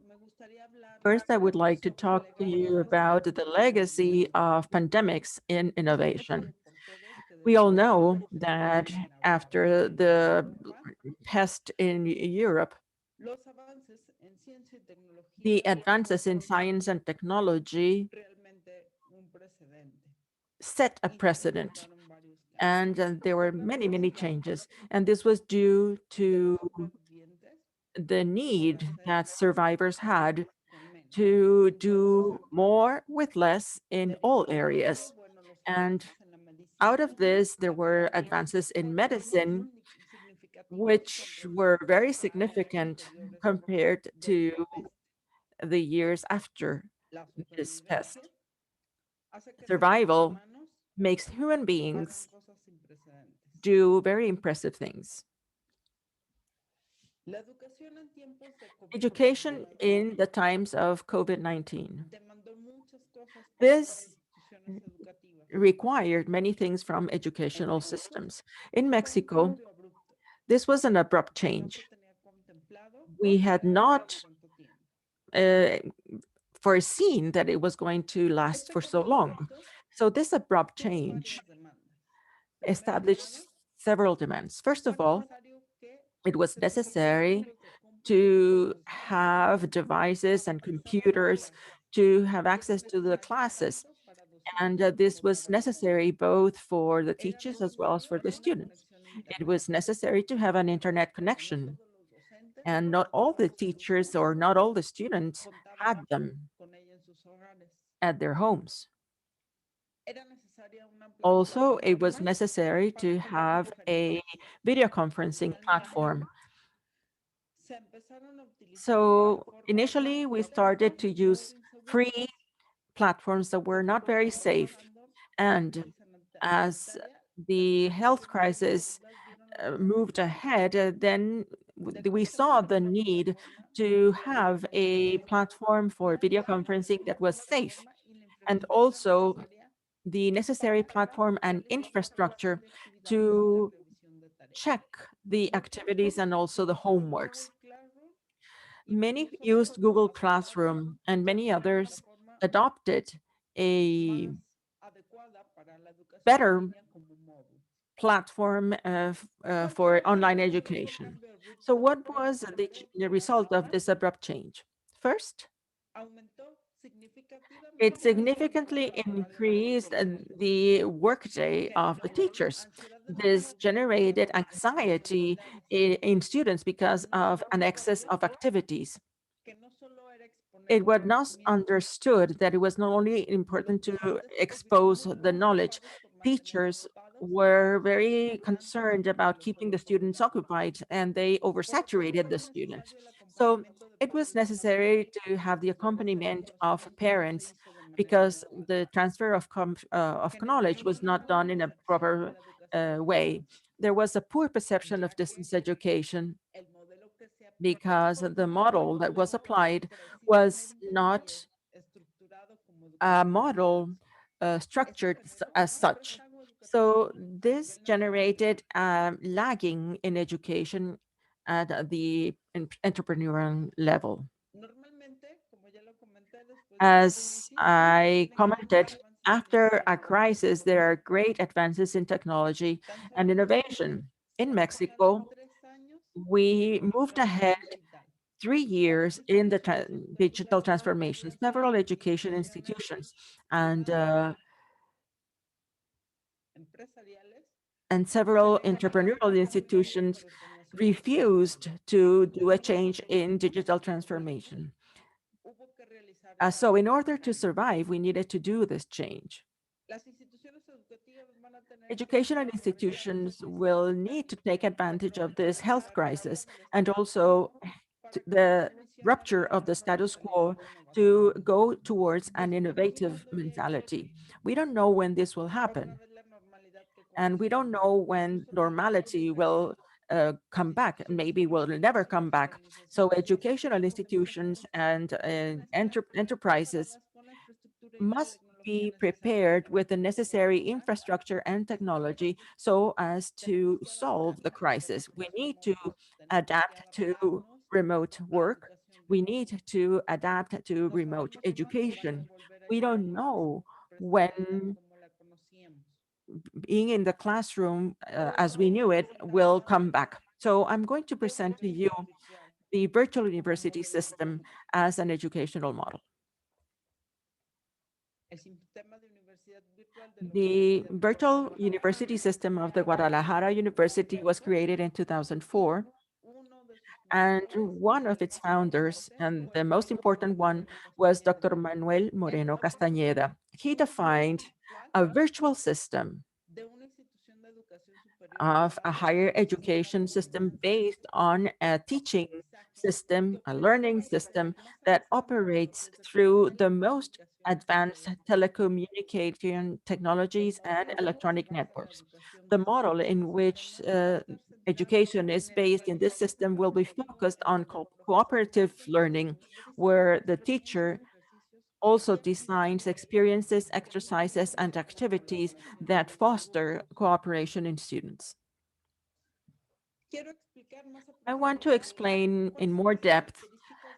First, I would like to talk to you about the legacy of pandemics in innovation. We all know that after the pest in Europe, the advances in science and technology set a precedent. And there were many, many changes. And this was due to the need that survivors had to do more with less in all areas. And out of this, there were advances in medicine, which were very significant compared to the years after this pest. Survival makes human beings do very impressive things. Education in the times of COVID-19. This required many things from educational systems. In Mexico, this was an abrupt change. We had not foreseen that it was going to last for so long. So this abrupt change established several demands. First of all, it was necessary to have devices and computers to have access to the classes. And this was necessary both for the teachers as well as for the students. It was necessary to have an internet connection. And not all the teachers or not all the students had them at their homes. Also, it was necessary to have a video conferencing platform. So initially, we started to use free platforms that were not very safe. And as the health crisis moved ahead, then we saw the need to have a platform for video conferencing that was safe, and also the necessary platform and infrastructure to check the activities and also the homeworks. Many used Google Classroom and many others adopted a better platform for online education. So what was the result of this abrupt change? First, it significantly increased the workday of the teachers. This generated anxiety in students because of an excess of activities. It was not understood that it was not only important to expose the knowledge. Teachers were very concerned about keeping the students occupied, and they oversaturated the students. So it was necessary to have the accompaniment of parents because the transfer of knowledge was not done in a proper way. There was a poor perception of distance education because the model that was applied was not a model structured as such. So this generated lagging in education at the entrepreneurial level. As I commented, after a crisis, there are great advances in technology and innovation. In Mexico, we moved ahead 3 years in the digital transformation. Several education institutions and several entrepreneurial institutions refused to do a change in digital transformation. So in order to survive, we needed to do this change. Educational institutions will need to take advantage of this health crisis and also the rupture of the status quo to go towards an innovative mentality. We don't know when this will happen, and we don't know when normality will come back. Maybe will never come back. So educational institutions and enterprises must be prepared with the necessary infrastructure and technology so as to solve the crisis. We need to adapt to remote work. We need to adapt to remote education. We don't know when being in the classroom as we knew it will come back. So I'm going to present to you the virtual university system as an educational model. The virtual university system of the Guadalajara University was created in 2004, and one of its founders, and the most important one, was Dr. Manuel Moreno Castañeda. He defined a virtual system of a higher education system based on a teaching system, a learning system that operates through the most advanced telecommunication technologies and electronic networks. The model in which education is based in this system will be focused on cooperative learning, where the teacher also designs experiences, exercises, and activities that foster cooperation in students. I want to explain in more depth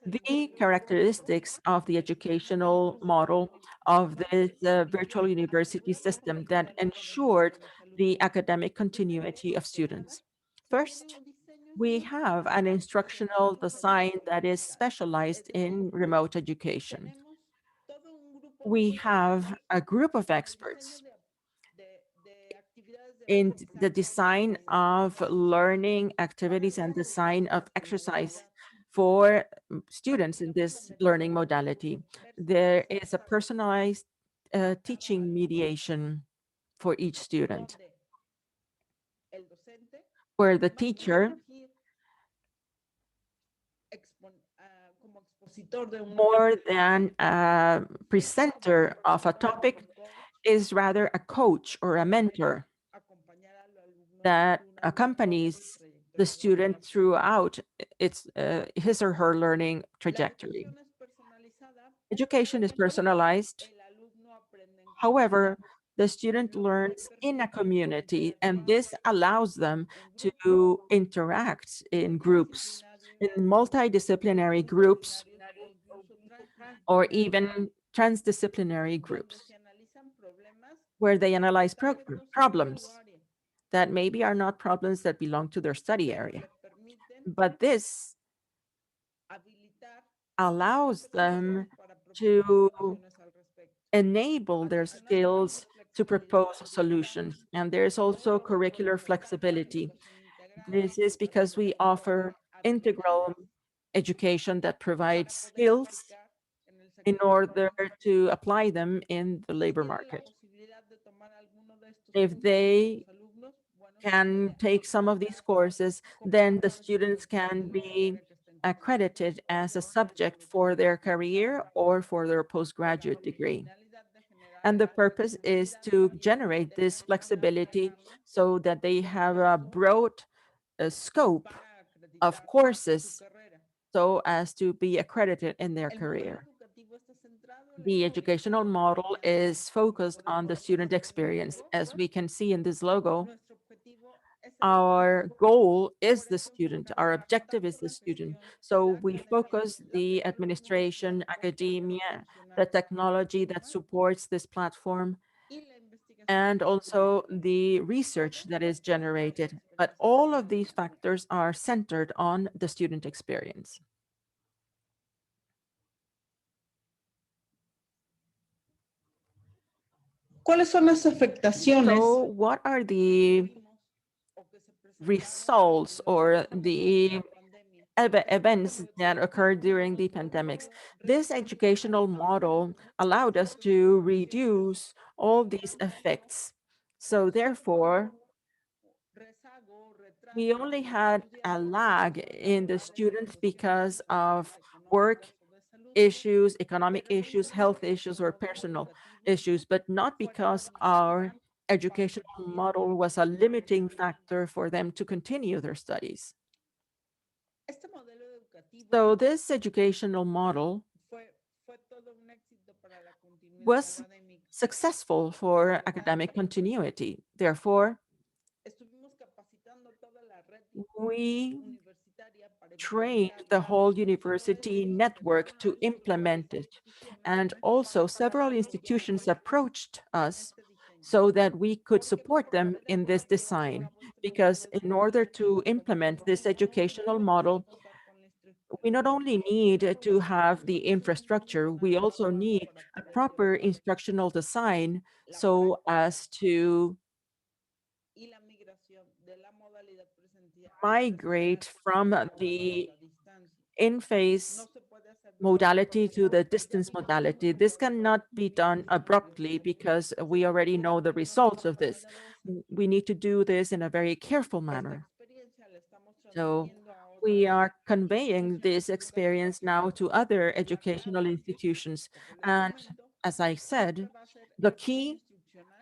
the characteristics of the educational model of this virtual university system that ensured the academic continuity of students. First, we have an instructional design that is specialized in remote education. We have a group of experts in the design of learning activities and design of exercise for students in this learning modality. There is a personalized teaching mediation for each student, where the teacher, more than a presenter of a topic, is rather a coach or a mentor that accompanies the student throughout his or her learning trajectory. Education is personalized. However, the student learns in a community, and this allows them to interact in groups, in multidisciplinary groups, or even transdisciplinary groups, where they analyze problems that maybe are not problems that belong to their study area. But this allows them to enable their skills to propose solutions. And there's also curricular flexibility. This is because we offer integral education that provides skills in order to apply them in the labor market. If they can take some of these courses, then the students can be accredited as a subject for their career or for their postgraduate degree. And the purpose is to generate this flexibility so that they have a broad scope of courses so as to be accredited in their career. The educational model is focused on the student experience. As we can see in this logo, our goal is the student, our objective is the student. So we focus the administration, academia, the technology that supports this platform, and also the research that is generated. But all of these factors are centered on the student experience. ¿Cuáles son las afectaciones? So what are the results or the events that occurred during the pandemics? This educational model allowed us to reduce all these effects. So therefore, we only had a lag in the students because of work issues, economic issues, health issues, or personal issues, but not because our educational model was a limiting factor for them to continue their studies. So this educational model was successful for academic continuity. Therefore, we trained the whole university network to implement it. And also several institutions approached us so that we could support them in this design. Because in order to implement this educational model, we not only need to have the infrastructure, we also need a proper instructional design so as to migrate from the in-phase modality to the distance modality. This cannot be done abruptly because we already know the results of this. We need to do this in a very careful manner. So we are conveying this experience now to other educational institutions. And as I said, the key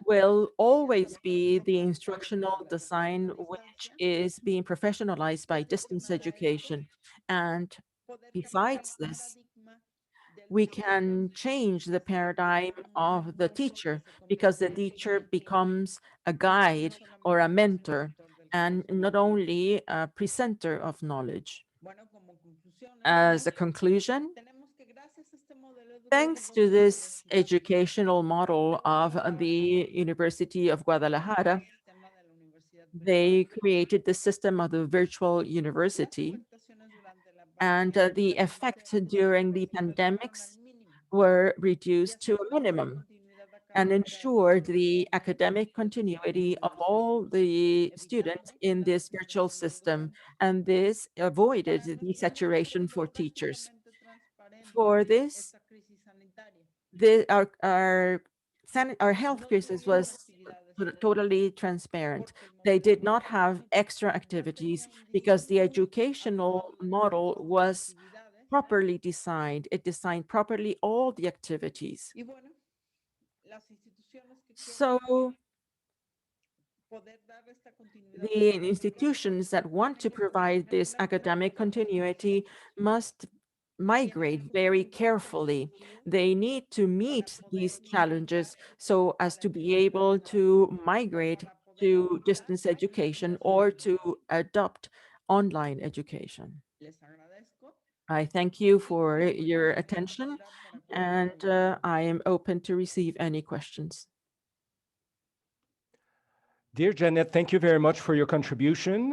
will always be the instructional design, which is being professionalized by distance education. And besides this, we can change the paradigm of the teacher because the teacher becomes a guide or a mentor and not only a presenter of knowledge. As a conclusion, thanks to this educational model of the University of Guadalajara, they created the system of the virtual university, and the effect during the pandemics were reduced to a minimum and ensured the academic continuity of all the students in this virtual system, and this avoided the saturation for teachers. For this, our health crisis was totally transparent. They did not have extra activities because the educational model was properly designed. It designed properly all the activities. So the institutions that want to provide this academic continuity must migrate very carefully. They need to meet these challenges so as to be able to migrate to distance education or to adopt online education. I thank you for your attention, and I am open to receive any questions. Dear Janet, thank you very much for your contribution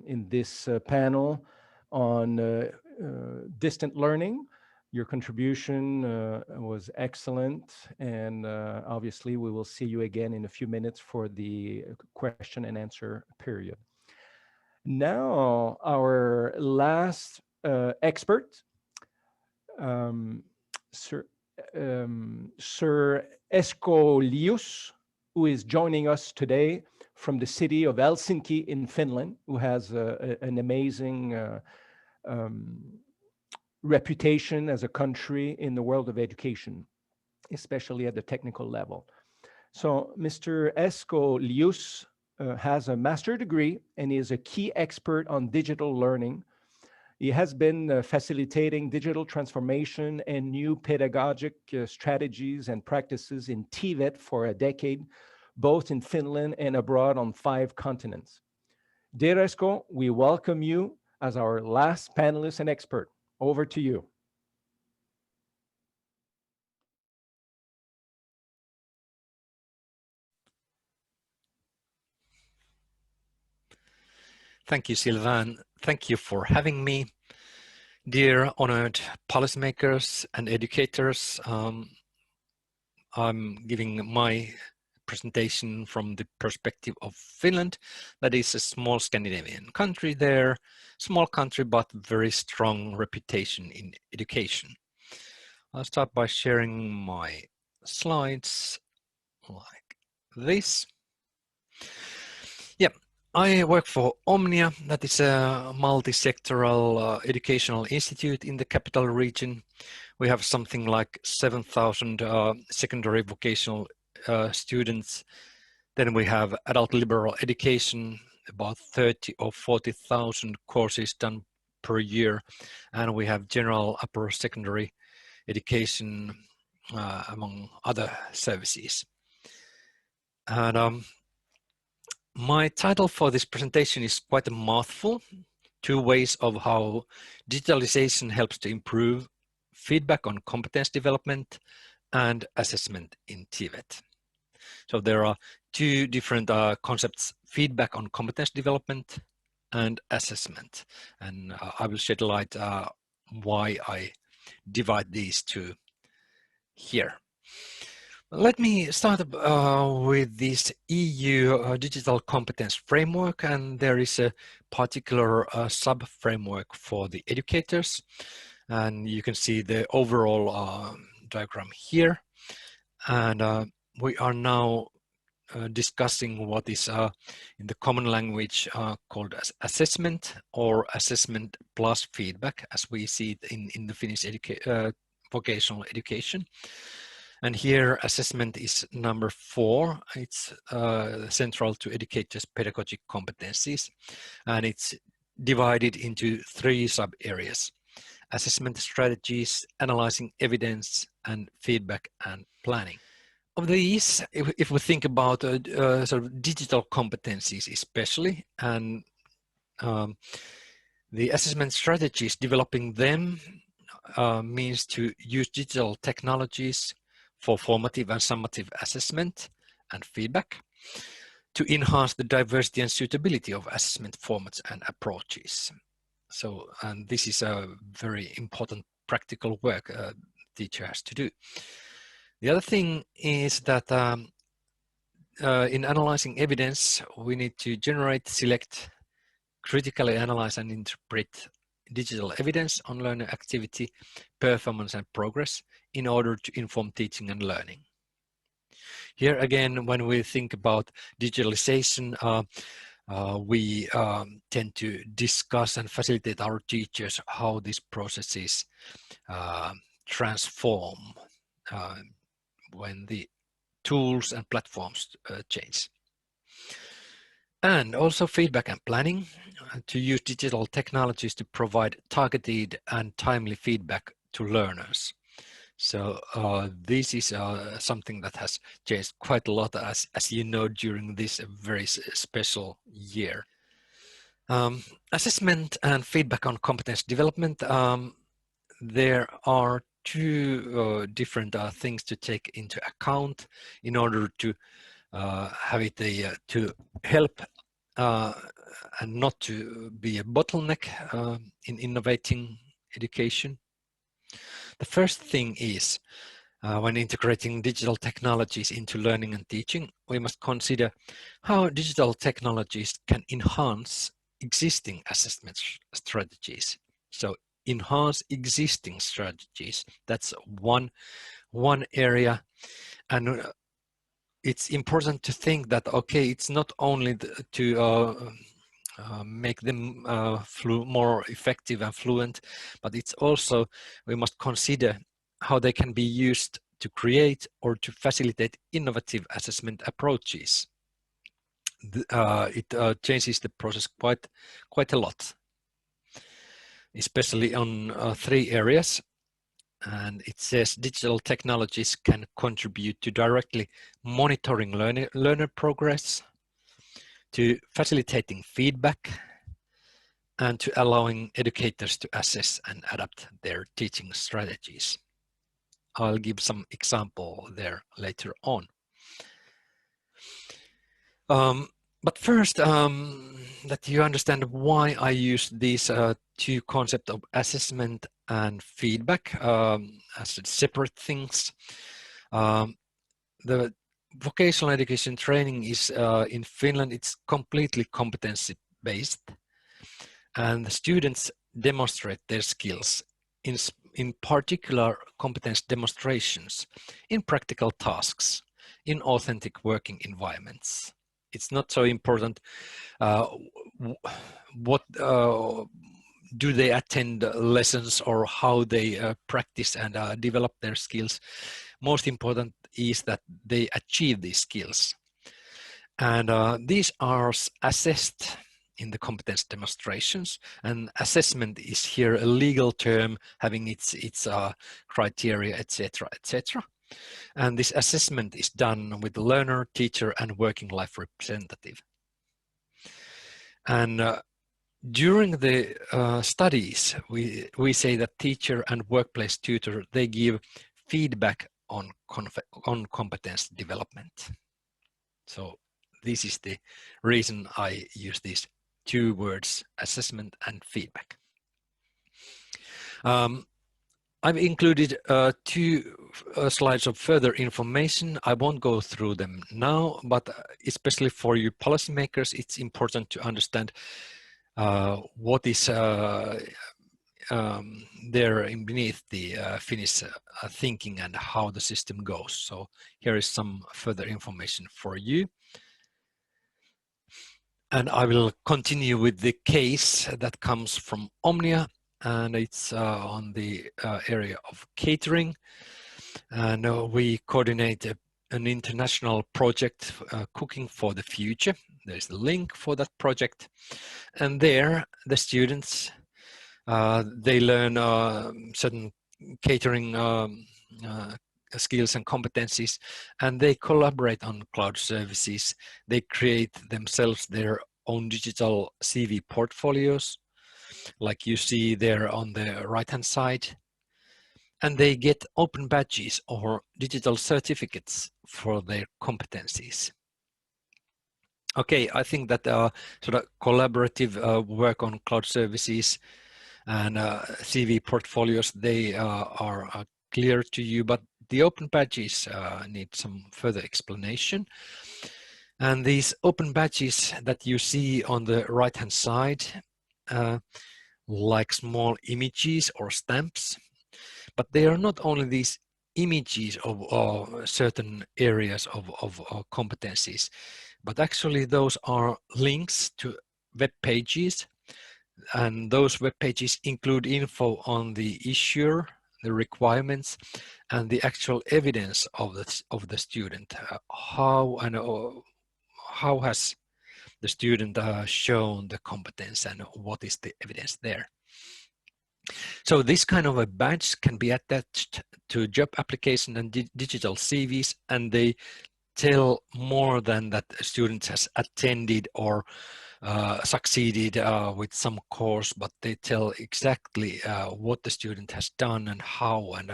in this panel on distant learning. Your contribution was excellent, and obviously we will see you again in a few minutes for the question and answer period. Now, our last expert, Sir Escolius, who is joining us today from the city of Helsinki in Finland, who has an amazing reputation as a country in the world of education, especially at the technical level. So Mr. Escolius has a master's degree and is a key expert on digital learning. He has been facilitating digital transformation and new pedagogic strategies and practices in TVET for a decade, both in Finland and abroad on 5 continents. Dear Esko, we welcome you as our last panelist and expert. Over to you. Thank you, Sylvain. Thank you for having me. Dear honored policymakers and educators, I'm giving my presentation from the perspective of Finland. That is a small Scandinavian country there, small country, but very strong reputation in education. I'll start by sharing my slides like this. Yeah, I work for Omnia, that is a multi-sectoral educational institute in the capital region. We have something like 7,000 secondary vocational students. Then we have adult liberal education, about 30 or 40,000 courses done per year. And we have general upper secondary education among other services. And my title for this presentation is quite a mouthful: 2 ways of how digitalization helps to improve feedback on competence development and assessment in TVET. So there are 2 different concepts: feedback on competence development and assessment. And I will shed light why I divide these 2 here. Let me start with this EU digital competence framework, and there is a particular sub-framework for the educators. And you can see the overall diagram here. And we are now discussing what is in the common language called as assessment, or assessment plus feedback, as we see it in the Finnish vocational education. And here assessment is number 4. It's central to educators' pedagogic competencies, and it's divided into 3 sub-areas: assessment strategies, analyzing evidence, and feedback and planning. Of these, if we think about sort of digital competencies especially, and the assessment strategies, developing them means to use digital technologies for formative and summative assessment and feedback, to enhance the diversity and suitability of assessment formats and approaches. So, and this is a very important practical work a teacher has to do. The other thing is that in analyzing evidence, we need to generate, select, critically analyze and interpret digital evidence on learner activity, performance and progress in order to inform teaching and learning. Here again, when we think about digitalization, we tend to discuss and facilitate our teachers how these processes transform when the tools and platforms change. And also feedback and planning, to use digital technologies to provide targeted and timely feedback to learners. So this is something that has changed quite a lot, as you know, during this very special year. Assessment and feedback on competence development. There are 2 different things to take into account in order to have it to help and not to be a bottleneck in innovating education. The first thing is, when integrating digital technologies into learning and teaching, we must consider how digital technologies can enhance existing assessment strategies. So enhance existing strategies, that's one area. And it's important to think that, okay, it's not only to make them more effective and fluent, but it's also, we must consider how they can be used to create or to facilitate innovative assessment approaches. It changes the process quite a lot, especially on 3 areas. And it says digital technologies can contribute to directly monitoring learner progress, to facilitating feedback, and to allowing educators to assess and adapt their teaching strategies. I'll give some example there later on. But first, that you understand why I use these 2 concepts of assessment and feedback as separate things. The vocational education training is in Finland, it's completely competency based, and the students demonstrate their skills in particular competence demonstrations, in practical tasks, in authentic working environments, it's not so important what do they attend lessons or how they practice and develop their skills. Most important is that they achieve these skills. And these are assessed in the competence demonstrations, and assessment is here a legal term having its criteria, etc., etc. And this assessment is done with the learner, teacher, and working life representative. And during the studies, we say that teacher and workplace tutor, they give feedback on competence development. So this is the reason I use these two words, assessment and feedback. I've included two slides of further information. I won't go through them now, but especially for you policymakers, it's important to understand what is there beneath the Finnish thinking and how the system goes. So here is some further information for you. And I will continue with the case that comes from Omnia, and it's on the area of catering. And we coordinate an international project, Cooking for the Future. There's a link for that project. And there, the students, they learn certain catering skills and competencies, and they collaborate on cloud services. They create themselves their own digital CV portfolios, like you see there on the right-hand side. And they get open badges or digital certificates for their competencies. Okay, I think that sort of collaborative work on cloud services and CV portfolios, they are clear to you, but the open badges need some further explanation. And these open badges that you see on the right-hand side, like small images or stamps, but they are not only these images of certain areas of competencies, but actually those are links to web pages, and those web pages include info on the issuer, the requirements, and the actual evidence of the student. How has the student shown the competence, and what is the evidence there? So this kind of a badge can be attached to job application and digital CVs, and they tell more than that a student has attended or succeeded with some course, but they tell exactly what the student has done and how, and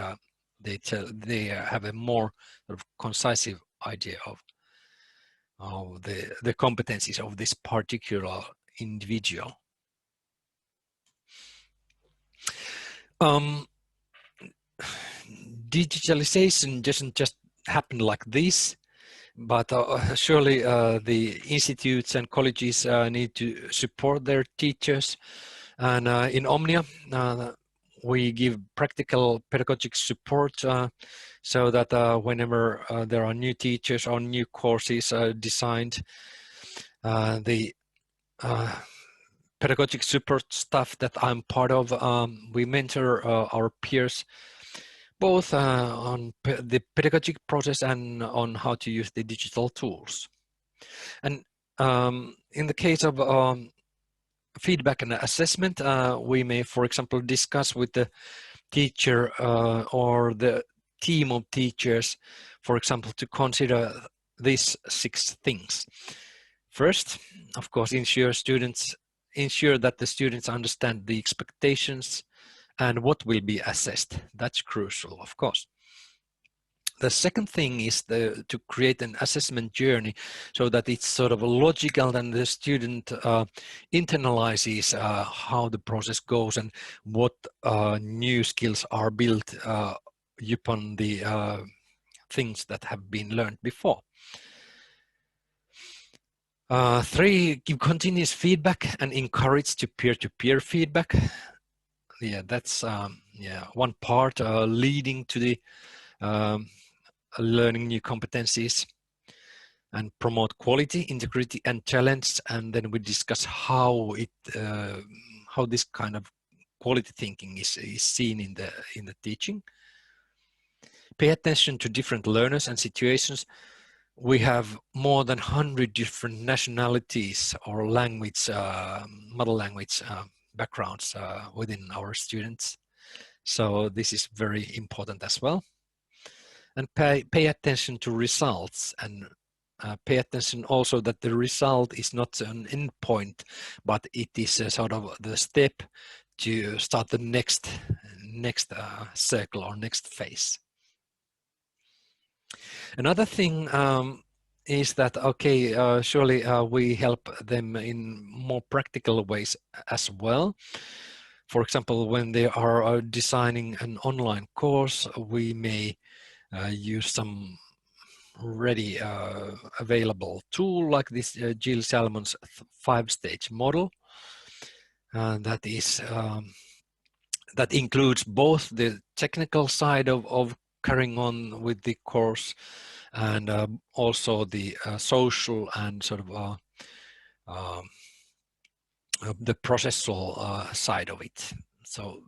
they have a more sort of concise idea of the competencies of this particular individual. Digitalization doesn't just happen like this, but surely the institutes and colleges need to support their teachers. And in Omnia, we give practical pedagogic support so that whenever there are new teachers or new courses designed, the pedagogic support staff that I'm part of, we mentor our peers both on the pedagogic process and on how to use the digital tools. And in the case of feedback and assessment, we may, for example, discuss with the teacher or the team of teachers, for example, to consider these 6 things. First, of course, ensure that the students understand the expectations and what will be assessed. That's crucial, of course. The second thing is to create an assessment journey so that it's sort of logical and the student internalizes how the process goes and what new skills are built upon the things that have been learned before. 3, give continuous feedback and encourage to peer-to-peer feedback. Yeah, that's one part leading to the learning new competencies. and promote quality, integrity, and challenge. And then we discuss how this kind of quality thinking is seen in the teaching. Pay attention to different learners and situations. We have more than 100 different nationalities or language, mother language backgrounds within our students. So this is very important as well. And pay attention to results, and pay attention also that the result is not an end point, but it is a sort of the step to start the next circle or next phase. Another thing is that, okay, surely we help them in more practical ways as well. For example, when they are designing an online course, we may use some ready available tool like this Jill Salmon's 5-stage model. That is that includes both the technical side of carrying on with the course and also the social and sort of the processual side of it. So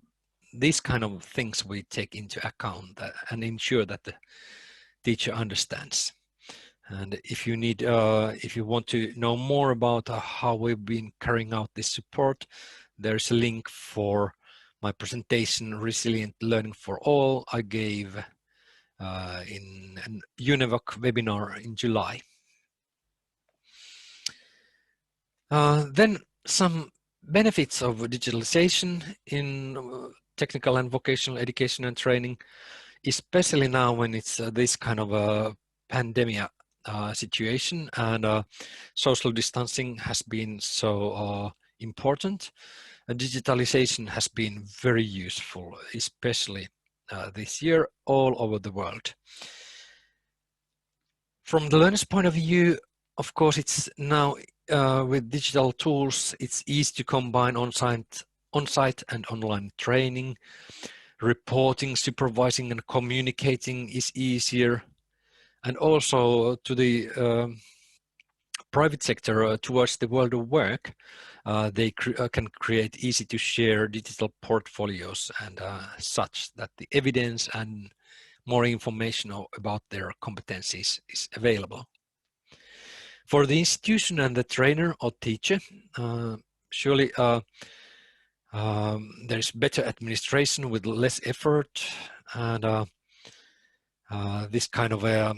these kind of things we take into account and ensure that the teacher understands. And if you need, if you want to know more about how we've been carrying out this support, there's a link for my presentation, Resilient Learning for All, I gave in an UNEVOC webinar in July. Then some benefits of digitalization in technical and vocational education and training, especially now when it's this kind of a pandemic situation and social distancing has been so important. Digitalization has been very useful, especially this year all over the world. From the learner's point of view, of course, it's now with digital tools, it's easy to combine on-site and online training. Reporting, supervising, and communicating is easier. And also to the private sector towards the world of work, they can create easy to share digital portfolios and such that the evidence and more information about their competencies is available. For the institution and the trainer or teacher, surely there's better administration with less effort, and this kind of a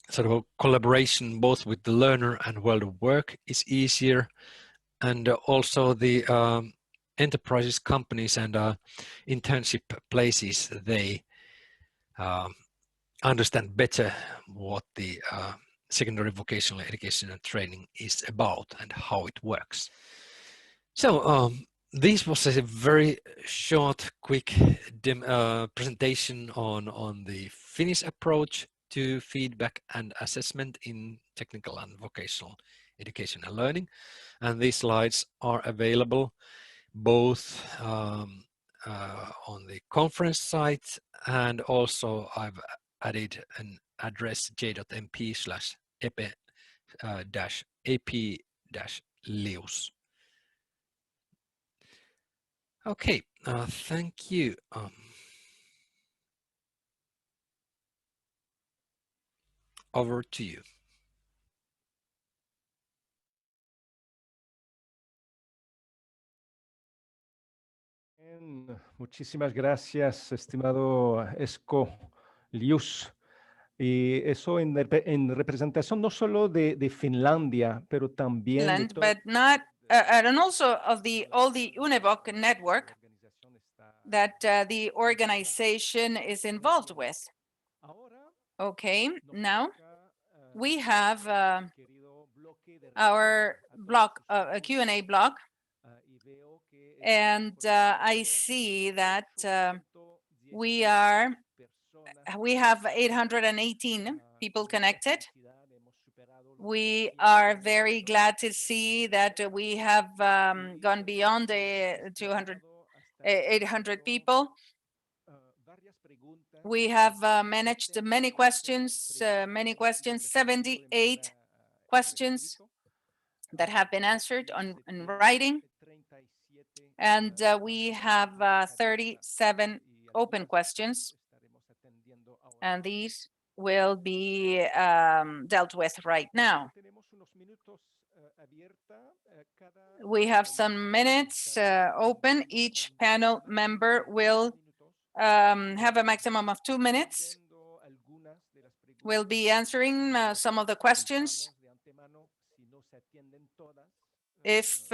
sort of collaboration both with the learner and world of work is easier. And also the enterprises, companies, and internship places, they understand better what the secondary vocational education and training is about and how it works. So this was a very short, quick presentation on the Finnish approach to feedback and assessment in technical and vocational education and learning. And these slides are available both on the conference site, and also I've added an address j.mp/ep-ap-lius. Okay, thank you. Over to you. Muchísimas gracias, estimado Esko Lius. Y eso en representación no solo de Finlandia, pero también But not, and also of all the UNEVOC network that the organization is involved with. Okay, now we have our block, a Q&A block, and I see that we have 818 people connected. We are very glad to see that we have gone beyond the 800 people. We have managed many questions, 78 questions that have been answered in writing. And we have 37 open questions, and these will be dealt with right now. We have some minutes open. Each panel member will have a maximum of 2 minutes. We'll be answering some of the questions. If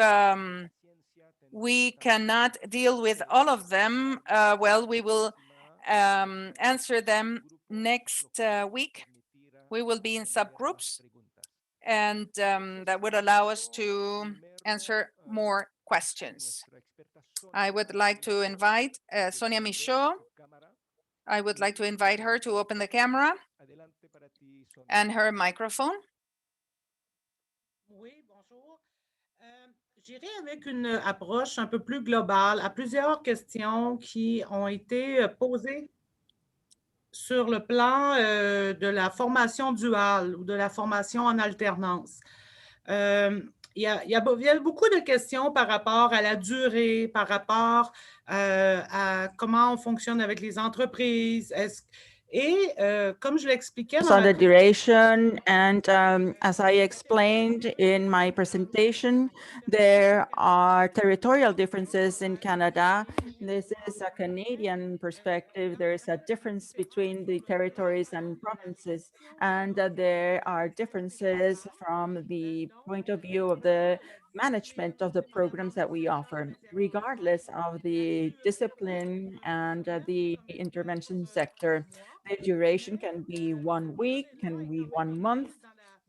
we cannot deal with all of them, well, we will answer them next week. We will be in subgroups, and that would allow us to answer more questions. I would like to invite Sonia Michaud. I would like to invite her to open the camera and her microphone. Oui, bonjour. J'irai avec une approche un peu plus globale à plusieurs questions qui ont été posées sur le plan de la formation duale ou de la formation en alternance. Il y a beaucoup de questions par rapport à la durée, par rapport à comment on fonctionne avec les entreprises. Comme je l'expliquais on the duration, and as I explained in my presentation, there are territorial differences in Canada. This is a Canadian perspective. There is a difference between the territories and provinces, and there are differences from the point of view of the management of the programs that we offer, regardless of the discipline and the intervention sector. The duration can be 1 week, can be 1 month,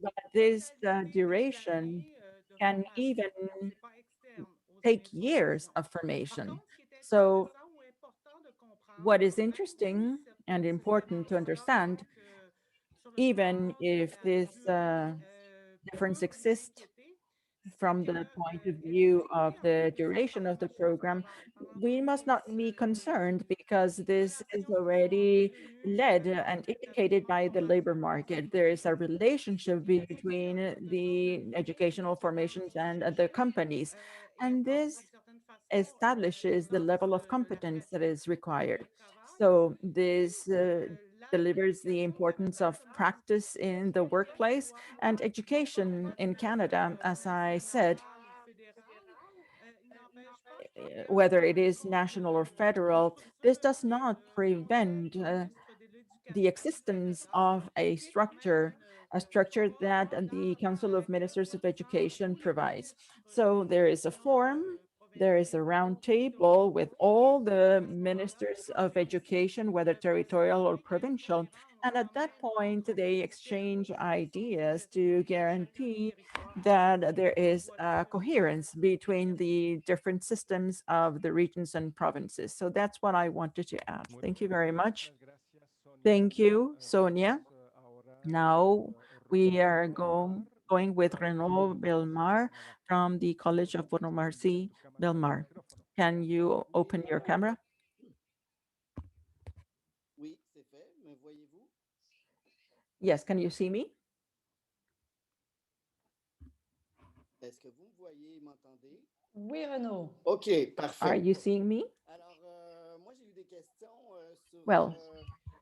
but this duration can even take years of formation. So what is interesting and important to understand, even if this difference exists from the point of view of the duration of the program, we must not be concerned because this is already led and indicated by the labor market. There is a relationship between the educational formations and the companies, and this establishes the level of competence that is required. So this delivers the importance of practice in the workplace and education in Canada, as I said, whether it is national or federal. This does not prevent the existence of a structure that the Council of Ministers of Education provides. So there is a forum, there is a round table with all the ministers of education, whether territorial or provincial. And at that point, they exchange ideas to guarantee that there is a coherence between the different systems of the regions and provinces. So that's what I wanted to add. Thank you very much. Thank you, Sonia. Now we are going with Renaud Belmar from the College of Bourg-Marcy, Belmar. Can you open your camera? Yes, can you see me? Oui, Renaud. OK, parfait. Are you seeing me? Well,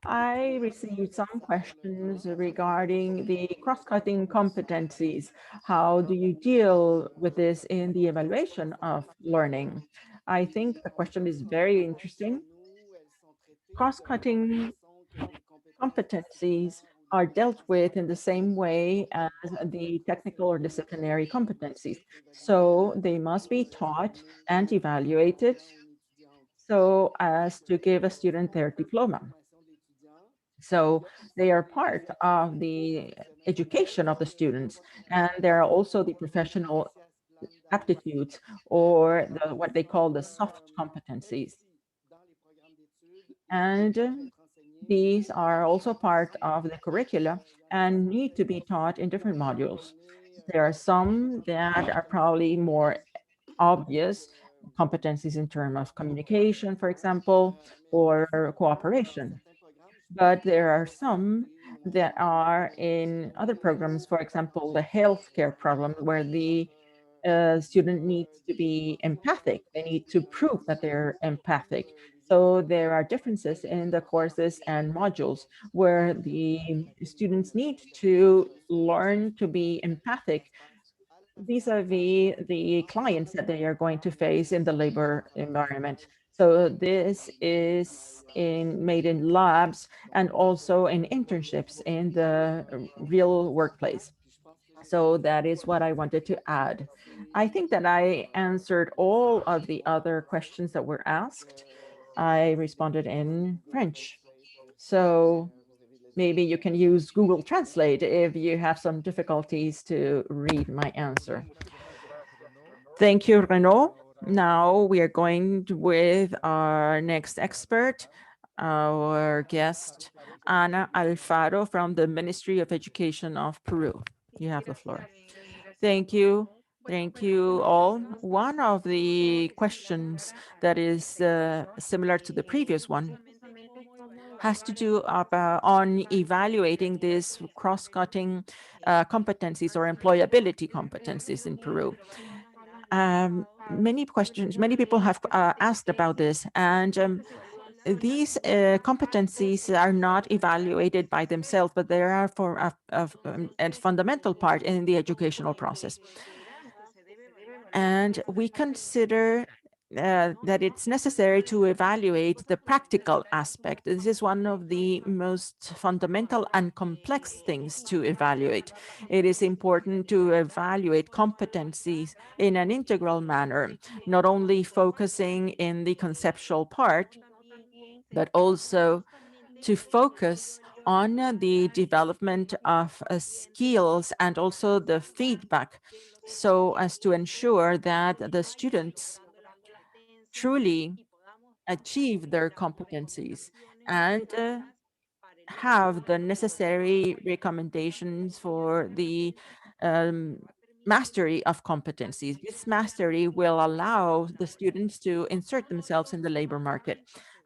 I received some questions regarding the cross-cutting competencies. How do you deal with this in the evaluation of learning? I think the question is very interesting. Cross-cutting competencies are dealt with in the same way as the technical or disciplinary competencies. So they must be taught and evaluated so as to give a student their diploma. So they are part of the education of the students, and there are also the professional aptitudes, or what they call the soft competencies. And these are also part of the curricula and need to be taught in different modules. There are some that are probably more obvious competencies in terms of communication, for example, or cooperation. But there are some that are in other programs, for example, the healthcare program, where the student needs to be empathic. They need to prove that they're empathic. So there are differences in the courses and modules where the students need to learn to be empathic vis-a-vis the clients that they are going to face in the labor environment. So this is made in labs and also in internships in the real workplace. So that is what I wanted to add. I think that I answered all of the other questions that were asked. I responded in French. So maybe you can use Google Translate if you have some difficulties to read my answer. Thank you, Renaud. Now we are going with our next expert, our guest, Ana Alfaro from the Ministry of Education of Peru. You have the floor. Thank you. Thank you all. One of the questions that is similar to the previous one has to do on evaluating these cross-cutting competencies or employability competencies in Peru. Many people have asked about this, and these competencies are not evaluated by themselves, but they are for a fundamental part in the educational process. And we consider that it's necessary to evaluate the practical aspect. This is one of the most fundamental and complex things to evaluate. It is important to evaluate competencies in an integral manner, not only focusing in the conceptual part, but also to focus on the development of skills and also the feedback, so as to ensure that the students truly achieve their competencies and have the necessary recommendations for the mastery of competencies. This mastery will allow the students to insert themselves in the labor market.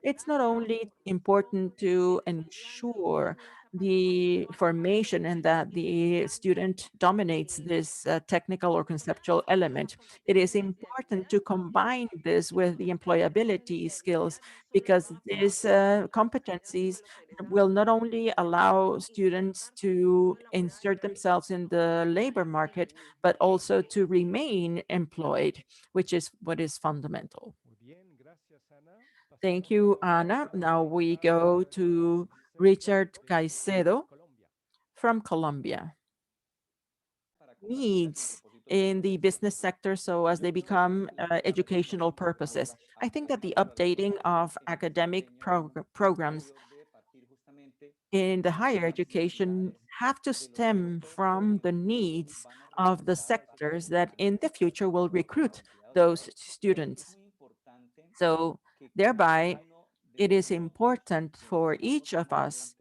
It's not only important to ensure the formation and that the student dominates this technical or conceptual element. It is important to combine this with the employability skills, because these competencies will not only allow students to insert themselves in the labor market, but also to remain employed, which is what is fundamental. Thank you, Ana. Now we go to Richard Caicedo from Colombia. Needs in the business sector so as they become educational purposes. I think that the updating of academic programs in the higher education have to stem from the needs of the sectors that in the future will recruit those students. So thereby, it is important for each of us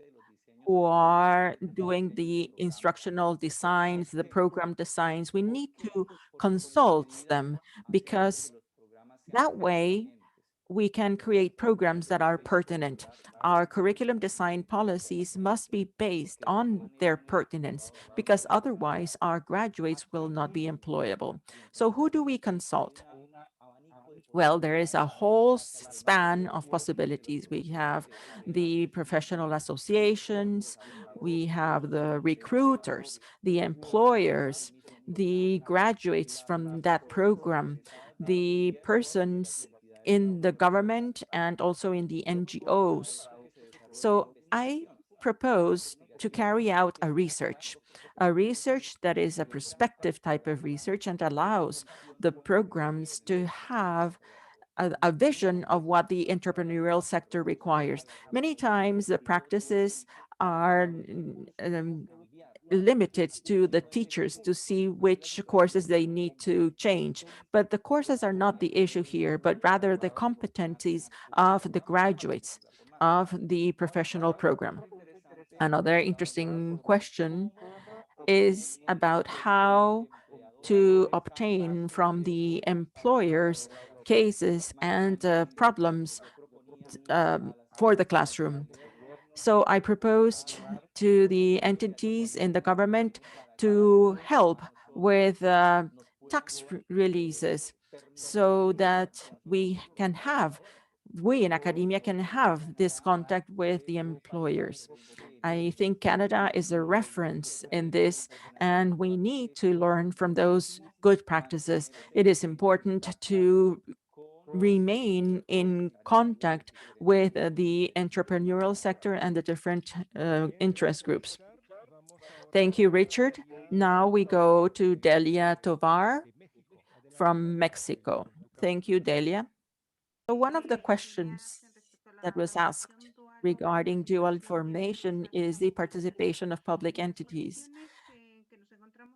who are doing the instructional designs, the program designs, we need to consult them, because that way we can create programs that are pertinent. Our curriculum design policies must be based on their pertinence, because otherwise our graduates will not be employable. So who do we consult? Well, there is a whole span of possibilities. We have the professional associations, we have the recruiters, the employers, the graduates from that program, the persons in the government and also in the NGOs. So I propose to carry out a research that is a prospective type of research and allows the programs to have a vision of what the entrepreneurial sector requires. Many times the practices are limited to the teachers to see which courses they need to change. But the courses are not the issue here, but rather the competencies of the graduates of the professional program. Another interesting question is about how to obtain from the employers cases and problems for the classroom. So I proposed to the entities in the government to help with tax releases so that we in academia can have this contact with the employers. I think Canada is a reference in this, and we need to learn from those good practices. It is important to remain in contact with the entrepreneurial sector and the different interest groups. Thank you, Richard. Now we go to Delia Tovar from Mexico. Thank you, Delia. So one of the questions that was asked regarding dual formation is the participation of public entities.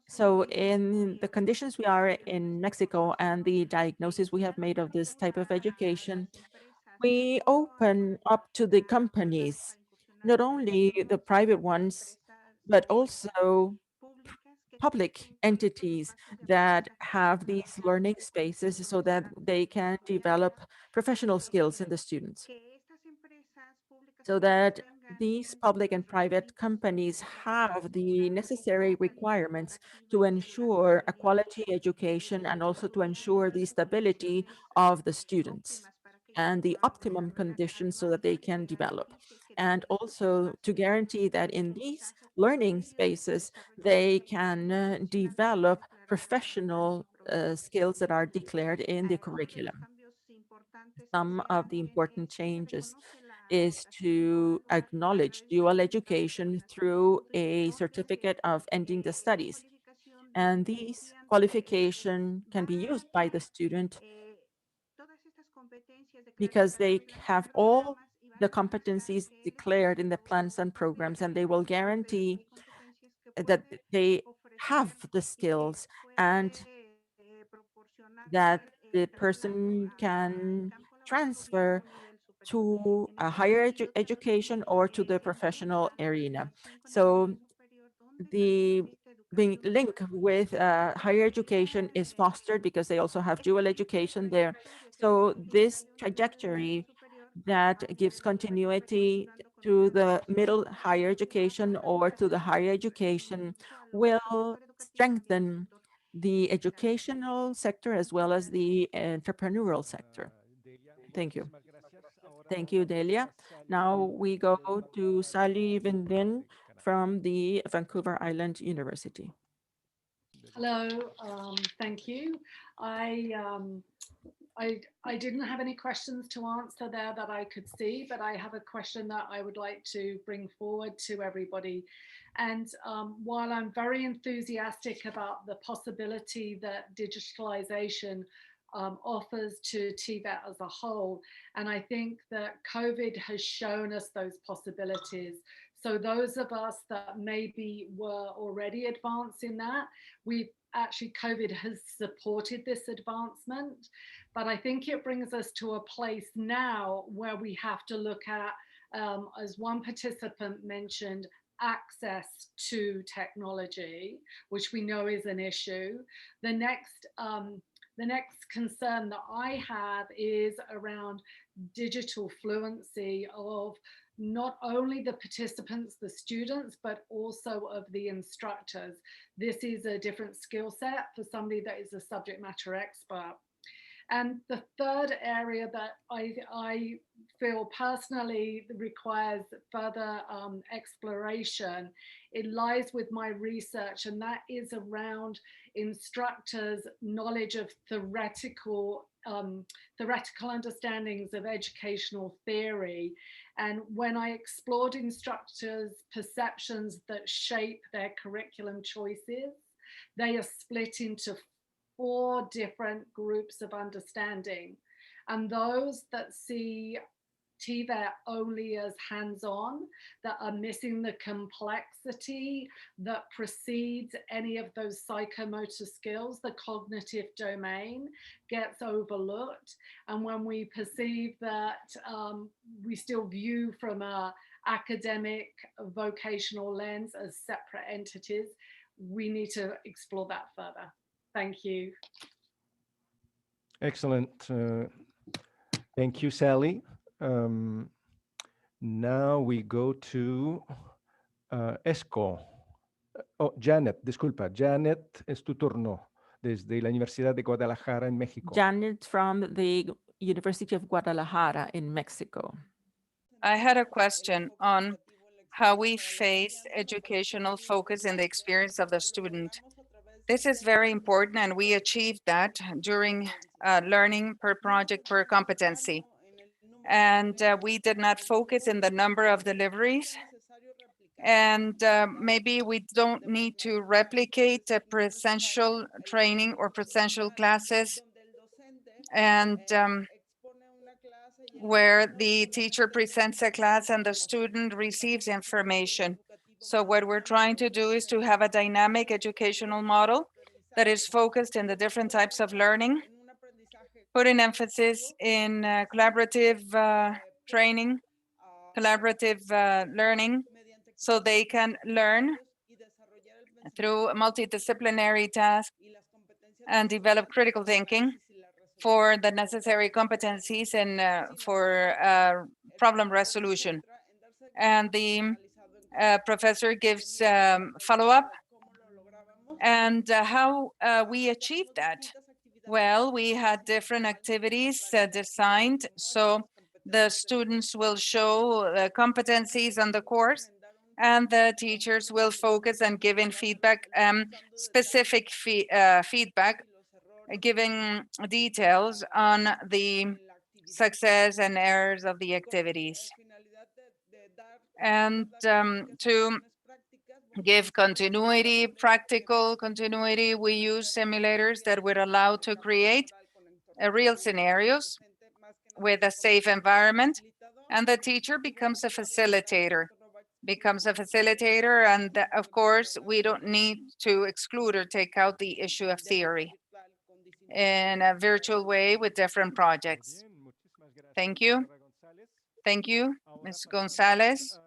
So in the conditions we are in Mexico and the diagnosis we have made of this type of education, we open up to the companies, not only the private ones, but also public entities that have these learning spaces so that they can develop professional skills in the students. So that these public and private companies have the necessary requirements to ensure a quality education and also to ensure the stability of the students and the optimum conditions so that they can develop. And also to guarantee that in these learning spaces, they can develop professional skills that are declared in the curriculum. Some of the important changes is to acknowledge dual education through a certificate of ending the studies. And these qualification can be used by the student because they have all the competencies declared in the plans and programs, and they will guarantee that they have the skills and that the person can transfer to a higher education or to the professional arena. So the being link with higher education is fostered because they also have dual education there. So this trajectory that gives continuity to the middle higher education or to the higher education will strengthen the educational sector as well as the entrepreneurial sector. Thank you. Thank you, Delia. Now we go to Sally Vinden from the Vancouver Island University. Hello, thank you. I didn't have any questions to answer there that I could see, but I have a question that I would like to bring forward to everybody. And while I'm very enthusiastic about the possibility that digitalization offers to TVET as a whole, and I think that COVID has shown us those possibilities. So those of us that maybe were already advanced in that, COVID has supported this advancement, but I think it brings us to a place now where we have to look at, as one participant mentioned, access to technology, which we know is an issue. The next concern that I have is around digital fluency of not only the participants, the students, but also of the instructors. This is a different skill set for somebody that is a subject matter expert. And the third area that I feel personally requires further exploration, it lies with my research, and that is around instructors' knowledge of theoretical understandings of educational theory. And when I explored instructors' perceptions that shape their curriculum choices, they are split into 4 different groups of understanding. And those that see TVET only as hands-on, that are missing the complexity that precedes any of those psychomotor skills, the cognitive domain gets overlooked. And when we perceive that we still view from a academic vocational lens as separate entities, we need to explore that further. Thank you. Excellent. Thank you, Sally. Now we go to ESCO. Oh, Janet, disculpa. Janet, es tu turno, desde la Universidad de Guadalajara en México. Janet from the University of Guadalajara in Mexico. I had a question on how we face educational focus in the experience of the student. This is very important, and we achieved that during learning per project per competency. And we did not focus in the number of deliveries. And maybe we don't need to replicate a presential training or presential classes, and where the teacher presents a class and the student receives information. So what we're trying to do is to have a dynamic educational model that is focused in the different types of learning, putting emphasis in collaborative training, collaborative learning, so they can learn through multidisciplinary tasks and develop critical thinking for the necessary competencies and for problem resolution. And the professor gives follow-up. And how we achieved that? Well, we had different activities designed, so the students will show competencies on the course, and the teachers will focus on giving feedback, specific feedback, giving details on the success and errors of the activities. And to give continuity, practical continuity, we use simulators that would allow to create real scenarios with a safe environment, and the teacher becomes a facilitator. And of course, we don't need to exclude or take out the issue of theory in a virtual way with different projects. Thank you. Thank you, Ms. Gonzalez.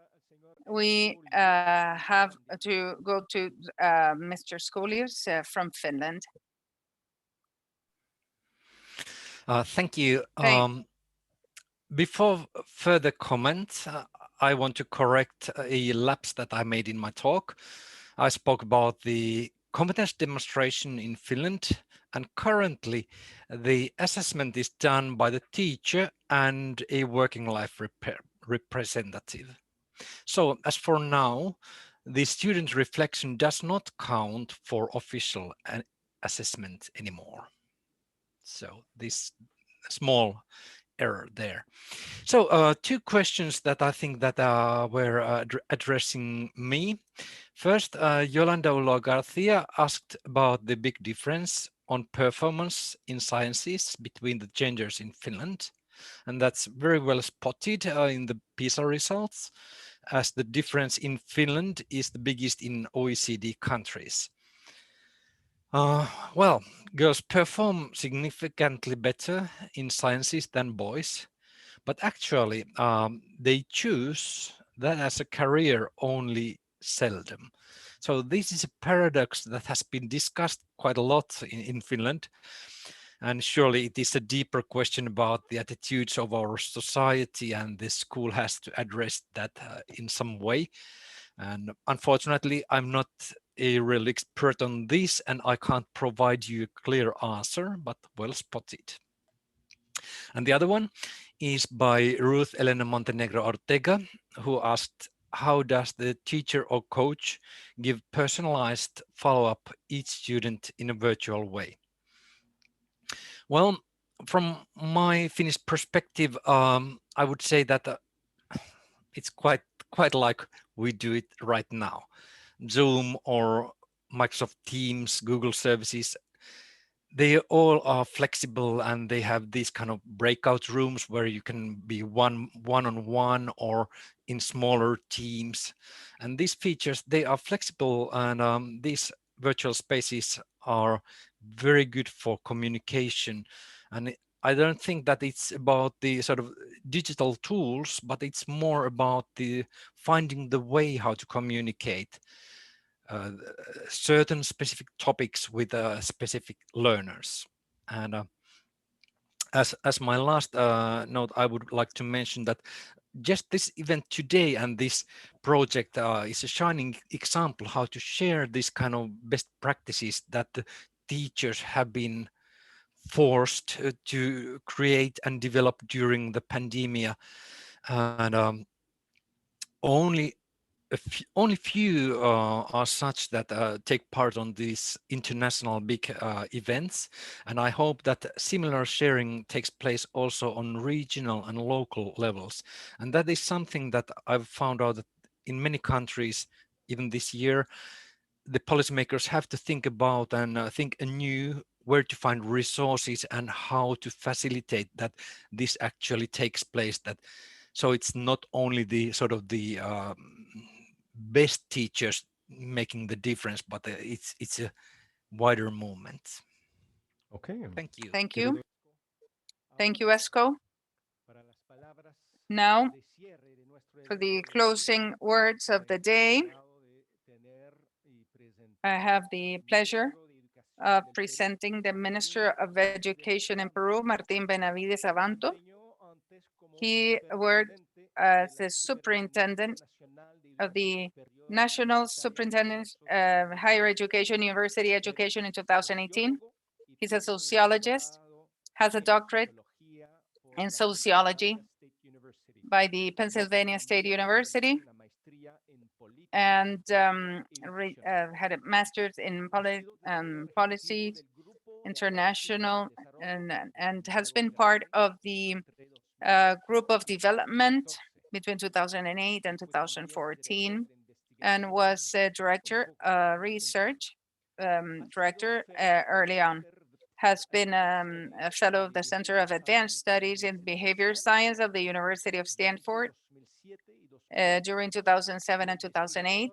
We have to go to Mr. Skolius from Finland. Thank you. Before further comments, I want to correct a lapse that I made in my talk. I spoke about the competence demonstration in Finland, and currently the assessment is done by the teacher and a working life representative. So as for now, the student reflection does not count for official assessment anymore. So this small error there. So two questions that I think that were addressing me. First, Yolanda Ulo Garcia asked about the big difference on performance in sciences between the genders in Finland. And that's very well spotted in the PISA results, as the difference in Finland is the biggest in OECD countries. Well, girls perform significantly better in sciences than boys, but actually they choose that as a career only seldom. So this is a paradox that has been discussed quite a lot in Finland. And surely it is a deeper question about the attitudes of our society, and the school has to address that in some way. And unfortunately, I'm not a real expert on this, and I can't provide you a clear answer, but well spotted. And the other one is by Ruth Elena Montenegro Ortega, who asked, how does the teacher or coach give personalized follow-up each student in a virtual way? Well, from my Finnish perspective, I would say that it's quite like we do it right now. Zoom or Microsoft Teams, Google services, they all are flexible, and they have these kind of breakout rooms where you can be one-on-one or in smaller teams. And these features, they are flexible, and these virtual spaces are very good for communication. And I don't think that it's about the sort of digital tools, but it's more about the finding the way how to communicate certain specific topics with specific learners. And as my last note, I would like to mention that just this event today and this project is a shining example how to share this kind of best practices that the teachers have been forced to create and develop during the pandemic. And only few are such that take part on these international big events, and I hope that similar sharing takes place also on regional and local levels. And that is something that I've found out that in many countries, even this year, the policymakers have to think about and think anew where to find resources and how to facilitate that this actually takes place. That so it's not only the sort of the best teachers making the difference, but it's a wider movement. Okay. Thank you. Thank you. Thank you, Esco. Now, for the closing words of the day, I have the pleasure of presenting the Minister of Education in Peru, Martín Benavides Abanto. He worked as the superintendent of the National Superintendent of Higher Education, University Education in 2018. He's a sociologist, has a doctorate in sociology by the Pennsylvania State University, and had a master's in policy, international, and has been part of the group of development between 2008 and 2014, and was director research director early on. Has been a fellow of the Center of Advanced Studies in Behavior Science of the University of Stanford during 2007 and 2008,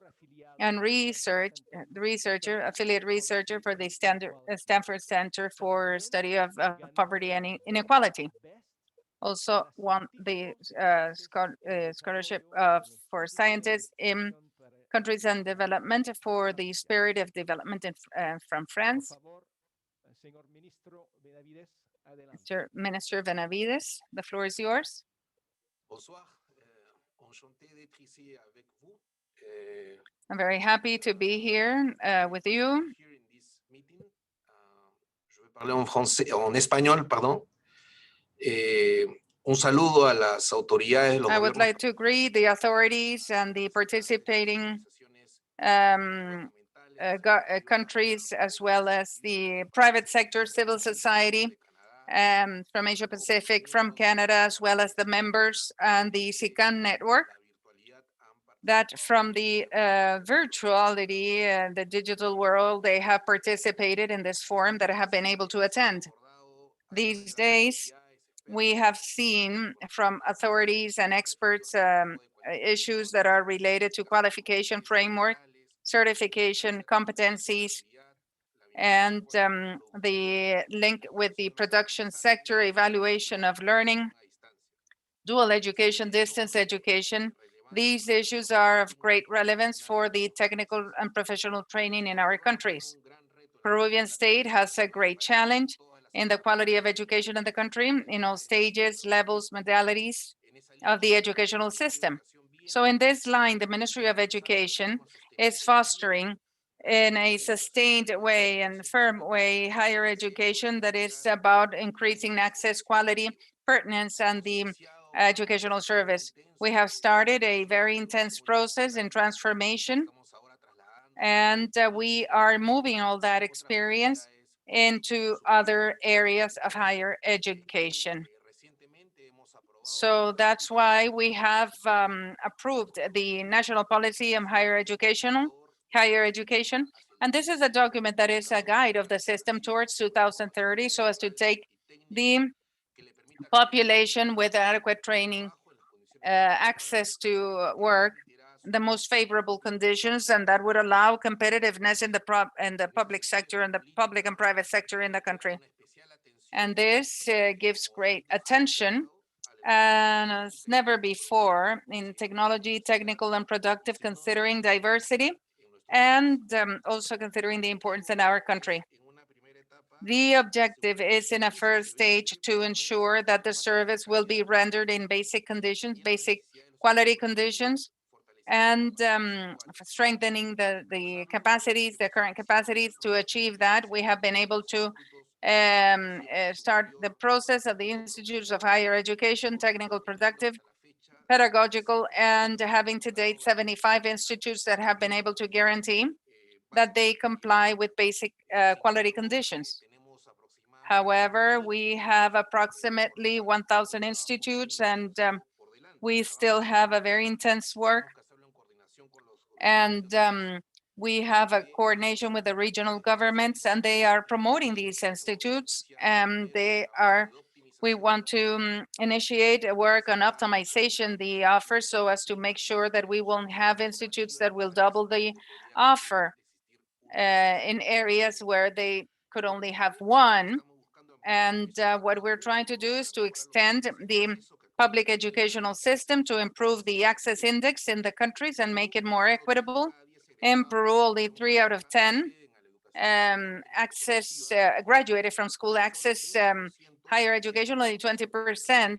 and affiliate researcher for the Stanford Center for Study of Poverty and Inequality. Also won the scholarship for scientists in countries and development for the spirit of development from France. Mr. Minister Benavides, the floor is yours. I'm very happy to be here with you. En español, perdón. Un saludo a las autoridades. I would like to greet the authorities and the participating countries, as well as the private sector, civil society from Asia Pacific, from Canada, as well as the members and the SICAN network, that from the virtuality and the digital world, they have participated in this forum that I have been able to attend. These days, we have seen from authorities and experts issues that are related to qualification framework, certification, competencies, and the link with the production sector, evaluation of learning, dual education, distance education. These issues are of great relevance for the technical and professional training in our countries. Peruvian state has a great challenge in the quality of education in the country, in all stages, levels, modalities of the educational system. So in this line, the Ministry of Education is fostering in a sustained way and firm way higher education that is about increasing access, quality, pertinence, and the educational service. We have started a very intense process in transformation, and we are moving all that experience into other areas of higher education. So that's why we have approved the National Policy on Higher Education. And this is a document that is a guide of the system towards 2030, so as to take the population with adequate training, access to work, the most favorable conditions, and that would allow competitiveness in the public sector and the public and private sector in the country. And this gives great attention, and as never before, in technology, technical and productive, considering diversity, and also considering the importance in our country. The objective is in a first stage to ensure that the service will be rendered in basic conditions, basic quality conditions, and strengthening the capacities, the current capacities to achieve that. We have been able to start the process of the institutes of higher education, technical, productive, pedagogical, and having to date 75 institutes that have been able to guarantee that they comply with basic quality conditions. However, we have approximately 1,000 institutes, and we still have a very intense work. And we have a coordination with the regional governments, and they are promoting these institutes. And we want to initiate a work on optimization the offer so as to make sure that we won't have institutes that will double the offer in areas where they could only have one. And what we're trying to do is to extend the public educational system to improve the access index in the countries and make it more equitable. In Peru, only 3 out of 10 graduated from school access higher education, only 20%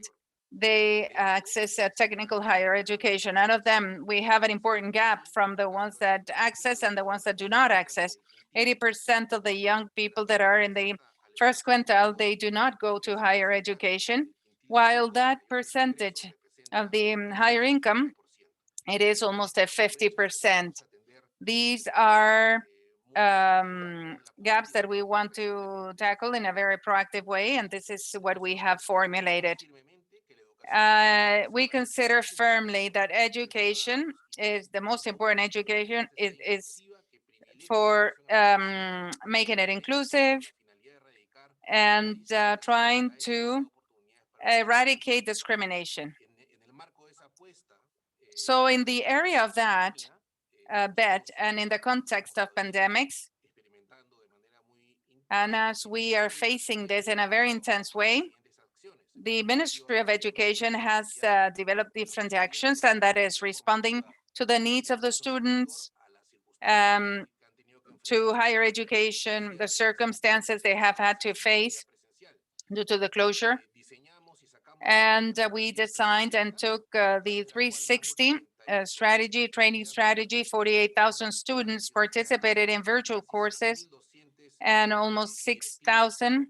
they access technical higher education. Out of them, we have an important gap from the ones that access and the ones that do not access. 80% of the young people that are in the first quintile, they do not go to higher education, while that percentage of the higher income, it is almost at 50%. These are gaps that we want to tackle in a very proactive way, and this is what we have formulated. We consider firmly that education is the most important. Education is for making it inclusive and trying to eradicate discrimination. So in the area of that bet, and in the context of pandemics, and as we are facing this in a very intense way, the Ministry of Education has developed different actions, and that is responding to the needs of the students, to higher education, the circumstances they have had to face due to the closure. And we designed and took the 360 strategy, training strategy. 48,000 students participated in virtual courses, and almost 6,000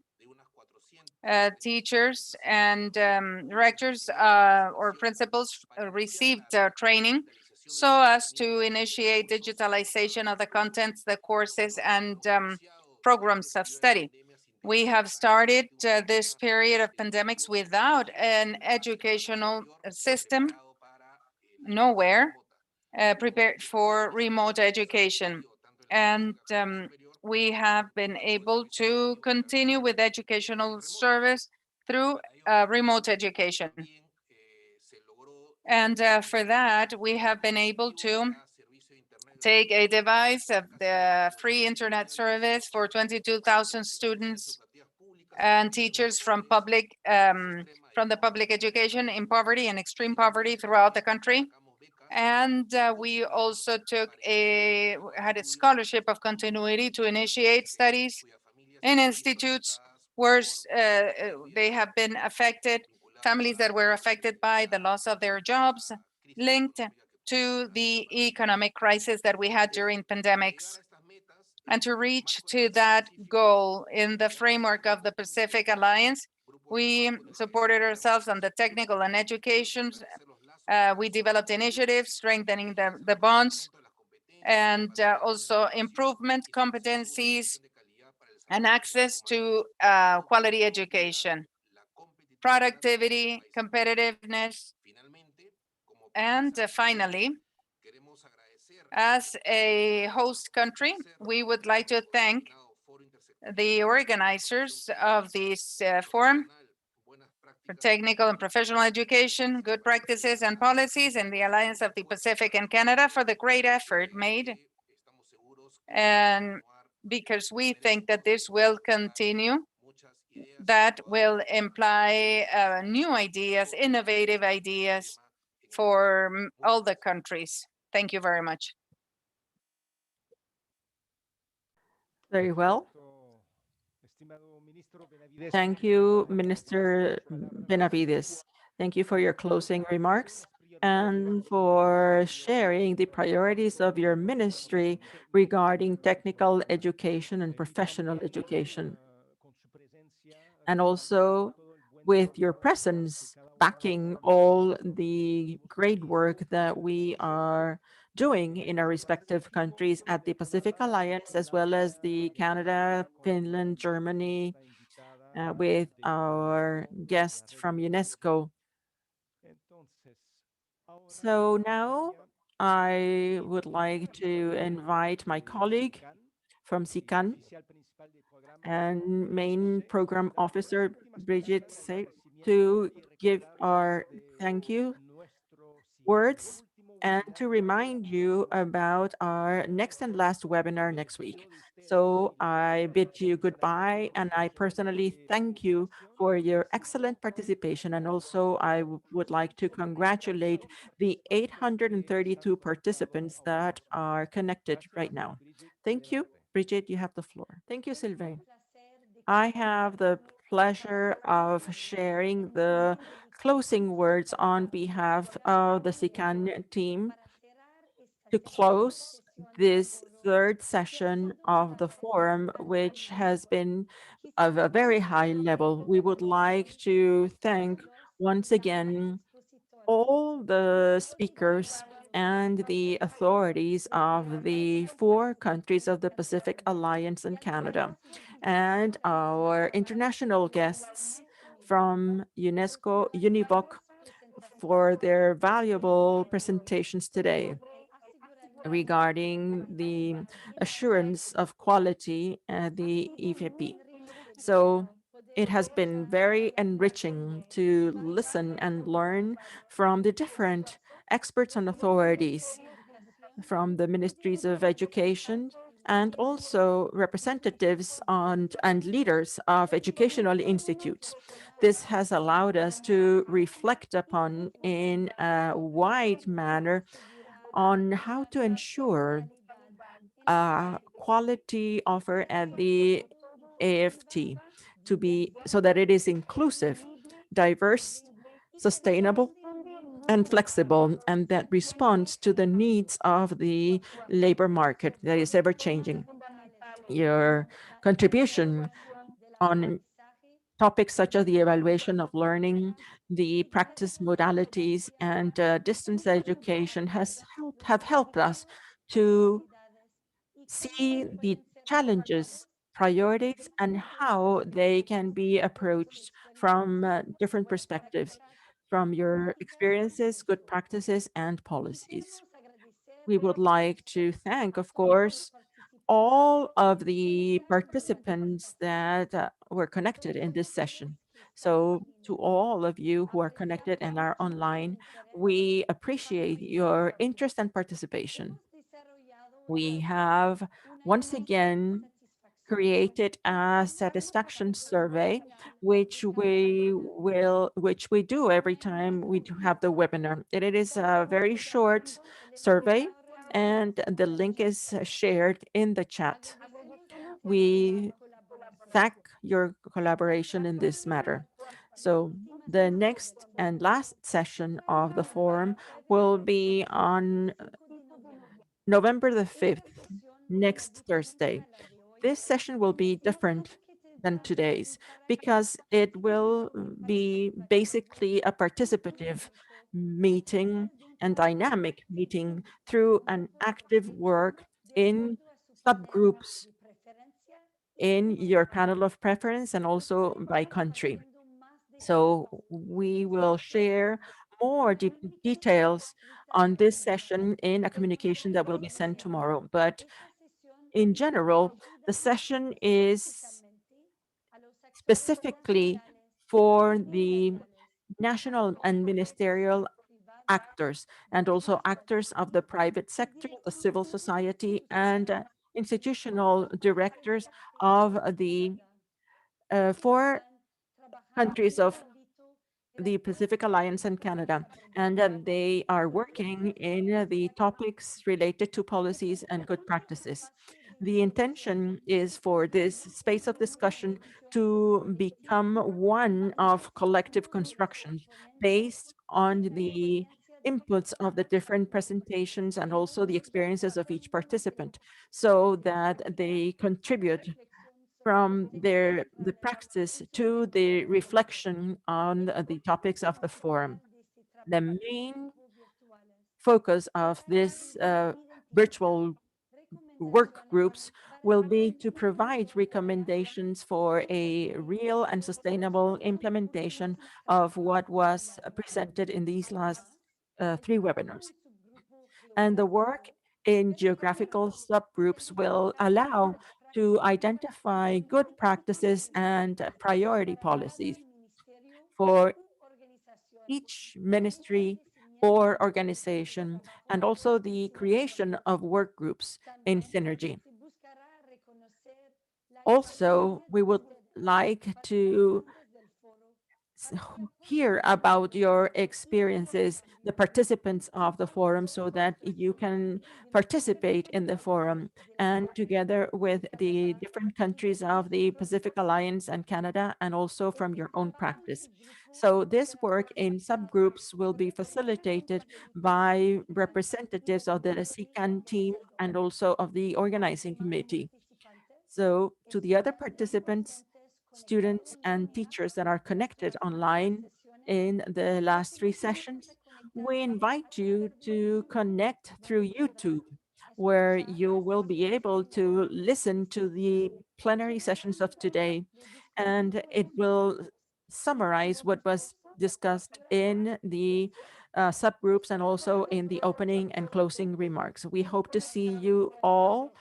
teachers and directors or principals received training so as to initiate digitalization of the contents, the courses, and programs of study. We have started this period of pandemics without an educational system, nowhere prepared for remote education. And we have been able to continue with educational service through remote education. And for that, we have been able to take a device of the free internet service for 22,000 students and teachers from the public education in poverty and extreme poverty throughout the country. And we also had a scholarship of continuity to initiate studies in institutes where they have been affected, families that were affected by the loss of their jobs linked to the economic crisis that we had during pandemics. And to reach to that goal in the framework of the Pacific Alliance, we supported ourselves on the technical and education. We developed initiatives strengthening the bonds and also improvement competencies and access to quality education, productivity, competitiveness. And finally, as a host country, we would like to thank the organizers of this forum for technical and professional education, good practices and policies, and the Alliance of the Pacific and Canada for the great effort made. And because we think that this will continue, that will imply new ideas, innovative ideas for all the countries. Thank you very much. Very well. Thank you, Minister Benavides. Thank you for your closing remarks. and for sharing the priorities of your ministry regarding technical education and professional education. And also with your presence backing all the great work that we are doing in our respective countries at the Pacific Alliance, as well as the Canada, Finland, Germany, with our guest from UNESCO. So now I would like to invite my colleague from SICAN and main program officer Brigitte to give our thank you words and to remind you about our next and last webinar next week. So I bid you goodbye, and I personally thank you for your excellent participation. And also I would like to congratulate the 832 participants that are connected right now. Thank you. Brigitte, you have the floor. Thank you, Sylvain. I have the pleasure of sharing the closing words on behalf of the SICAN team to close this third session of the forum, which has been of a very high level. We would like to thank once again all the speakers and the authorities of the 4 countries of the Pacific Alliance and Canada, and our international guests from UNESCO, Univoc, for their valuable presentations today regarding the assurance of quality at the EVP. So it has been very enriching to listen and learn from the different experts and authorities from the ministries of education and also representatives and leaders of educational institutes. This has allowed us to reflect upon in a wide manner on how to ensure a quality offer at the AFT to be so that it is inclusive, diverse, sustainable, and flexible, and that responds to the needs of the labor market that is ever changing. Your contribution on topics such as the evaluation of learning, the practice modalities, and distance education have helped us to see the challenges, priorities, and how they can be approached from different perspectives, from your experiences, good practices, and policies. We would like to thank, of course, all of the participants that were connected in this session. So to all of you who are connected and are online, we appreciate your interest and participation. We have once again created a satisfaction survey, which we do every time we do have the webinar. And it is a very short survey, and the link is shared in the chat. We thank your collaboration in this matter. So the next and last session of the forum will be on November the 5th, next Thursday. This session will be different than today's because it will be basically a participative meeting and dynamic meeting through an active work in subgroups in your panel of preference and also by country. So we will share more details on this session in a communication that will be sent tomorrow. But in general, the session is specifically for the national and ministerial actors and also actors of the private sector, the civil society, and institutional directors of the 4 countries of the Pacific Alliance and Canada, and they are working in the topics related to policies and good practices. The intention is for this space of discussion to become one of collective construction based on the inputs of the different presentations and also the experiences of each participant so that they contribute from the practice to the reflection on the topics of the forum. The main focus of this virtual work groups will be to provide recommendations for a real and sustainable implementation of what was presented in these last 3 webinars. And the work in geographical subgroups will allow to identify good practices and priority policies for each ministry or organization, and also the creation of work groups in synergy. Also, we would like to hear about your experiences, the participants of the forum, so that you can participate in the forum and together with the different countries of the Pacific Alliance and Canada, and also from your own practice. So this work in subgroups will be facilitated by representatives of the SICAN team and also of the organizing committee. So to the other participants, students and teachers that are connected online in the last 3 sessions, we invite you to connect through YouTube, where you will be able to listen to the plenary sessions of today, and it will summarize what was discussed in the subgroups and also in the opening and closing remarks. We hope to see you all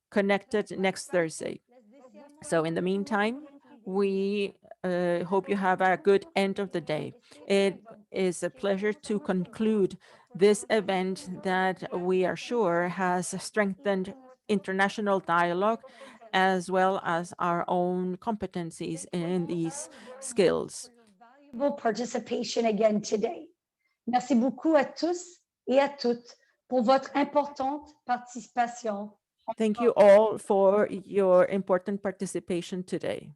connected next Thursday. So in the meantime, we hope you have a good end of the day. It is a pleasure to conclude this event that we are sure has strengthened international dialogue as well as our own competencies in these skills. Valuable participation again today. Merci beaucoup à tous et à toutes pour votre importante participation. Thank you all for your important participation today.